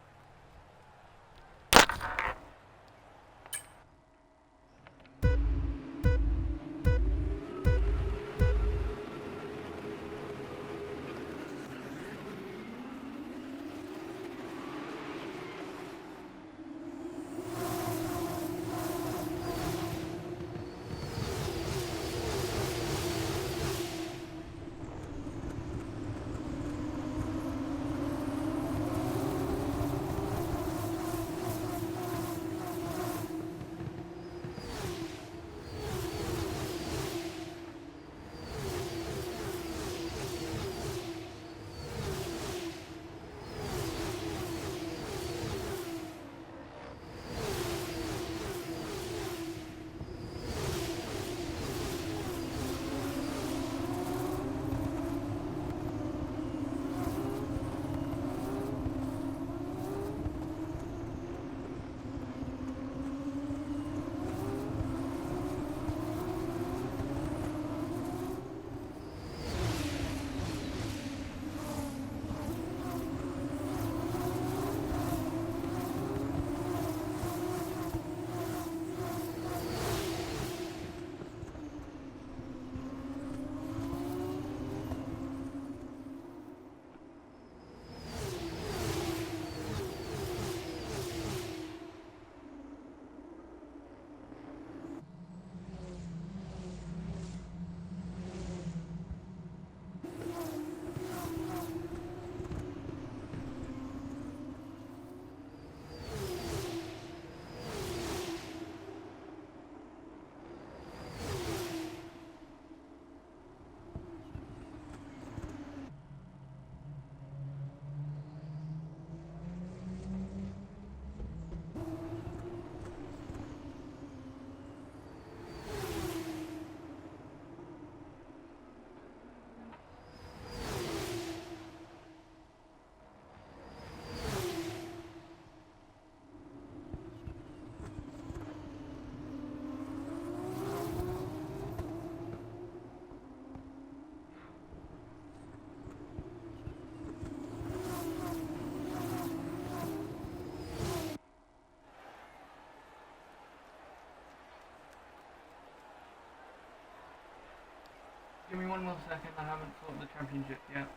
1 second, I haven't thought the championship yet.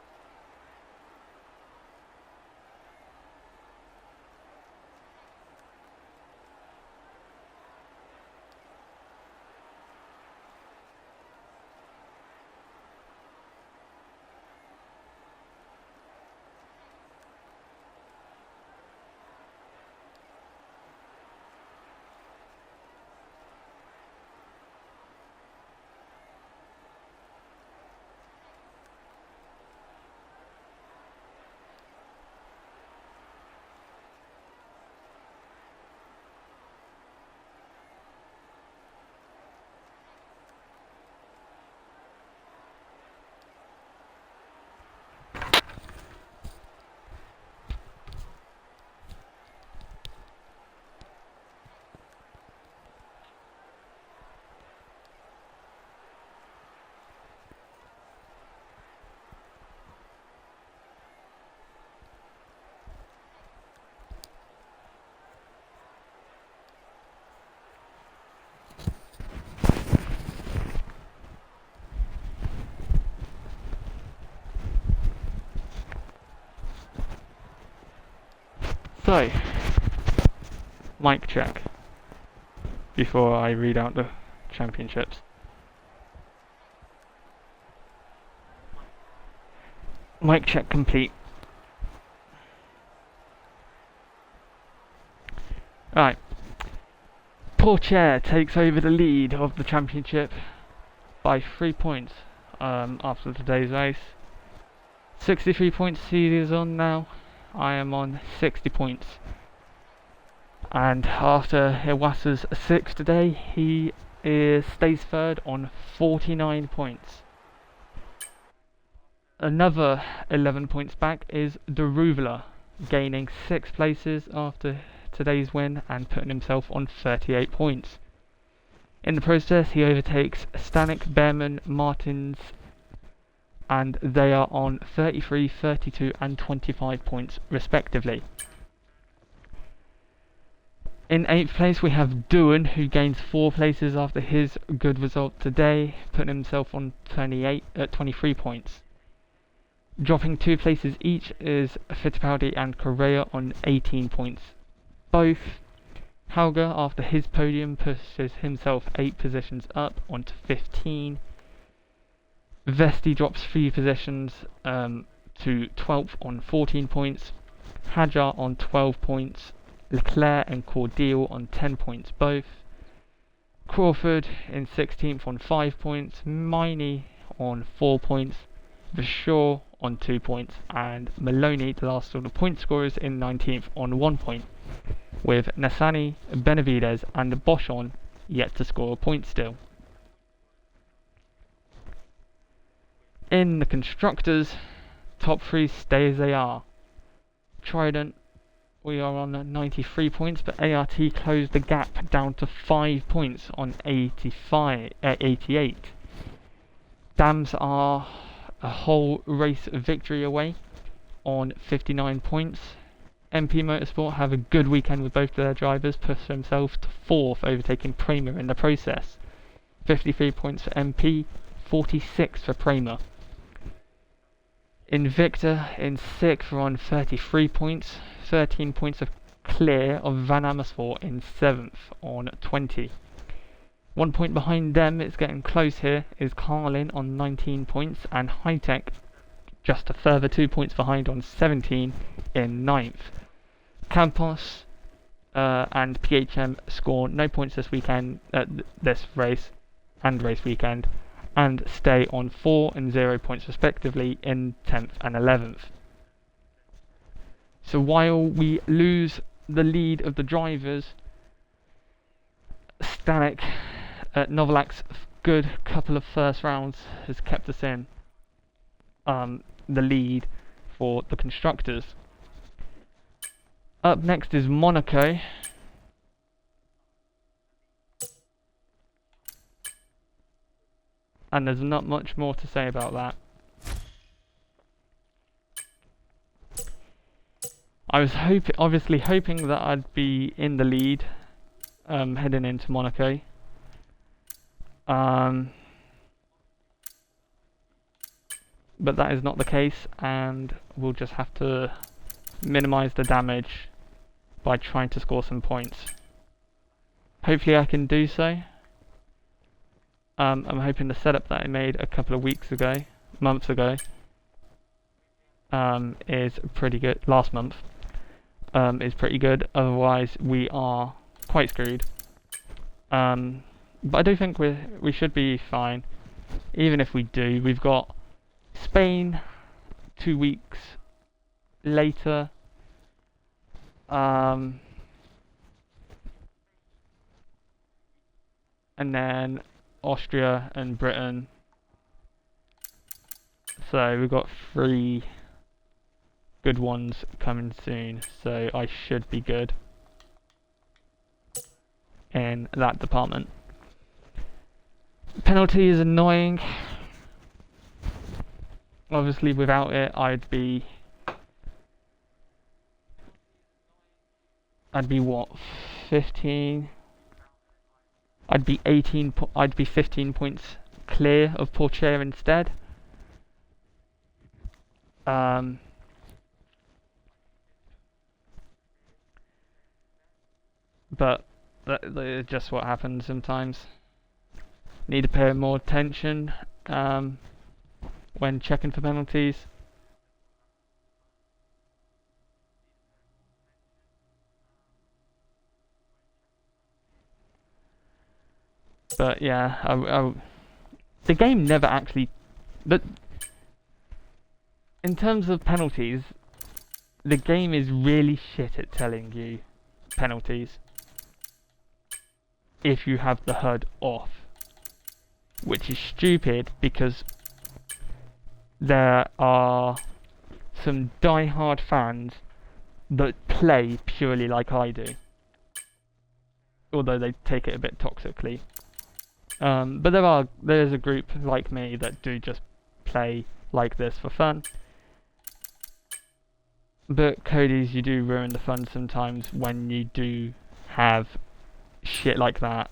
So, mic check before I read out the championships. Mic check complete. Right. Pourchaire takes over the lead of the championship by 3 points after today's race. 63 points he is on now. I am on 60 points. And after Iwasa's 6 today, he stays third on 49 points. Another 11 points back is Deruvla, gaining 6 places after today's win and putting himself on 38 points. In the process, he overtakes Stanek, Behrman, Martins, and they are on 33, 32 and 25 points respectively. In 8th place we have Doohan, who gains 4 places after his good result today, putting himself on 23 points. Dropping 2 places each is Fittipaldi and Correa on 18 points both. Hauger, after his podium, pushes himself 8 positions up onto 15. Vesti drops 3 positions to 12th on 14 points. Hadjar on 12 points. Leclerc and Cordial on 10 points both. Crawford in 16th on 5 points. Miney on 4 points. Vishaw on 2 points. And Maloney, the last of the point scorers, in 19th on 1 point. With Nassani, Benavides and Boschon yet to score a point still. In the constructors, top 3 stay as they are. Trident, we are on 93 points, but ART closed the gap down to 5 points on 88. Dams are a whole race victory away on 59 points. MP Motorsport have a good weekend with both of their drivers, push themselves to 4th, overtaking Prema in the process. 53 points for MP, 46 for Prema. Invicta in 6th are on 33 points, 13 points of clear of Van Amersfoort in 7th on 20. 1 point behind them, it's getting close here, is Carlin on 19 points and Hitech just a further 2 points behind on 17 in 9th. Campos and PHM score no points this weekend, this race and race weekend, and stay on 4 and 0 points respectively in 10th and 11th. So while we lose the lead of the drivers, Stanek, Novalak's good couple of first rounds has kept us in the lead for the constructors. Up next is Monaco. And there's not much more to say about that. I was obviously hoping that I'd be in the lead heading into Monaco. but that is not the case, and we'll just have to minimize the damage by trying to score some points. Hopefully I can do so. I'm hoping the setup that I made a couple of months ago, is pretty good. Last month is pretty good. Otherwise, we are quite screwed. But I do think we should be fine. Even if we do, we've got Spain 2 weeks later. And then Austria and Britain. So we've got 3 good ones coming soon, so I should be good in that department. Penalty is annoying. Obviously without it I'd be what, 15? I'd be 15 points clear of Porcher instead. But that is just what happens sometimes. Need to pay more attention when checking for penalties. But yeah, the game never actually... in terms of penalties, the game is really shit at telling you penalties if you have the HUD off, which is stupid because there are some die-hard fans that play purely like I do, although they take it a bit toxically. But there's a group like me that do just play like this for fun. But Cody's, you do ruin the fun sometimes when you do have shit like that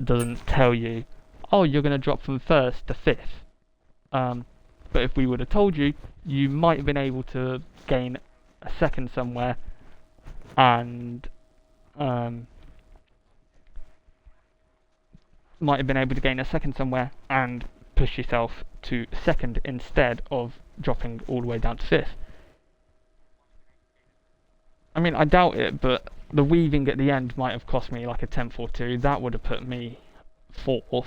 doesn't tell you, oh, you're going to drop from 1st to 5th. But if we would have told you, you might have been able to gain a second somewhere, and push yourself to 2nd instead of dropping all the way down to 5th. I mean, I doubt it, but the weaving at the end might have cost me like a 10th or 2. That would have put me 4th.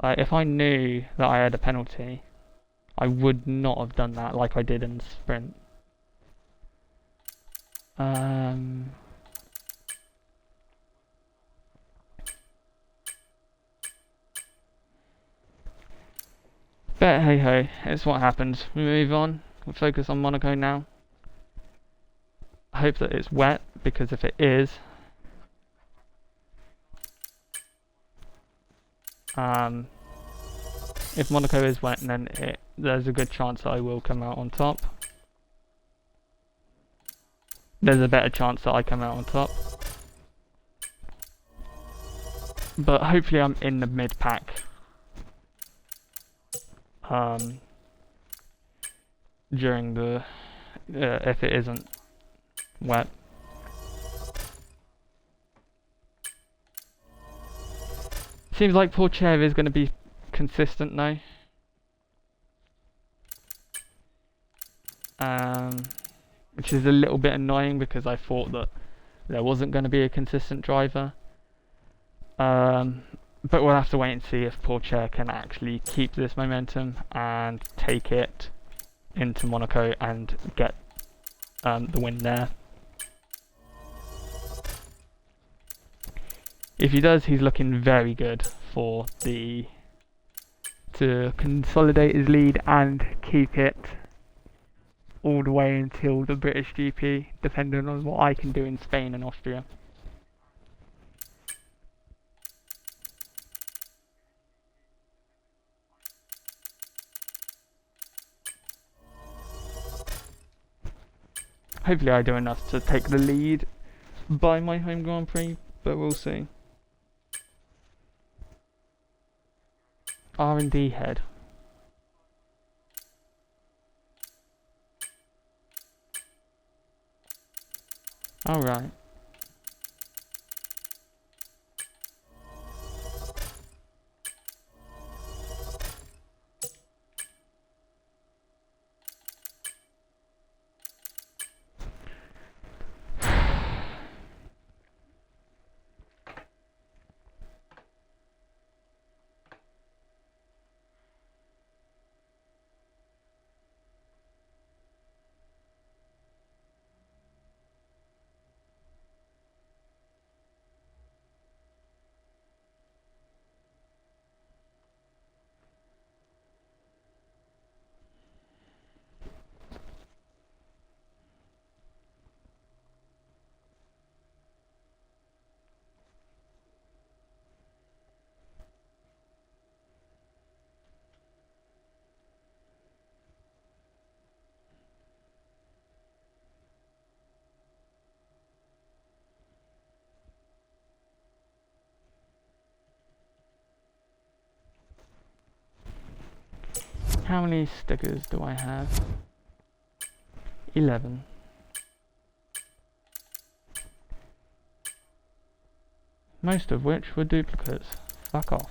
If I knew that I had a penalty, I would not have done that like I did in the sprint. But hey ho, it's what happens. We move on. We'll focus on Monaco now. I hope that it's wet, because if it is, if Monaco is wet, then there's a good chance I will come out on top. There's a better chance that I come out on top. But hopefully I'm in the mid-pack. During the if it isn't wet. Seems like Porcher is going to be consistent now. Which is a little bit annoying because I thought that there wasn't going to be a consistent driver. But we'll have to wait and see if Porcher can actually keep this momentum and take it into Monaco and get the win there. If he does, he's looking very good for to consolidate his lead and keep it all the way until the British GP, depending on what I can do in Spain and Austria. Hopefully I do enough to take the lead by my home Grand Prix, but we'll see. R&D head. Alright. How many stickers do I have? 11. Most of which were duplicates. Fuck off.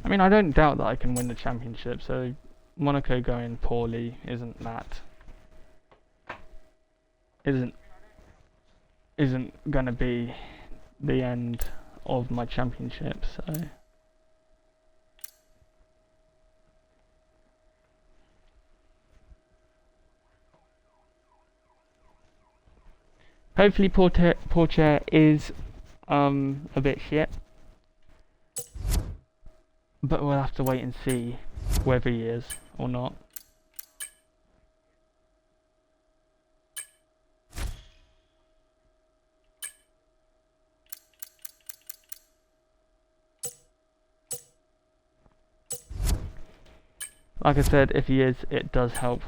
I mean, I don't doubt that I can win the championship, so Monaco going poorly isn't gonna be the end of my championship, so hopefully Porcher is a bit shit. But we'll have to wait and see whether he is or not. Like I said, if he is, it does help.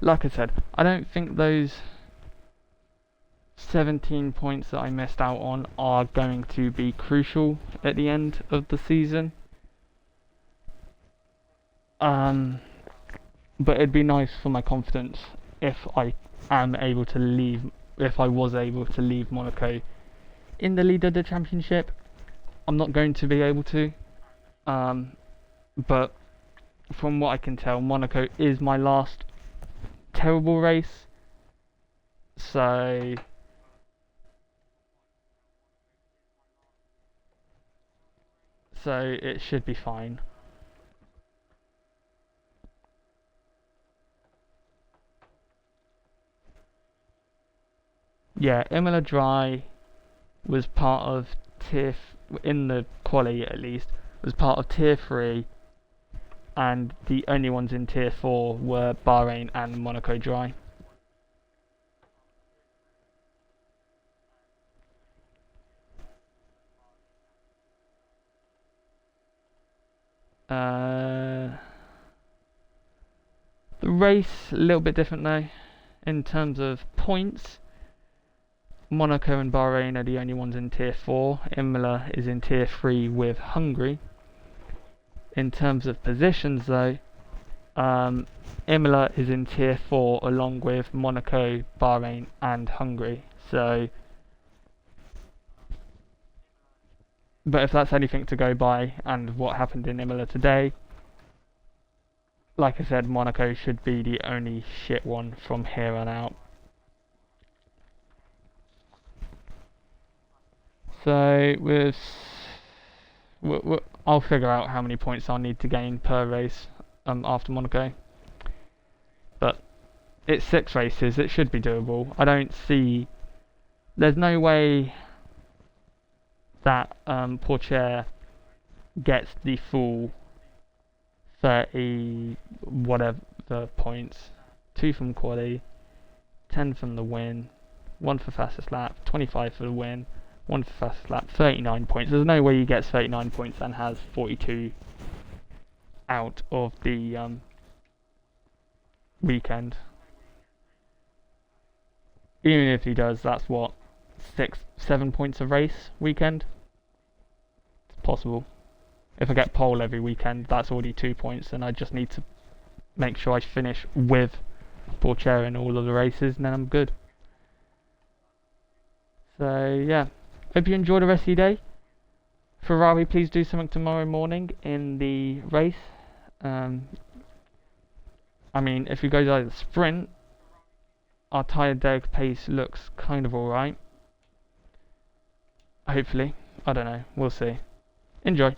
Like I said, I don't think those 17 points that I missed out on are going to be crucial at the end of the season. But it'd be nice for my confidence if I was able to leave Monaco in the lead of the championship. I'm not going to be able to, but from what I can tell, Monaco is my last terrible race, so it should be fine. Yeah, Imola Dry was part of in the quali at least, was part of tier 3, and the only ones in Tier 4 were Bahrain and Monaco Dry. The race, a little bit different though. In terms of points, Monaco and Bahrain are the only ones in Tier 4. Imola is in Tier 3 with Hungary. In terms of positions though, Imola is in Tier 4 along with Monaco, Bahrain and Hungary. So, but if that's anything to go by and what happened in Imola today, like I said, Monaco should be the only shit one from here on out. So I'll figure out how many points I'll need to gain per race after Monaco. But it's 6 races, it should be doable. I don't see... There's no way that Pourchaire gets the full 30 whatever points. 2 from quali, 10 from the win, 1 for fastest lap, 25 for the win, 1 for fastest lap, 39 points. There's no way he gets 39 points and has 42 out of the weekend. Even if he does, that's what, 6-7 points a race weekend? It's possible. If I get pole every weekend, that's already 2 points, and I just need to make sure I finish with Pourchaire in all of the races, and then I'm good. So yeah, hope you enjoy the rest of your day. Ferrari, please do something tomorrow morning in the race. I mean, if you go to the sprint, our tyre deg pace looks kind of alright. Hopefully. I don't know. We'll see. Enjoy.